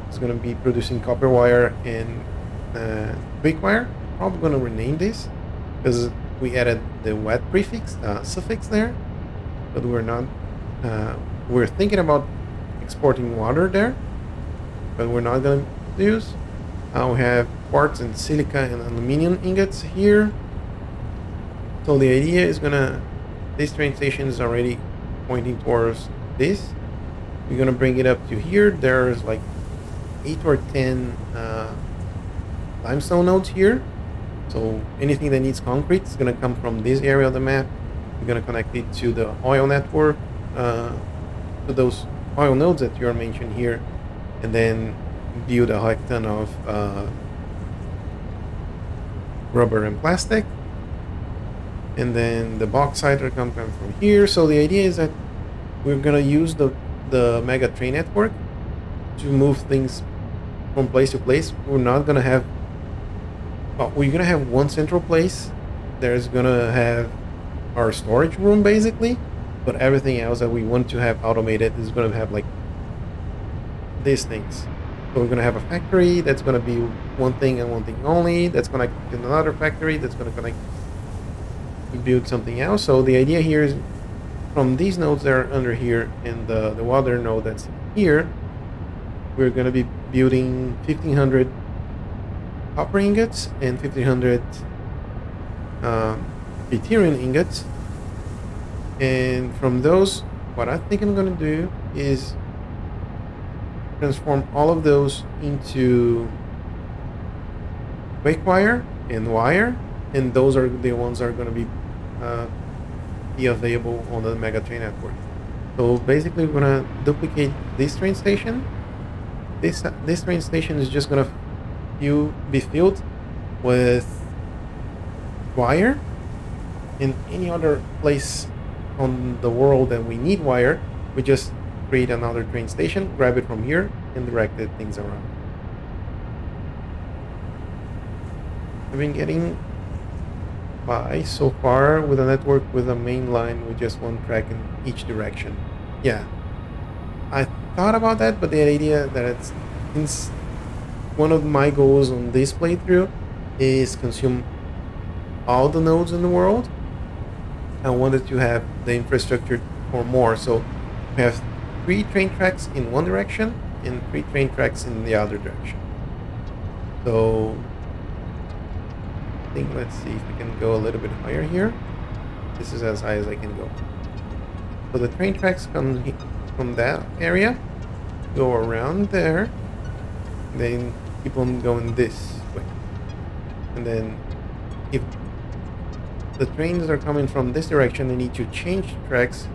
It's going to be producing copper wire and quick wire. Probably going to rename this because we added the wet suffix there, but we're not. We're thinking about exporting water there, but we're not going to use. We have quartz and silica and aluminum ingots here. So the idea is this train station is already pointing towards this. We're gonna bring it up to here. There's like 8 or 10 limestone nodes here. So anything that needs concrete is gonna come from this area of the map. We're gonna connect it to the oil network, to those oil nodes that you're mentioned here, and then build a heck ton of rubber and plastic. And then the bauxite are coming from here. So the idea is that we're gonna use the mega train network to move things from place to place. We're not gonna have. Well, we're gonna have one central place. There's gonna have our storage room basically, but everything else that we want to have automated is gonna have like these things. So we're gonna have a factory that's gonna be one thing and one thing only. That's gonna connect to another factory. That's gonna connect to build something else. So the idea here is from these nodes that are under here and the water node that's here, we're going to be building 1500 copper ingots and 1500 deuterium ingots. And from those, what I think I'm going to do is transform all of those into wake wire and wire, and those are the ones that are going to be available on the mega train network. So basically we're going to duplicate this train station. This train station is just going to be filled with wire. In any other place on the world that we need wire, we just create another train station, grab it from here, and direct the things around. I've been getting by so far with a network with a main line with just one track in each direction. Yeah, I thought about that, but the idea that it's since one of my goals on this playthrough is consume all the nodes in the world, I wanted to have the infrastructure for more. So we have 3 train tracks in one direction and 3 train tracks in the other direction. So let's see if we can go a little bit higher here. This is as high as I can go. So the train tracks come from that area, go around there, then keep on going this way. And then if the trains are coming from this direction, they need to change tracks.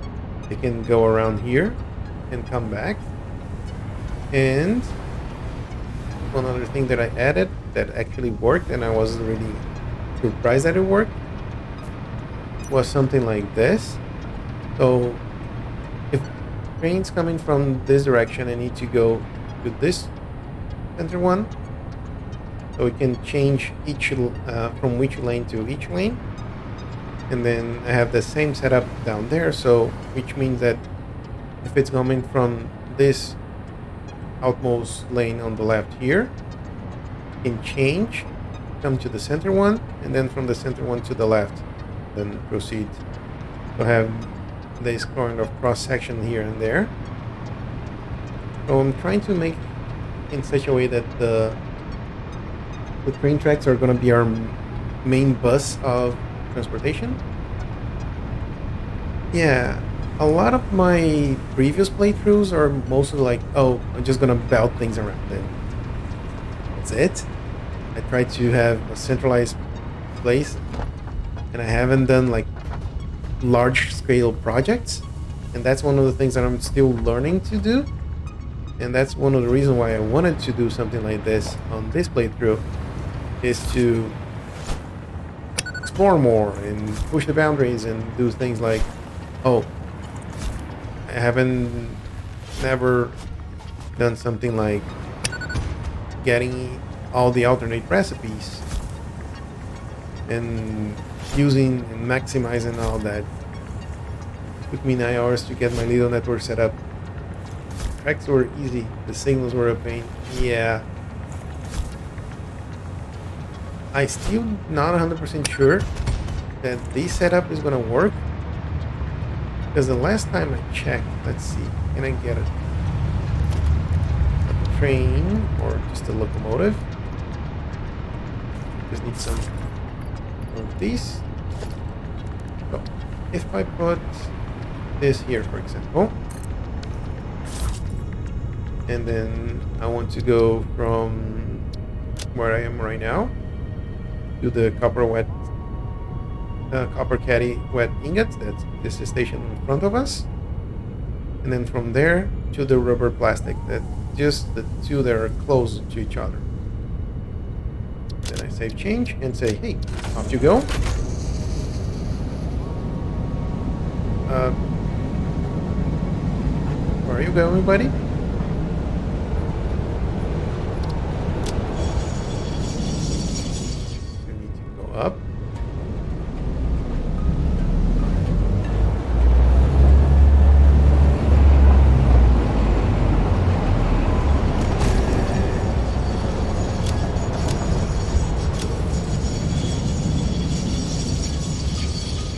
They can go around here and come back. And one other thing that I added that actually worked, and I was really surprised that it worked, was something like this. So if trains coming from this direction, I need to go to this center one, so we can change each from which lane to each lane. And then I have the same setup down there, so which means that if it's coming from this outmost lane on the left here, you can change, come to the center one, and then from the center one to the left, then proceed. So I have this kind of cross section here and there. So I'm trying to make in such a way that the train tracks are going to be our main bus of transportation. Yeah, a lot of my previous playthroughs are mostly like, oh, I'm just gonna belt things around and that's it. I try to have a centralized place, and I haven't done like large scale projects, and that's one of the things that I'm still learning to do. And that's one of the reasons why I wanted to do something like this on this playthrough, is to explore more and push the boundaries and do things like, oh, I haven't never done something like getting all the alternate recipes and using and maximizing all that. It took me 9 hours to get my little network set up. Tracks were easy, the signals were a pain. Yeah, I still not 100% sure that this setup is gonna work, because the last time I checked, let's see, can I get a train or just a locomotive? Just need some of these. So if I put this here, for example, and then I want to go from where I am right now to the copper caddy wet ingots. This is station in front of us, and then from there to the rubber plastic. That just the two that are close to each other. Then I save change and say, hey, off you go. Where are you going, buddy? You need to go up.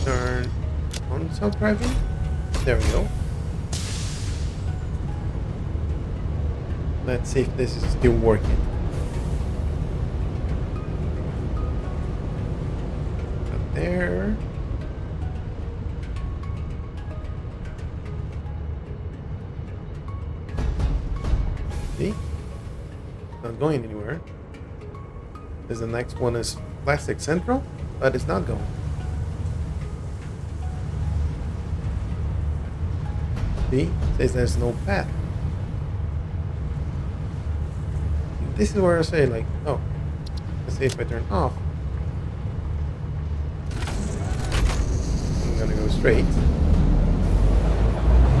Turn on self-driving. There we go. Let's see if this is still working. Up there. See? Not going anywhere. Because the next one is Plastic Central, but it's not going. See? It says there's no path. This is where I say, like, oh, let's see if I turn off. I'm gonna go straight.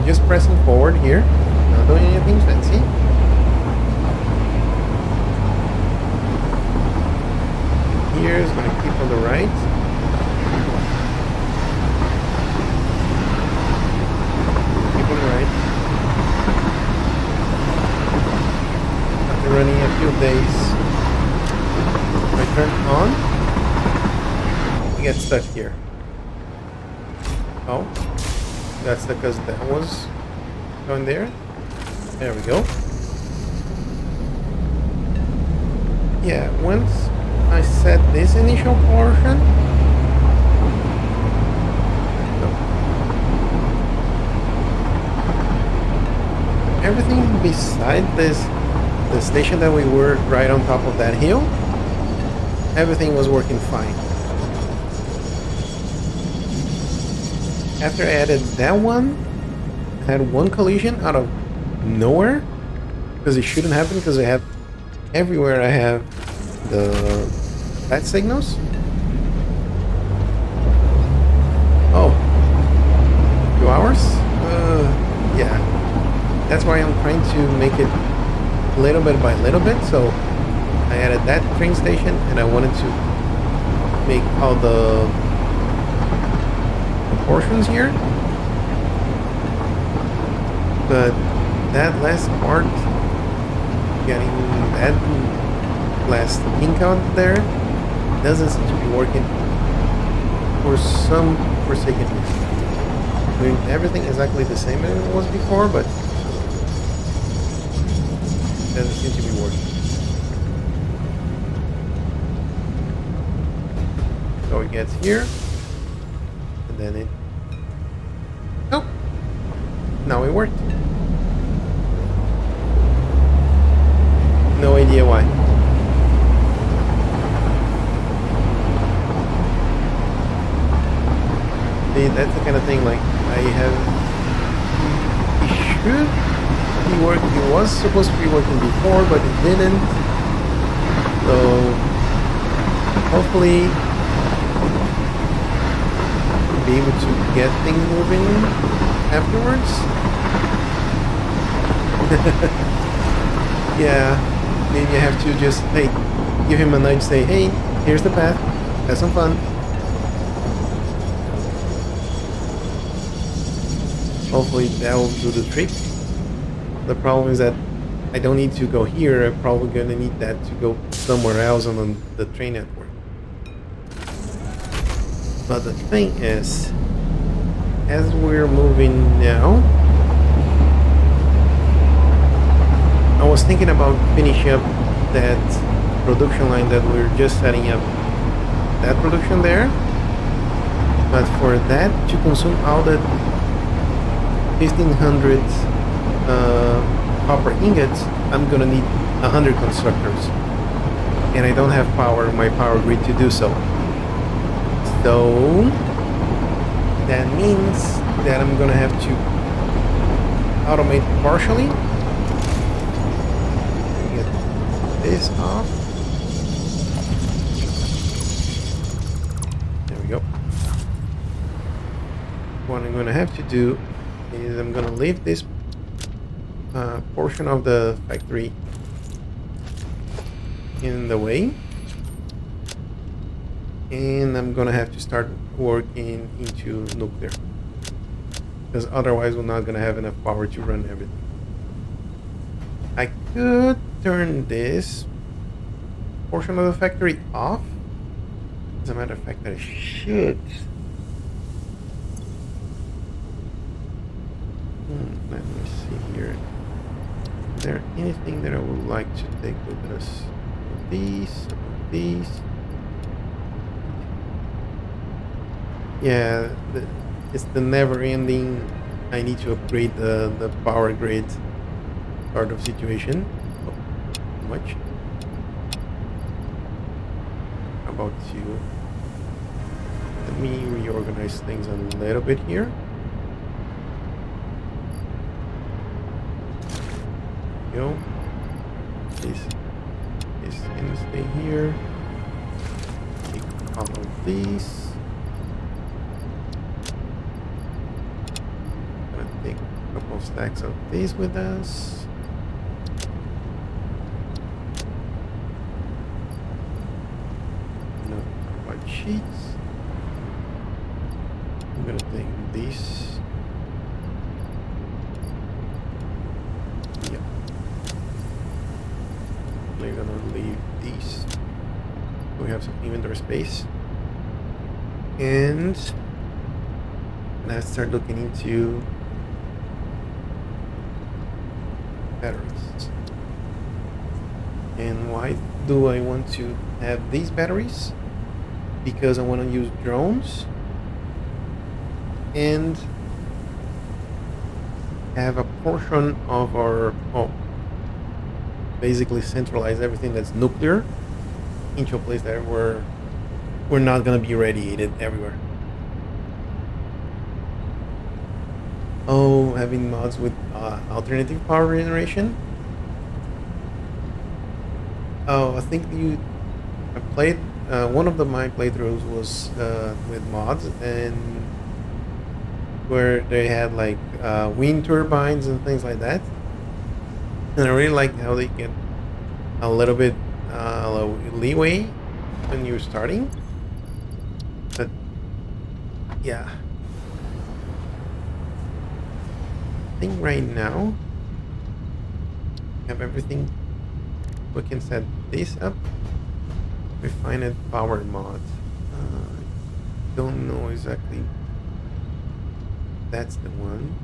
Just pressing forward here, not doing anything fancy. Here is gonna keep on the right. Keep on the right. Running a few days. If I turn on, I get stuck here. Oh, that's because that was going there. There we go. Yeah, once I set this initial portion, everything beside this, the station that we were right on top of that hill, everything was working fine. After I added that one, I had one collision out of nowhere, because it shouldn't happen, because I have everywhere I have the bat signals. Oh, 2 hours. Yeah, that's why I'm trying to make it little bit by little bit. So I added that train station, and I wanted to make all the portions here. But that last part, getting that last ink out there, doesn't seem to be working for some forsaken reason. Doing everything exactly the same as it was before, but doesn't seem to be working. So it gets here, and then it... Oh! Now it worked. No idea why. See, that's the kind of thing, like, it should be working. It was supposed to be working before, but it didn't. So hopefully be able to get things moving afterwards. Yeah, maybe I have to just, hey, give him a nudge, say, hey, here's the path, have some fun. Hopefully that will do the trick. The problem is that I don't need to go here. I'm probably going to need that to go somewhere else on the train network. But the thing is, as we're moving now, I was thinking about finishing up that production line that we're just setting up. That production there. But for that to consume all the 1500 copper ingots, I'm gonna need 100 constructors, and I don't have my power grid to do so. So that means that I'm gonna have to automate partially. Get this off. There we go. What I'm gonna have to do is I'm gonna leave this portion of the factory in the way, and I'm gonna have to start working into nuclear, because otherwise we're not gonna have enough power to run everything. I could turn this portion of the factory off. As a matter of fact, I should. Let me see here. Is there anything that I would like to take with us? These. Yeah, it's the never-ending. I need to upgrade the power grid sort of situation. Oh, too much. How about you? Let me reorganize things a little bit here. Go. This can stay here. Take all of these. Gonna take a couple stacks of these with us. No white sheets. I'm gonna take these. We're gonna leave these. We have some inventory space, and let's start looking into batteries. And why do I want to have these batteries? Because I want to use drones and have a portion of our basically centralize everything that's nuclear into a place that we're not going to be radiated everywhere. Oh, having mods with alternative power generation. Oh, I think I played one of my playthroughs was with mods, and where they had like wind turbines and things like that. And I really like how they get a little bit leeway when you're starting. But yeah, I think right now we have everything. We can set this up. Refined power mod. I don't know exactly. That's the one.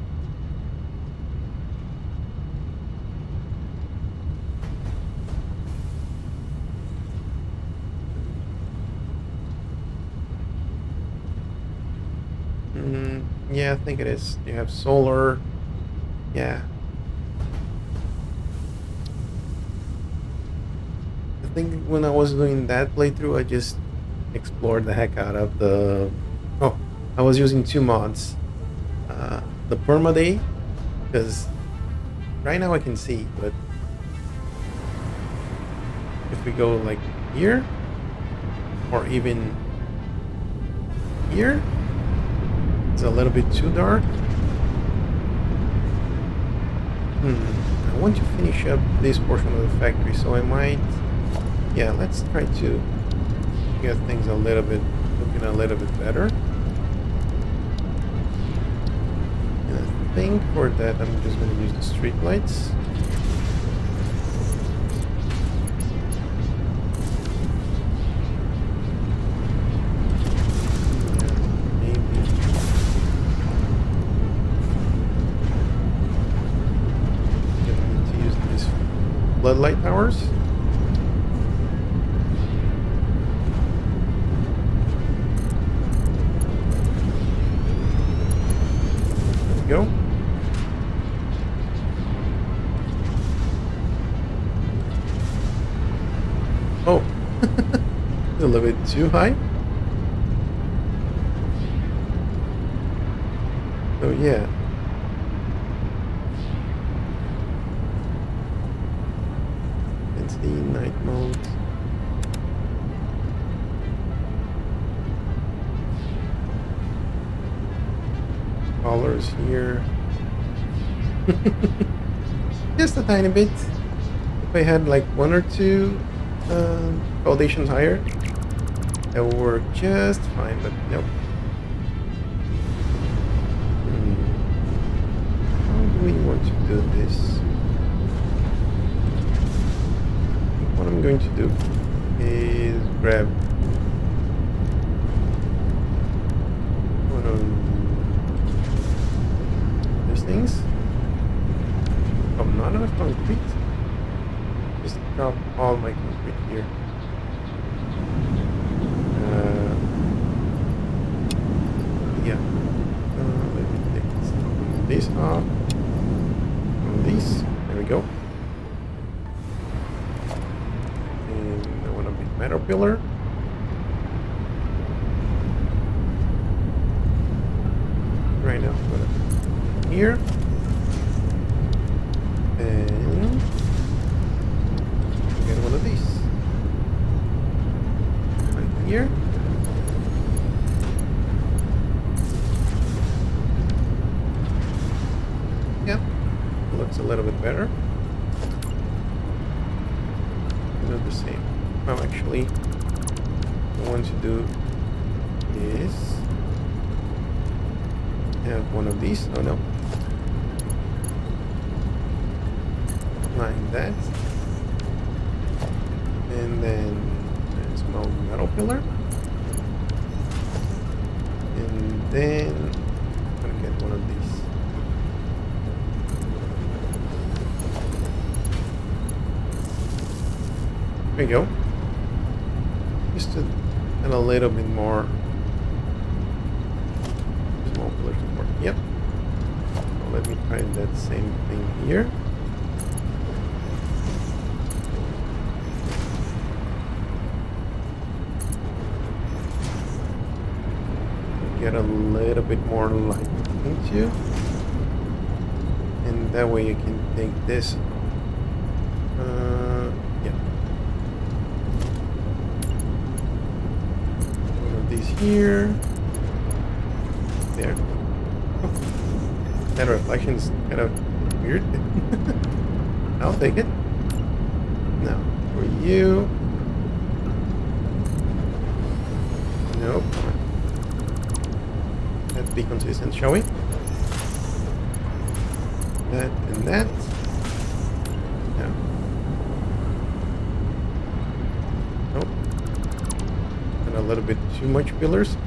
Yeah, I think it is. You have solar. Yeah. I think when I was doing that playthrough, I just explored the heck out of the. Oh, I was using two mods. The permaday, because right now I can see, but if we go like here or even here, it's a little bit too dark. I want to finish up this portion of the factory, so I might. Yeah, let's try to get things a little bit looking a little bit better. And I think for that I'm just going to use the street lights. Floodlight towers. There we go. Oh, a little bit too high. So yeah. The night mode. Colors here. Just a tiny bit. If I had like one or two foundations higher, that would work just fine, but nope. How do we want to do this? What I'm going to do is grab one of these things. Oh, not enough concrete. Just drop all my concrete here. Yeah. Let me take this off. From these. There we go. Metal pillar. Right now, I'm gonna put here. And get one of these. Right here. Yep. Looks a little bit better. Do the same. Well, actually, what I want to do is have one of these. Oh no. Like that. And then a small metal pillar. And then I'm gonna get one of these. There we go. Just to add a little bit more small pillar support. Yep. So let me try that same thing here. Get a little bit more light into, and that way you can take this. Yeah. One of these here. There. Oh, That reflection is kind of weird. I'll take it. Now, for you. Nope. Come on. Let's be consistent, shall we? That and that. No. Nope. And a little bit too much pillars.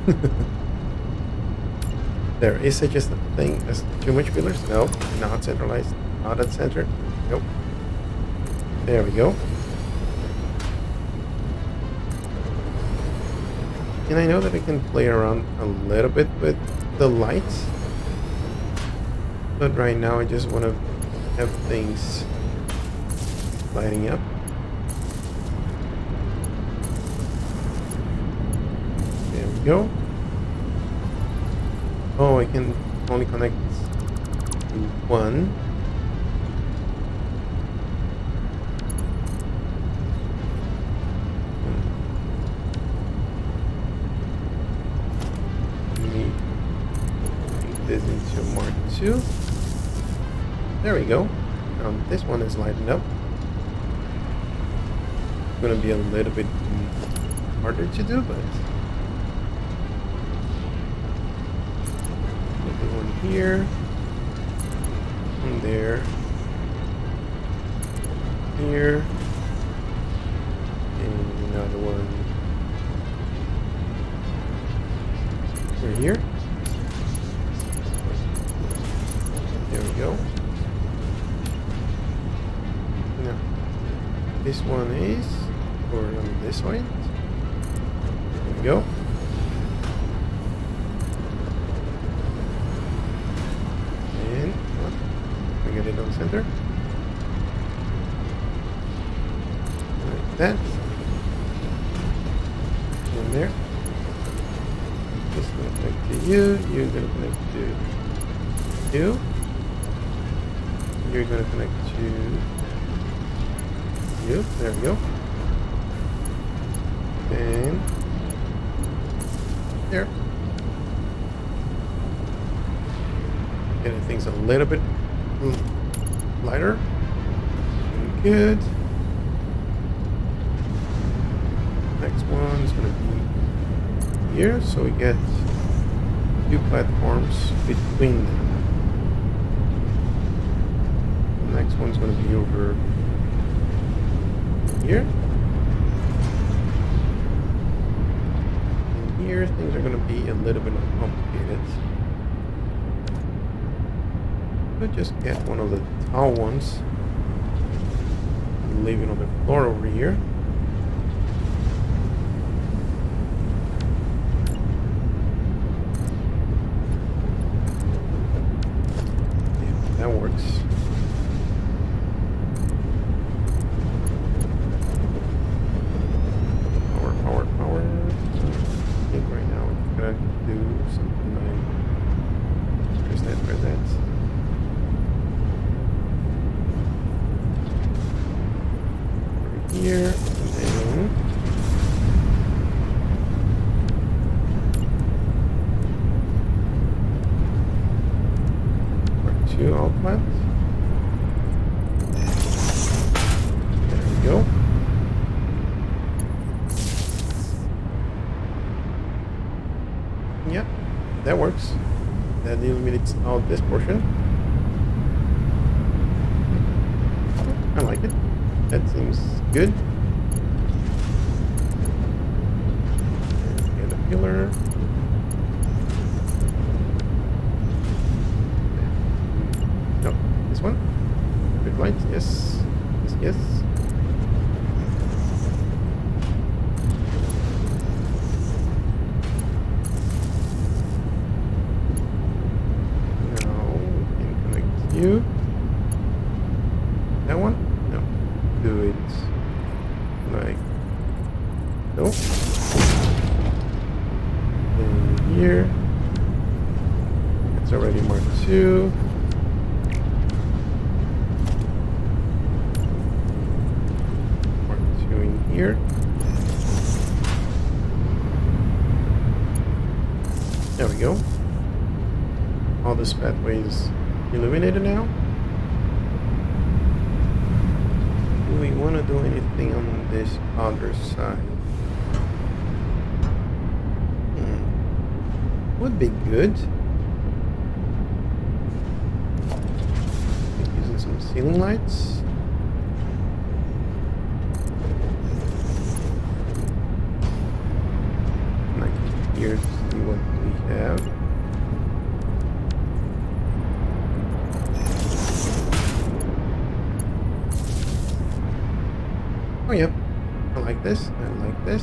There is such a thing as too much pillars. Nope. Not centralized. Not at center. Nope. There we go. And I know that I can play around a little bit with the lights. But right now I just want to have things lighting up. There we go. Oh, I can only connect to one. Let me make this into Mark II. There we go. This one is lighting up. It's gonna be a little bit harder to do, but one here, and there, here, and another one over here. There we go. Now, this one is over on this side. There we go. Get it on center. Like that. In there. Just gonna connect to you. You're gonna connect to you. You're gonna connect to you. There we go. And there. Getting things a little bit lighter. Good. Next one is going to be here, so we get two platforms between them. The next one's going to be over here. And here, things are going to be a little bit more complicated. Just get one of the tall ones and leave it on the floor over here. Yeah, that works. Power. I think right now we're gonna do something like press that. Here, and then Mark II outlet. There we go. Yep, that works. That eliminates all this portion. I like it. That seems good. And a pillar. No, this one. Red light. Yes. Yes. Now we can connect you. That one. Do it like so. And here, it's already Mark II. Mark II in here. There we go. All these pathways illuminated now. Do we want to do anything on this other side? Would be good. Using some ceiling lights. Like here to see what we have. Oh yep, I like this. I like this.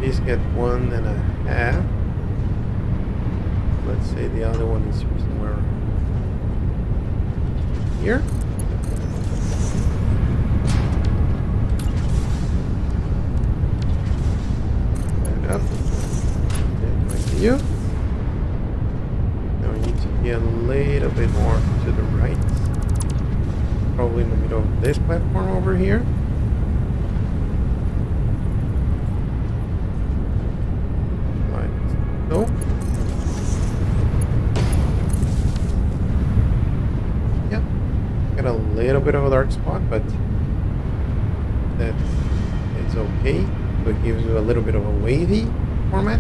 These get 1.5. Let's say the other one is somewhere here. And up. And like you. Now we need to be a little bit more to the right. Probably in the middle of this platform over here. So, yeah, got a little bit of a dark spot, but that is okay. So it gives you a little bit of a wavy format.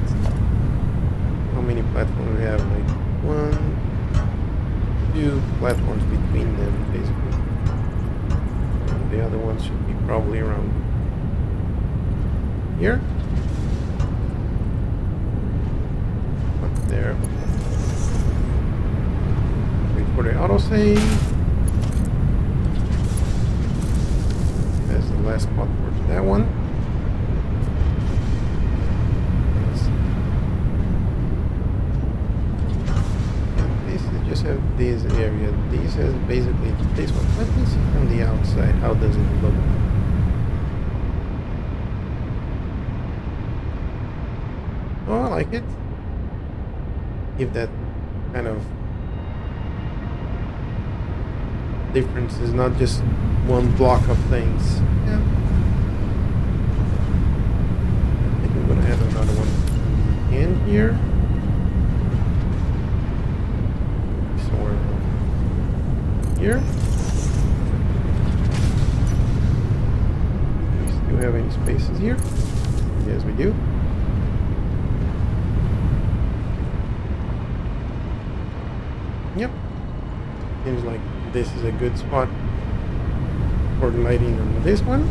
How many platforms we have? Like 1, 2 platforms between them, basically. And the other ones should be probably around here. There. Wait for the autosave. That's the last spot for that one. And this is just have this area. This has basically this one. Let me see from the outside. How does it look? Oh, I like it. Give that kind of difference, is not just one block of things. Yeah. I think I'm gonna add another one in here. Somewhere here. Do we have any spaces here? Yes, we do. Yep. Seems like this is a good spot for lighting on this one.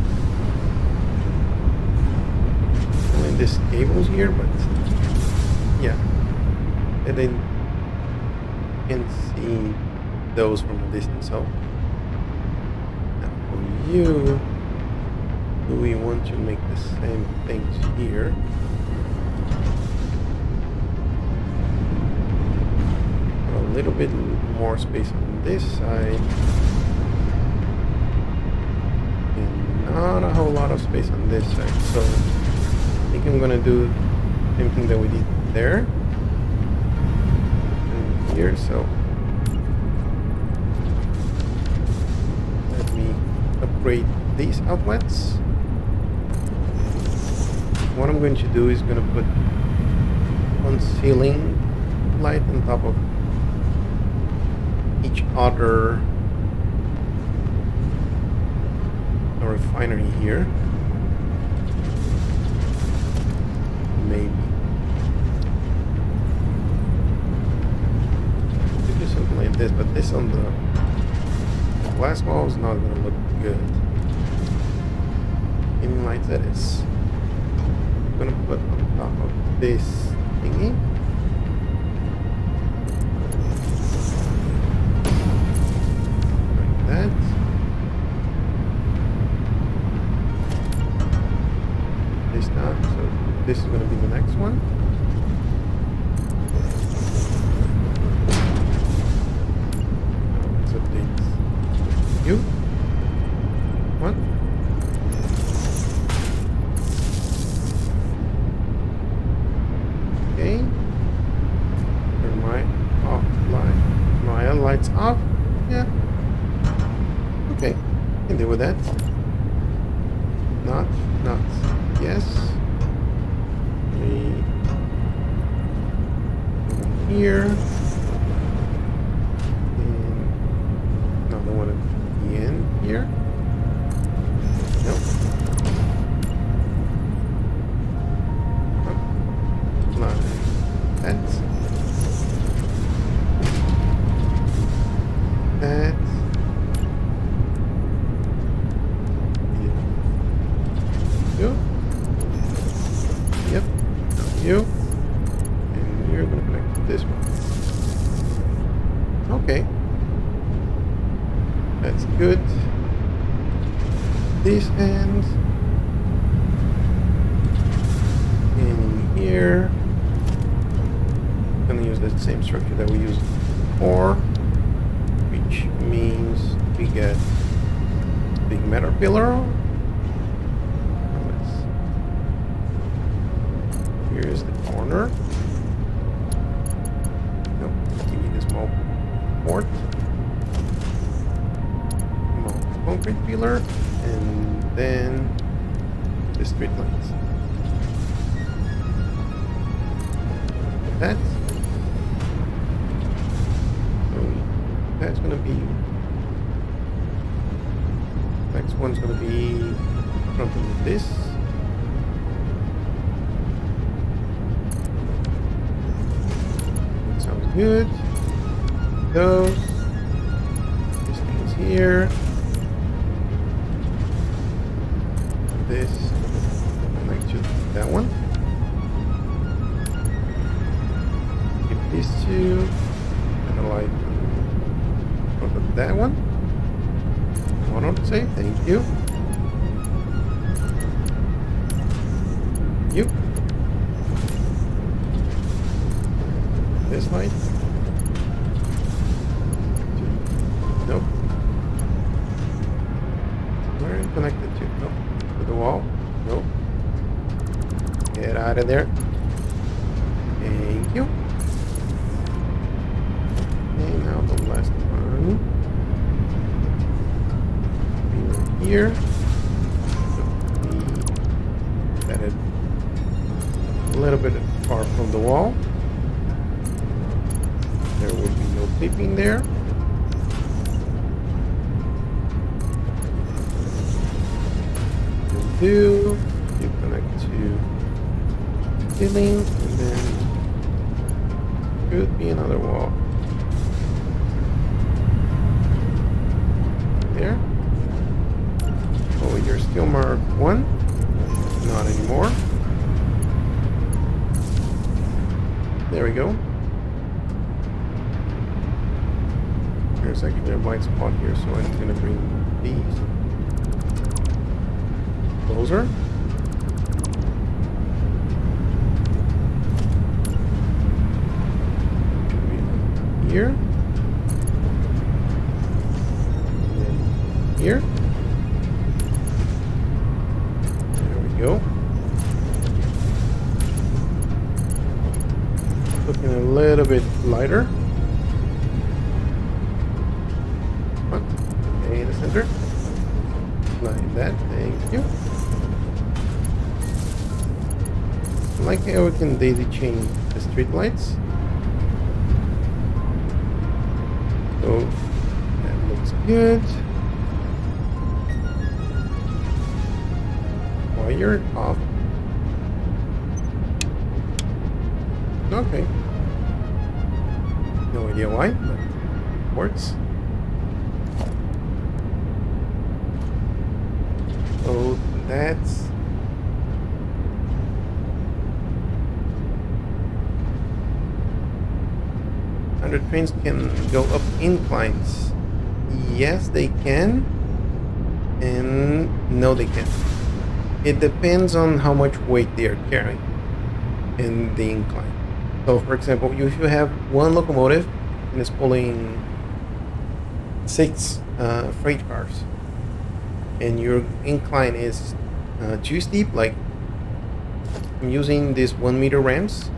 Only this cable's here, but yeah. And then you can see those from a distance. So now for you, do we want to make the same things here? A little bit more space on this side and not a whole lot of space on this side, so I think I'm gonna do the same thing that we did there and here. So let me upgrade these outlets. What I'm going to do is going to put one ceiling light on top of each other refinery here. Maybe. Could do something like this, but this on the glass wall is not going to look good. Any lights that is. I'm going to put on top of this thingy. That. This not, so this is going to be the next one. Let's update you. What? Okay. Turn my off light. My lights off. Yeah. Okay, can deal with that. Not, not. Yes. We go here. And no, I don't want to be in here. Nope. Oh. Like that. That. You. Yep. You. And you're gonna connect to this one. Okay. That's good. This end. In here. I'm gonna use the same structure that we used before, which means we get big metal pillar. Here's the corner. Nope, we need a small port. Small concrete pillar, and then the street lights. That. So that's gonna be. Next one's gonna be something like this. Sounds good. Those. This thing's here. This. Connect to that one. Keep these two. And a light on that one. One on say, thank you. You. This light. Nope. Where are you connected to? Nope. To the wall? Nope. Get out of there. Thank you. And now the last one. Here. Set it a little bit far from the wall. There will be no clipping there. You connect to ceiling, and then could be another wall. There. Oh, you're still marked 1. Not anymore. There we go. There's actually a white spot here, so I'm gonna bring these closer. Here. And here. There we go. Looking a little bit lighter. Okay, in the center. Like that, thank you. I like how we can daisy chain the street lights. So that looks good. Wire off. Okay. No idea why, but it works. So that's trains can go up inclines. Yes, they can, and no, they can't. It depends on how much weight they are carrying in the incline. So, for example, if you have one locomotive and it's pulling 6 freight cars, and your incline is too steep, like I'm using these 1 meter ramps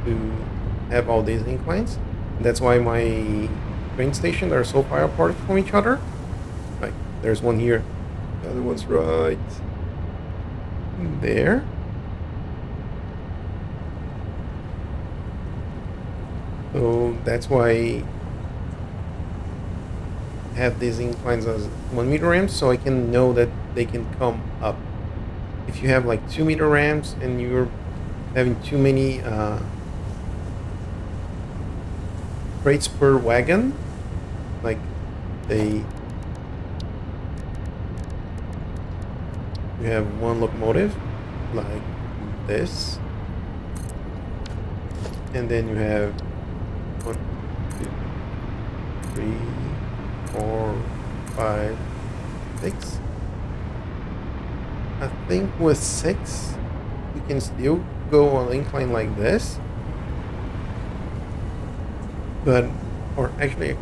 to have all these inclines. That's why my train stations are so far apart from each other. Like there's one here, the other one's right there. So that's why I have these inclines as 1 meter ramps, so I can know that they can come up. If you have like 2 meter ramps and you're having too many crates per wagon, like they you have one locomotive like this, and then you have 1, 2, 3, 4, 5, 6. I think with 6 you can still go on an incline like this, but or actually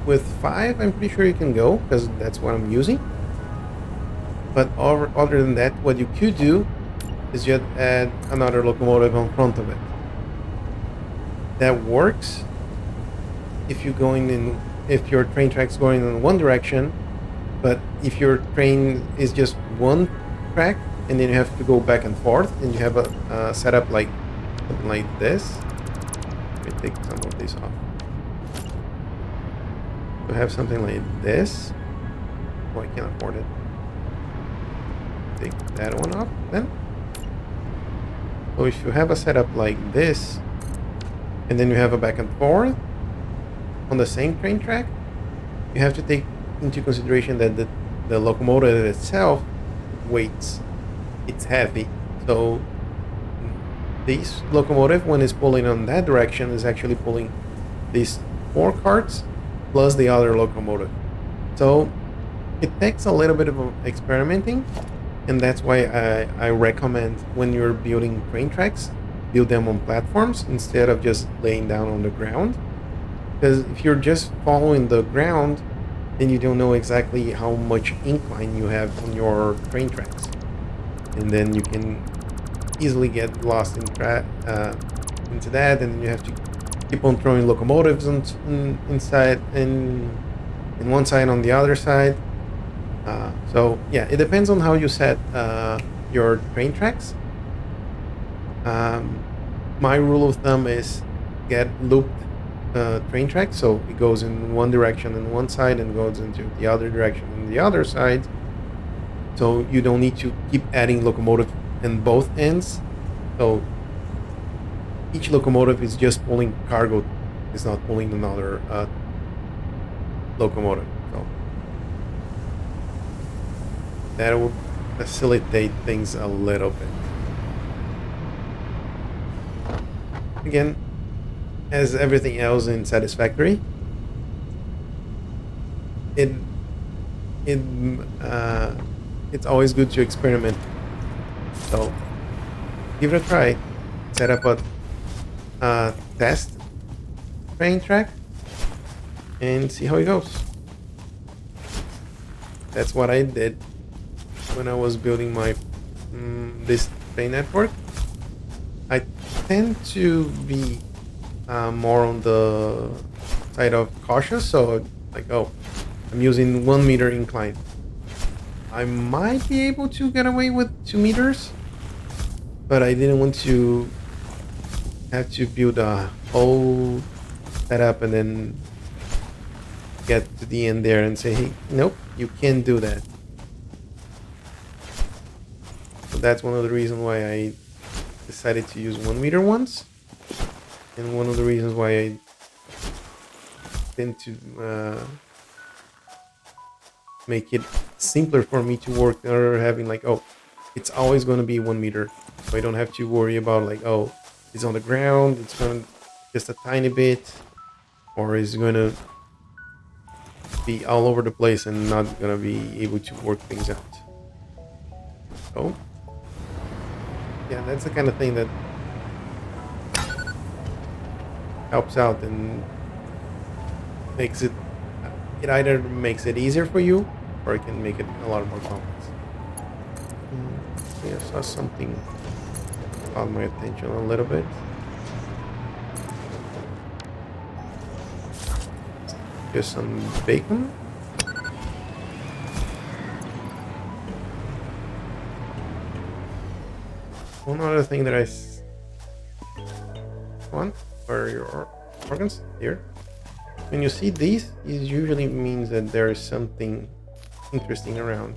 with 5 I'm pretty sure you can go because that's what I'm using. But other than that, what you could do is just add another locomotive on front of it. That works if you're going in, if your train track's going in one direction, but if your train is just one track and then you have to go back and forth and you have a setup like something like this. Let me take some of this off. To have something like this. Oh, I can't afford it. Take that one off then. So if you have a setup like this, and then you have a back and forth on the same train track, you have to take into consideration that the locomotive itself weights. It's heavy. So this locomotive, when it's pulling on that direction, is actually pulling these 4 carts plus the other locomotive. So it takes a little bit of experimenting, and that's why I recommend when you're building train tracks, build them on platforms instead of just laying down on the ground. Because if you're just following the ground, then you don't know exactly how much incline you have on your train tracks, and then you can easily get lost into that, and you have to keep on throwing locomotives inside and in one side on the other side. So yeah, it depends on how you set your train tracks. My rule of thumb is get looped train tracks, so it goes in one direction on one side and goes into the other direction on the other side. So you don't need to keep adding locomotive in both ends. So each locomotive is just pulling cargo, it's not pulling another locomotive. So that will facilitate things a little bit. Again, as everything else in Satisfactory, it's always good to experiment. So give it a try. Set up a test train track and see how it goes. That's what I did when I was building my this train network. I tend to be more on the side of cautious, so like, oh, I'm using 1 meter incline. I might be able to get away with 2 meters, but I didn't want to have to build a whole setup and then get to the end there and say, hey, nope, you can't do that. So that's one of the reasons why I decided to use 1 meter ones, and one of the reasons why I tend to make it simpler for me to work, or having like, oh, it's always going to be 1 meter, so I don't have to worry about like, oh, it's on the ground, it's going to just a tiny bit, or is going to be all over the place and not going to be able to work things out. So yeah, that's the kind of thing that helps out and makes it either makes it easier for you, or it can make it a lot more complex. I saw something caught my attention a little bit. Just some bacon. One other thing that want for your organs here. When you see these, it usually means that there is something interesting around.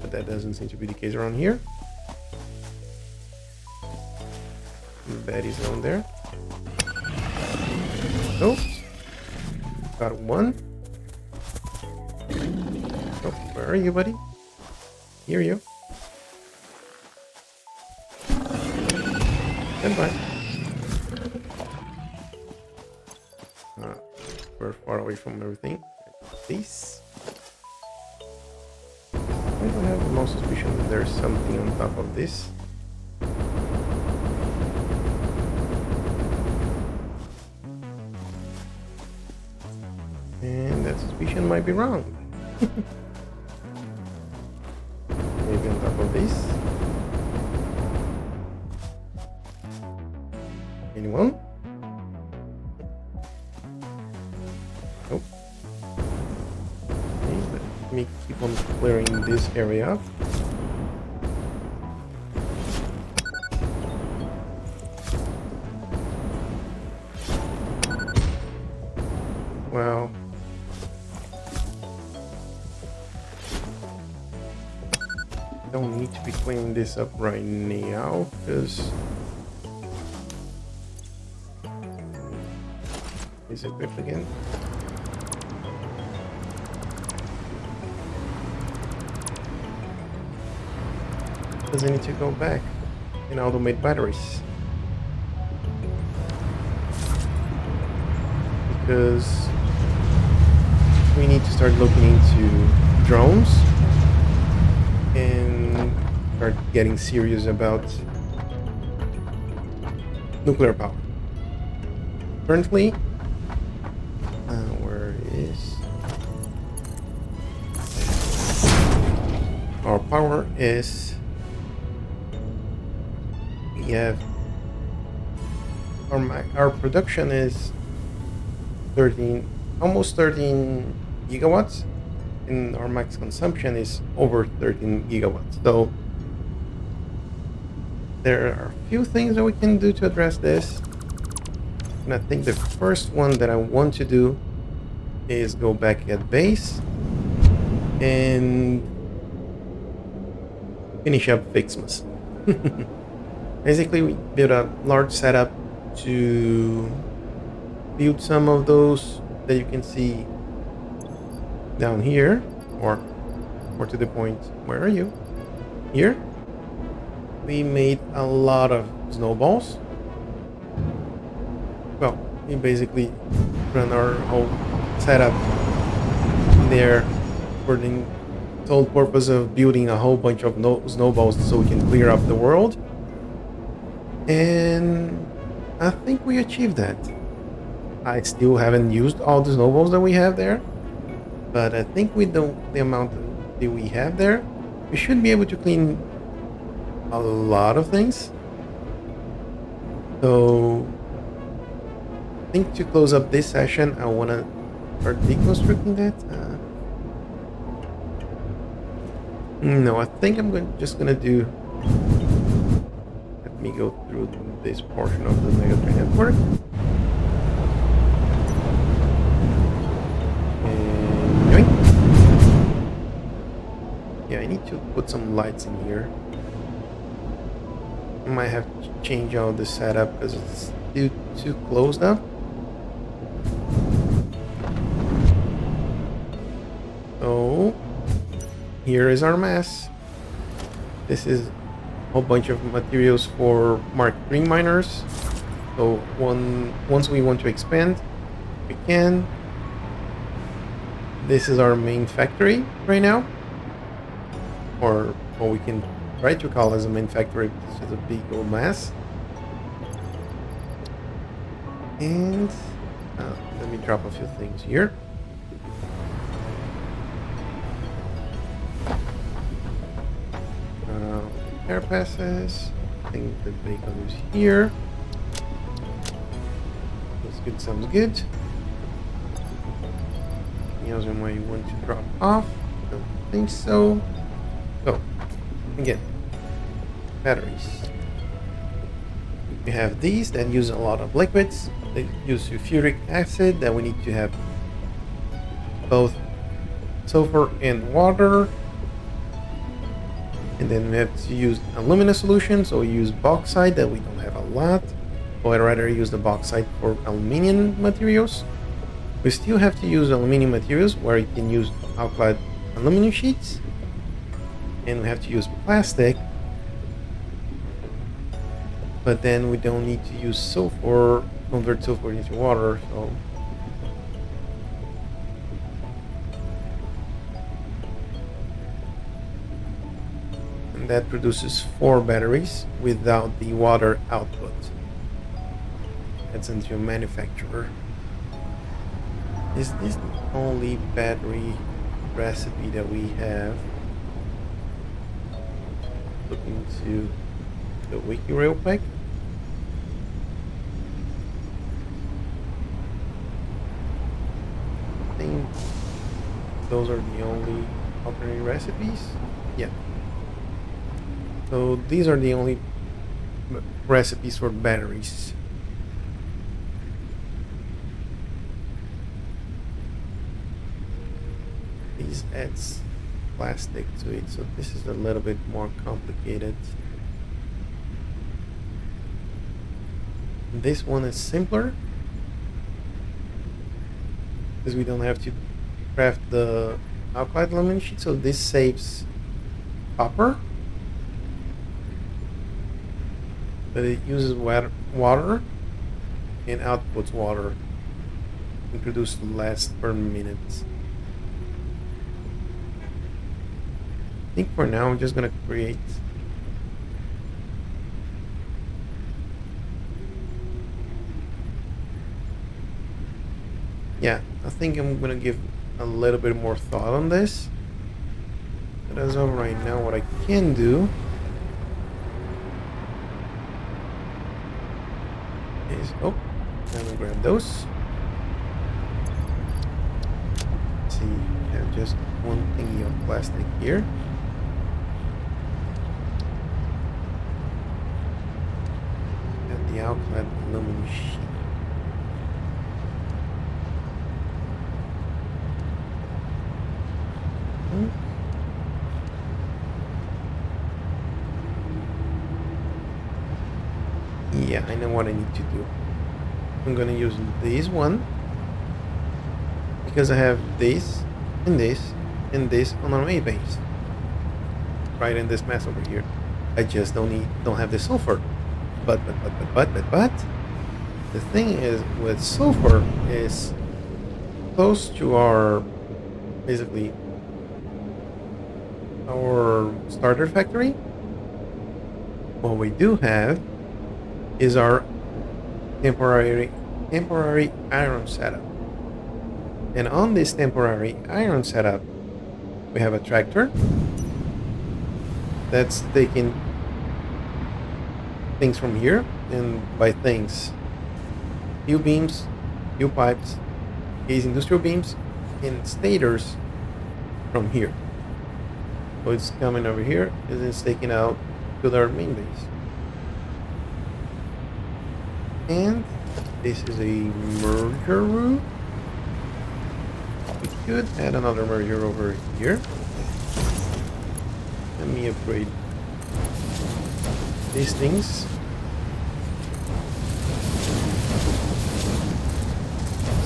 But that doesn't seem to be the case around here. Betty's on there. Nope. Got one. Oh, where are you, buddy? Here you. Stand by. We're far away from everything. This. I don't have the most suspicion that there's something on top of this. And that suspicion might be wrong. Maybe on top of this. Anyone? Nope. Okay, let me keep on clearing this area up. Well, don't need to be cleaning this up right now because is it equipped again? Because I need to go back and automate batteries. Because we need to start looking into drones and start getting serious about nuclear power. Currently, where is our power is, we have our production is 13, almost 13 gigawatts, and our max consumption is over 13 gigawatts. So there are a few things that we can do to address this. And I think the first one that I want to do is go back at base and finish up Fixmas. Basically, we built a large setup to build some of those that you can see down here, or more to the point, where are you? Here. We made a lot of snowballs. Well, we basically run our whole setup there for the sole purpose of building a whole bunch of snowballs so we can clear up the world. And I think we achieved that. I still haven't used all the snowballs that we have there, but I think with the amount that we have there, we should be able to clean a lot of things. So I think to close up this session, I want to start deconstructing that. No, I think I'm just gonna do. Let me go through this portion of the Megatrain network. And yoink. Yeah, I need to put some lights in here. I might have to change out the setup because it's too closed up. So here is our mass. This is a whole bunch of materials for Mark III miners. So once we want to expand, we can. This is our main factory right now, or what we can try to call as a main factory. This is a big old mass. And let me drop a few things here. Air passes. I think the bacon is here. That's good, sounds good. Anything else I might want to drop off? Don't think so. So, again, batteries. We have these that use a lot of liquids. They use sulfuric acid that we need to have both sulfur and water. And then we have to use alumina solution, so we use bauxite that we don't have a lot. But I'd rather use the bauxite for aluminium materials. We still have to use aluminium materials where you can use alkali aluminum sheets. And we have to use plastic. But then we don't need to use sulfur, convert sulfur into water, so. And that produces 4 batteries without the water output. That's into a manufacturer. Is this the only battery recipe that we have? Look into the wiki real quick. I think those are the only alternate recipes. Yeah. So these are the only recipes for batteries. These adds plastic to it, so this is a little bit more complicated. This one is simpler because we don't have to craft the alkali aluminum sheet, so this saves copper, but it uses water and outputs water and produces less per minute. I think for now I'm just gonna create I think I'm gonna give a little bit more thought on this. But as of right now, what I can do is let me grab those. Let's see, we have just one thingy of plastic here. And the alkali aluminum sheet. Yeah, I know what I need to do. I'm gonna use this one because I have this and this and this on our main base. Right in this mess over here. I just don't have the sulfur. But the thing is with sulfur is close to our basically our starter factory. What we do have is our temporary iron setup. And on this temporary iron setup, we have a tractor that's taking things from here, and by things, steel beams, steel pipes, case industrial beams, and stators from here. So it's coming over here and it's taken out to our main base. And this is a merger route. We could add another merger over here. Let me upgrade these things.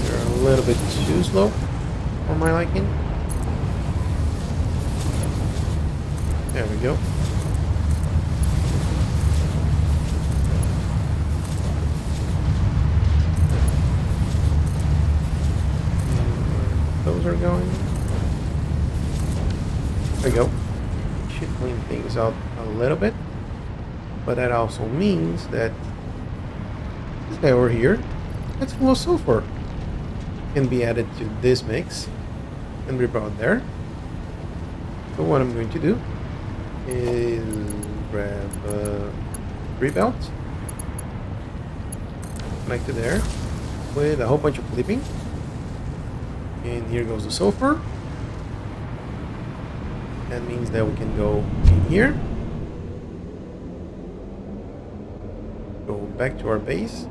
They're a little bit too slow for my liking. There we go. Those are going. There we go. Should clean things out a little bit. But that also means that this guy over here, that's full of sulfur, can be added to this mix and be brought there. So what I'm going to do is grab 3 belts, connect to there with a whole bunch of clipping. And here goes the sulfur. That means that we can go in here go back to our base.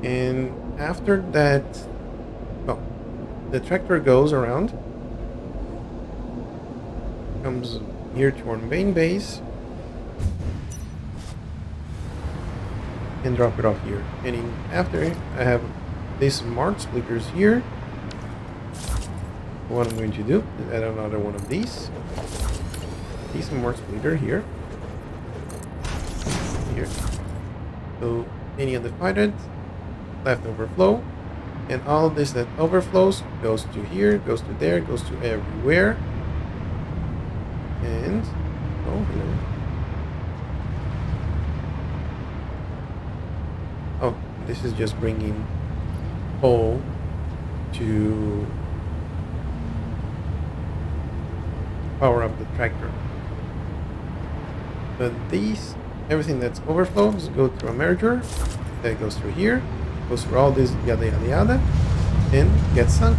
And after that, well, the tractor goes around, comes here to our main base, and drop it off here. And after, I have these smart splitters here. What I'm going to do is add another one of these. These smart splitter here. Here. So any undefined left overflow, and all of this that overflows goes to here, goes to there, goes to everywhere. And oh, hello. Oh, this is just bringing coal to power up the tractor. But these, everything that's overflows go through a merger, that goes through here, goes through all this yada yada yada, and gets sunk.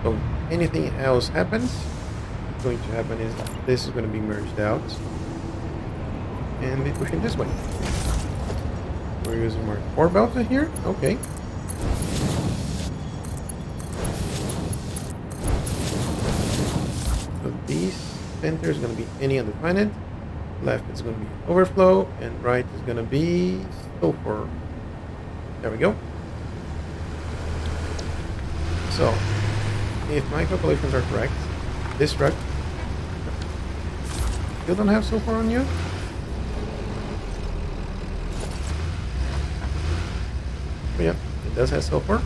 So anything else happens, what's going to happen is this is going to be merged out and be pushing this way. We're using Mark 4 belts here. Okay. So these center is going to be any other planet. Left is going to be overflow, and right is going to be sulfur. There we go. So, if my calculations are correct, this truck still don't have sulfur on you. But yeah, it does have sulfur.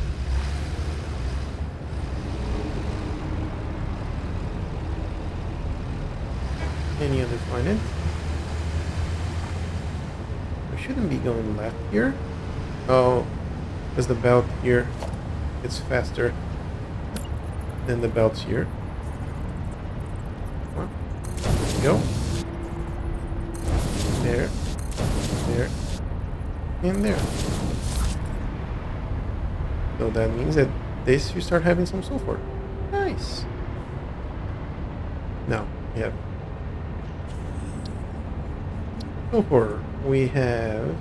Any other planet? I shouldn't be going left here. Oh, because the belt here, it's faster than the belts here. Well, there we go. There, there, and there. So that means that this, you start having some sulfur. Nice. Now, we have sulfur. We have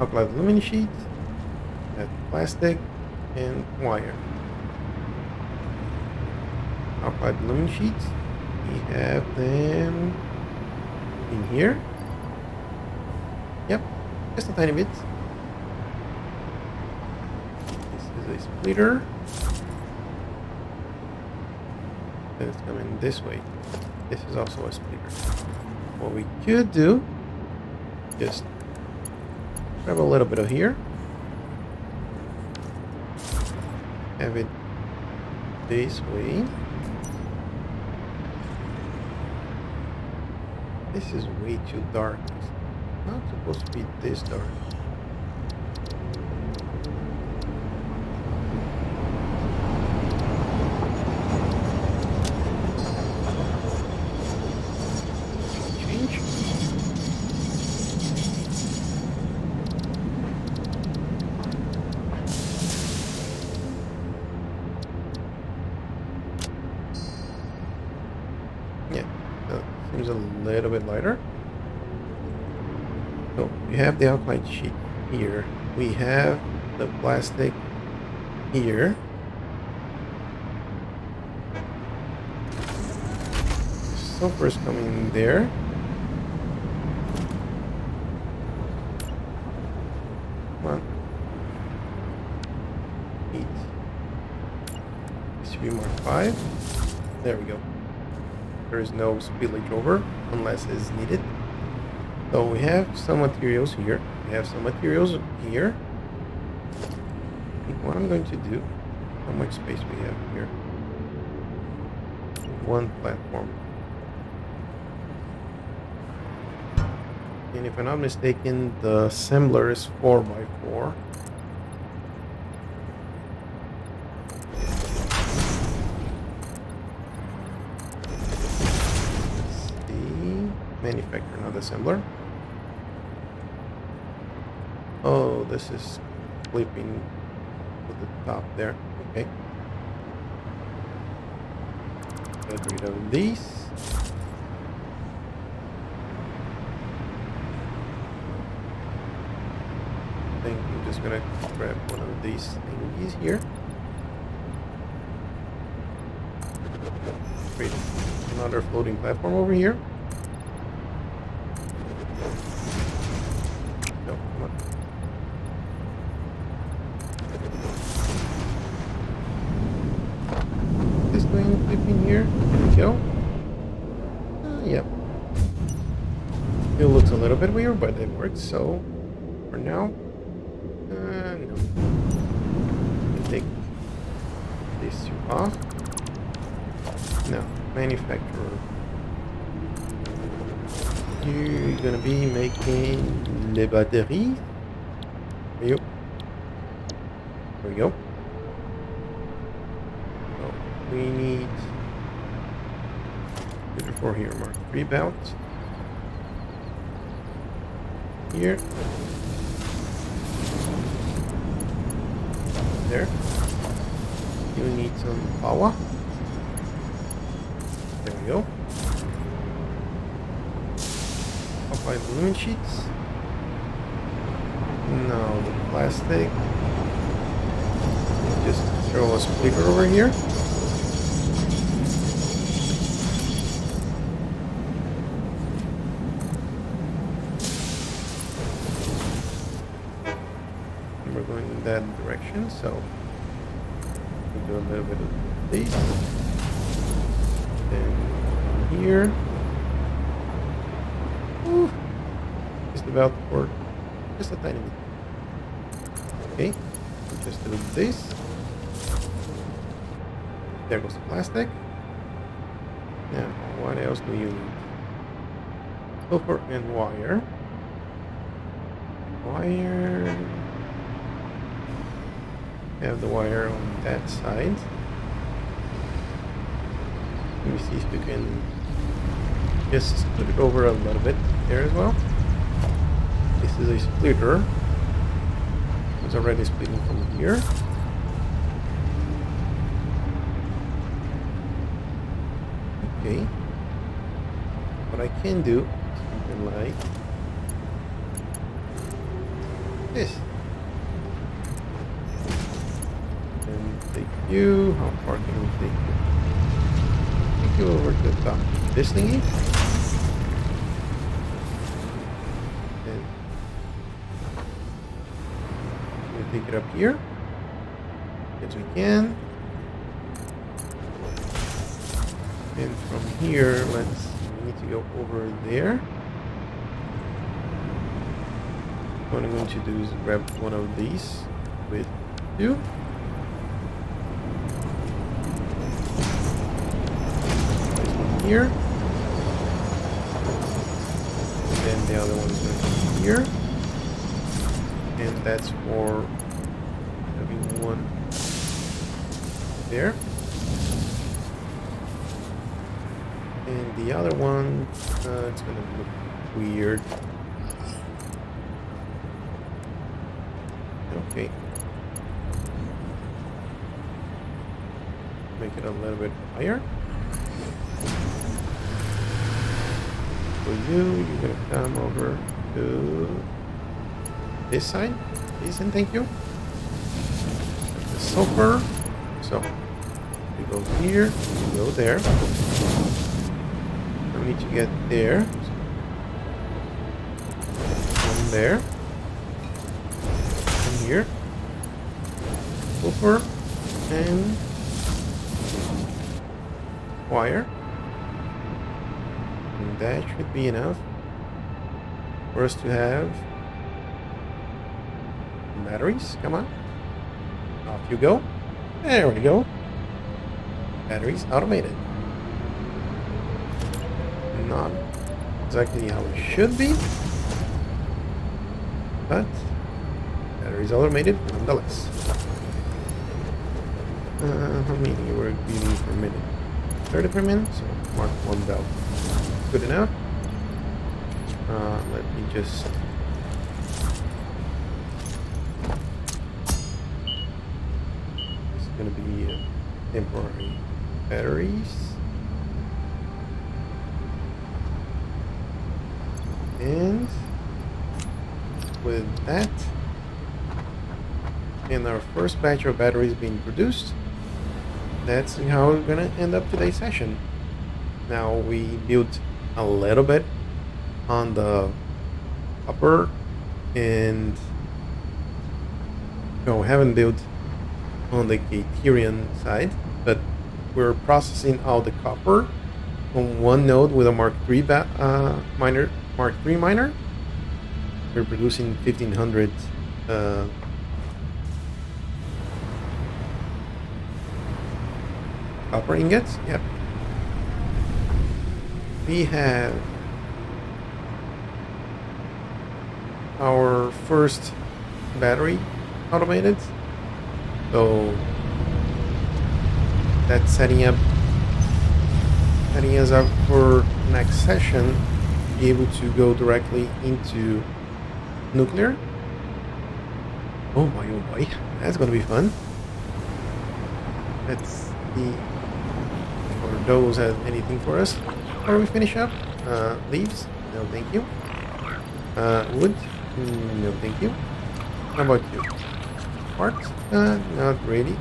alkali aluminum sheet, plastic, and wire. Alkali aluminum sheets, we have them in here. Yep, just a tiny bit. This is a splitter. And it's coming this way. This is also a splitter. What we could do, just grab a little bit of here, have it this way. This is way too dark. It's not supposed to be this dark. Seems a little bit lighter. So we have the alkaline sheet here. We have the plastic here. Sulfur is coming there. Come on. Heat. This should be Mark 5. There we go. There is no spillage over unless it's needed. So we have some materials here. We have some materials here. I think what I'm going to do, how much space we have here? One platform. And if I'm not mistaken, the assembler is 4x4. Manufacturer, not assembler. Oh, this is clipping to the top there. Okay. Get rid of these. just gonna grab one of these thingies here. Create another floating platform over here. No, come on. This going clip in here. There we go. Yep. It looks a little bit weird, but it works. So for now, no. Take these two off. No, manufacturer. You're gonna be making les batteries. There we go. So we need for here, Mark 3 belt. Here. There. You need some power. There we go. Apply balloon sheets. Now the plastic. Just throw a splitter over here. And we're going in that direction, so we'll do a little bit of this. And here. Ooh, just about to work. Just a tiny bit. Okay, just do this. There goes the plastic. Now, what else do you need? Copper and wire. Wire. Have the wire on that side. Let me see if we can just put it over a little bit there as well. This is a splitter. It's already splitting from here. Okay. What I can do is something like this. And take you. How far can we take you? Take you over to the top. This thingy. And we'll take it up here. As we can. And from here, we need to go over there. What I'm going to do is grab one of these with you. This one here. And then the other one is going to be here. And that's for having one there. And the other one, it's gonna look weird. Okay. Make it a little bit higher. For you, you're gonna come over to this side, please and thank you. The sulfur. So, we go here, we go there. I need to get there. From there. From here. Copper and wire. And that should be enough for us to have batteries. Come on. Off you go. There we go. Batteries automated. Not exactly how it should be, but batteries automated nonetheless. How many were beating per minute? 30 per minute, so mark 1 belt. Good enough. Let me just this is going to be temporary batteries. And with that, and our first batch of batteries being produced. That's how we're gonna end up today's session. Now we built a little bit on the copper, and no, we haven't built on the Gaterian side, but we're processing all the copper on one node with a Mark III miner. Mark III miner. We're producing 1500 copper ingots. Yep. We have our first battery automated, so that's setting us up for next session, be able to go directly into nuclear. Oh boy, that's gonna be fun. Let's see if those have anything for us before we finish up. Leaves? No, thank you. Wood? No, thank you. How about you? Parts? Not really.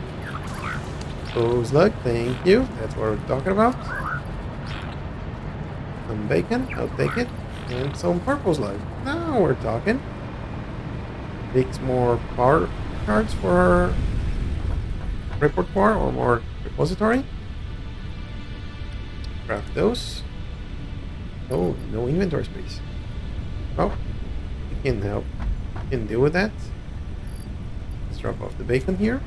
So slug, thank you. That's what we're talking about. Some bacon, I'll take it. And some purple slug. Now we're talking. 6 more power cards for our repertoire or more repository. Craft those. Oh, no inventory space. Oh, we can help. We can deal with that. Let's drop off the bacon here.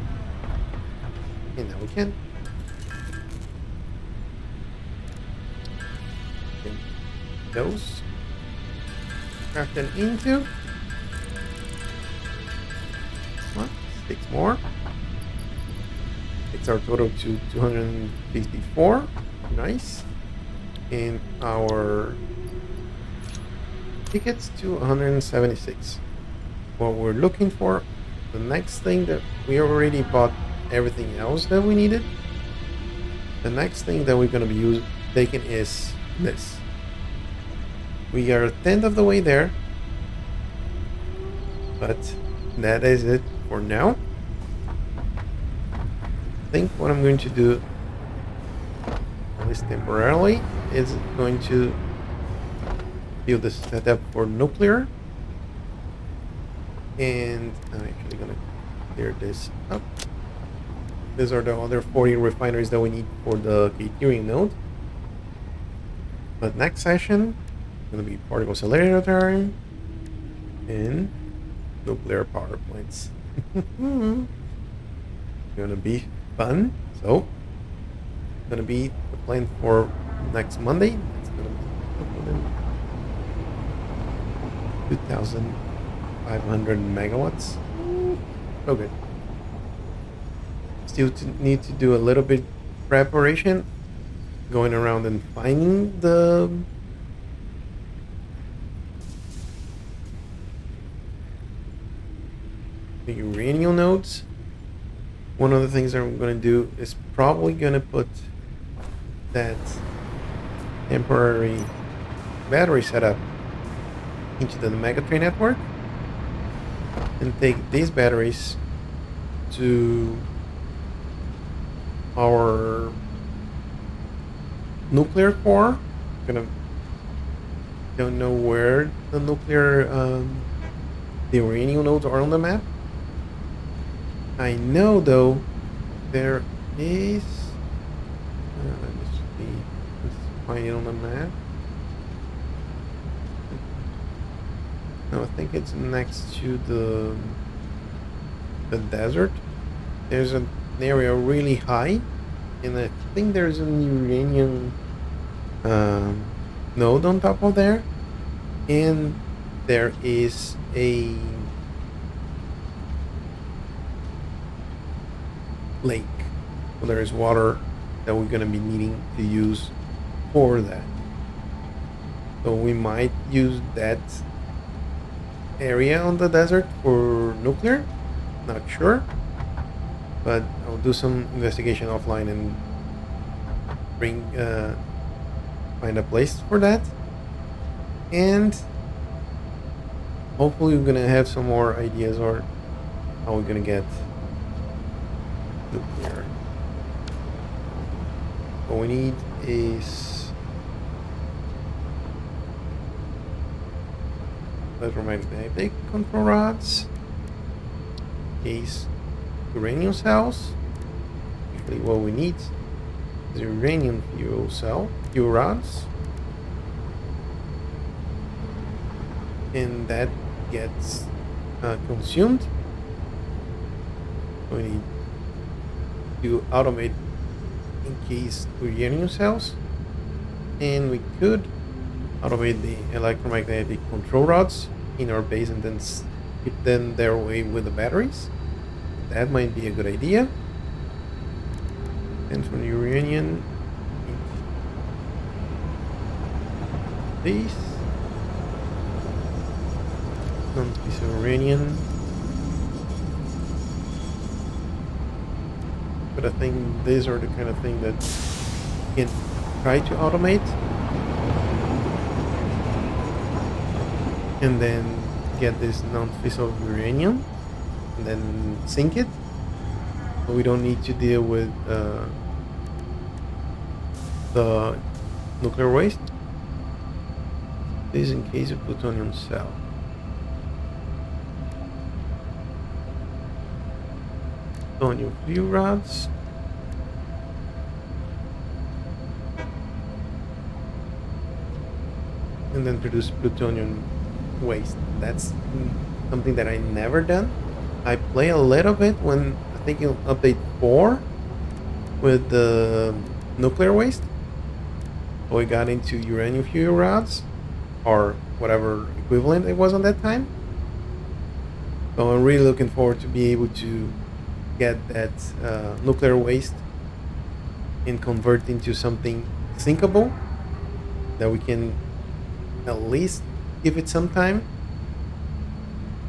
And now we can. Those. Craft them into. What? 6 more. It's our total to 254. Nice. And our tickets to 176. What we're looking for, the next thing that we already bought everything else that we needed. The next thing that we're going to be taking is this. We are a tenth of the way there, but that is it for now. I think what I'm going to do, at least temporarily, is going to build the setup for nuclear, and I'm actually gonna clear this up. These are the other 40 refineries that we need for the Gaterian node. But next session gonna be particle accelerator time and nuclear power plants. Gonna be fun. So gonna be the plan for next Monday. It's gonna be 2,500 megawatts. So good. Still need to do a little bit preparation, going around and finding the uranium nodes. One of the things that I'm going to do is probably going to put that temporary battery setup into the Megatrain network and take these batteries to our nuclear core. Don't know where the nuclear the uranium nodes are on the map. I know though there is let me see, let's find it on the map. No, I think it's next to the desert. There's an area really high, and I think there's an uranium node on top of there, and there is a lake. So there is water that we're going to be needing to use for that. So we might use that area on the desert for nuclear. Not sure, but I'll do some investigation offline and find a place for that. And hopefully we're gonna have some more ideas or how we're gonna get nuclear. What we need is electromagnetic control rods, case uranium cells. Actually, what we need is uranium fuel rods, and that gets consumed. We need to automate encased uranium cells, and we could automate the electromagnetic control rods in our base and then keep them their way with the batteries. That might be a good idea. And from uranium, this piece of uranium. But I think these are the kind of thing that you can try to automate and then get this non-fissile uranium and then sink it. So we don't need to deal with the nuclear waste. This is in case of plutonium cell. Plutonium fuel rods. And then produce plutonium waste. That's something that I never done. I play a little bit when I think in update 4 with the nuclear waste. We got into uranium fuel rods or whatever equivalent it was on that time. So I'm really looking forward to be able to get that nuclear waste and convert into something sinkable that we can at least give it some time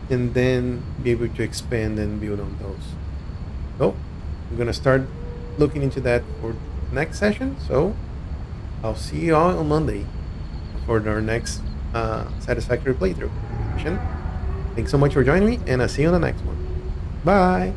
and then be able to expand and build on those. So I'm gonna start looking into that for next session. So I'll see you all on Monday for our next Satisfactory playthrough session. Thanks so much for joining me, and I'll see you on the next one. Bye!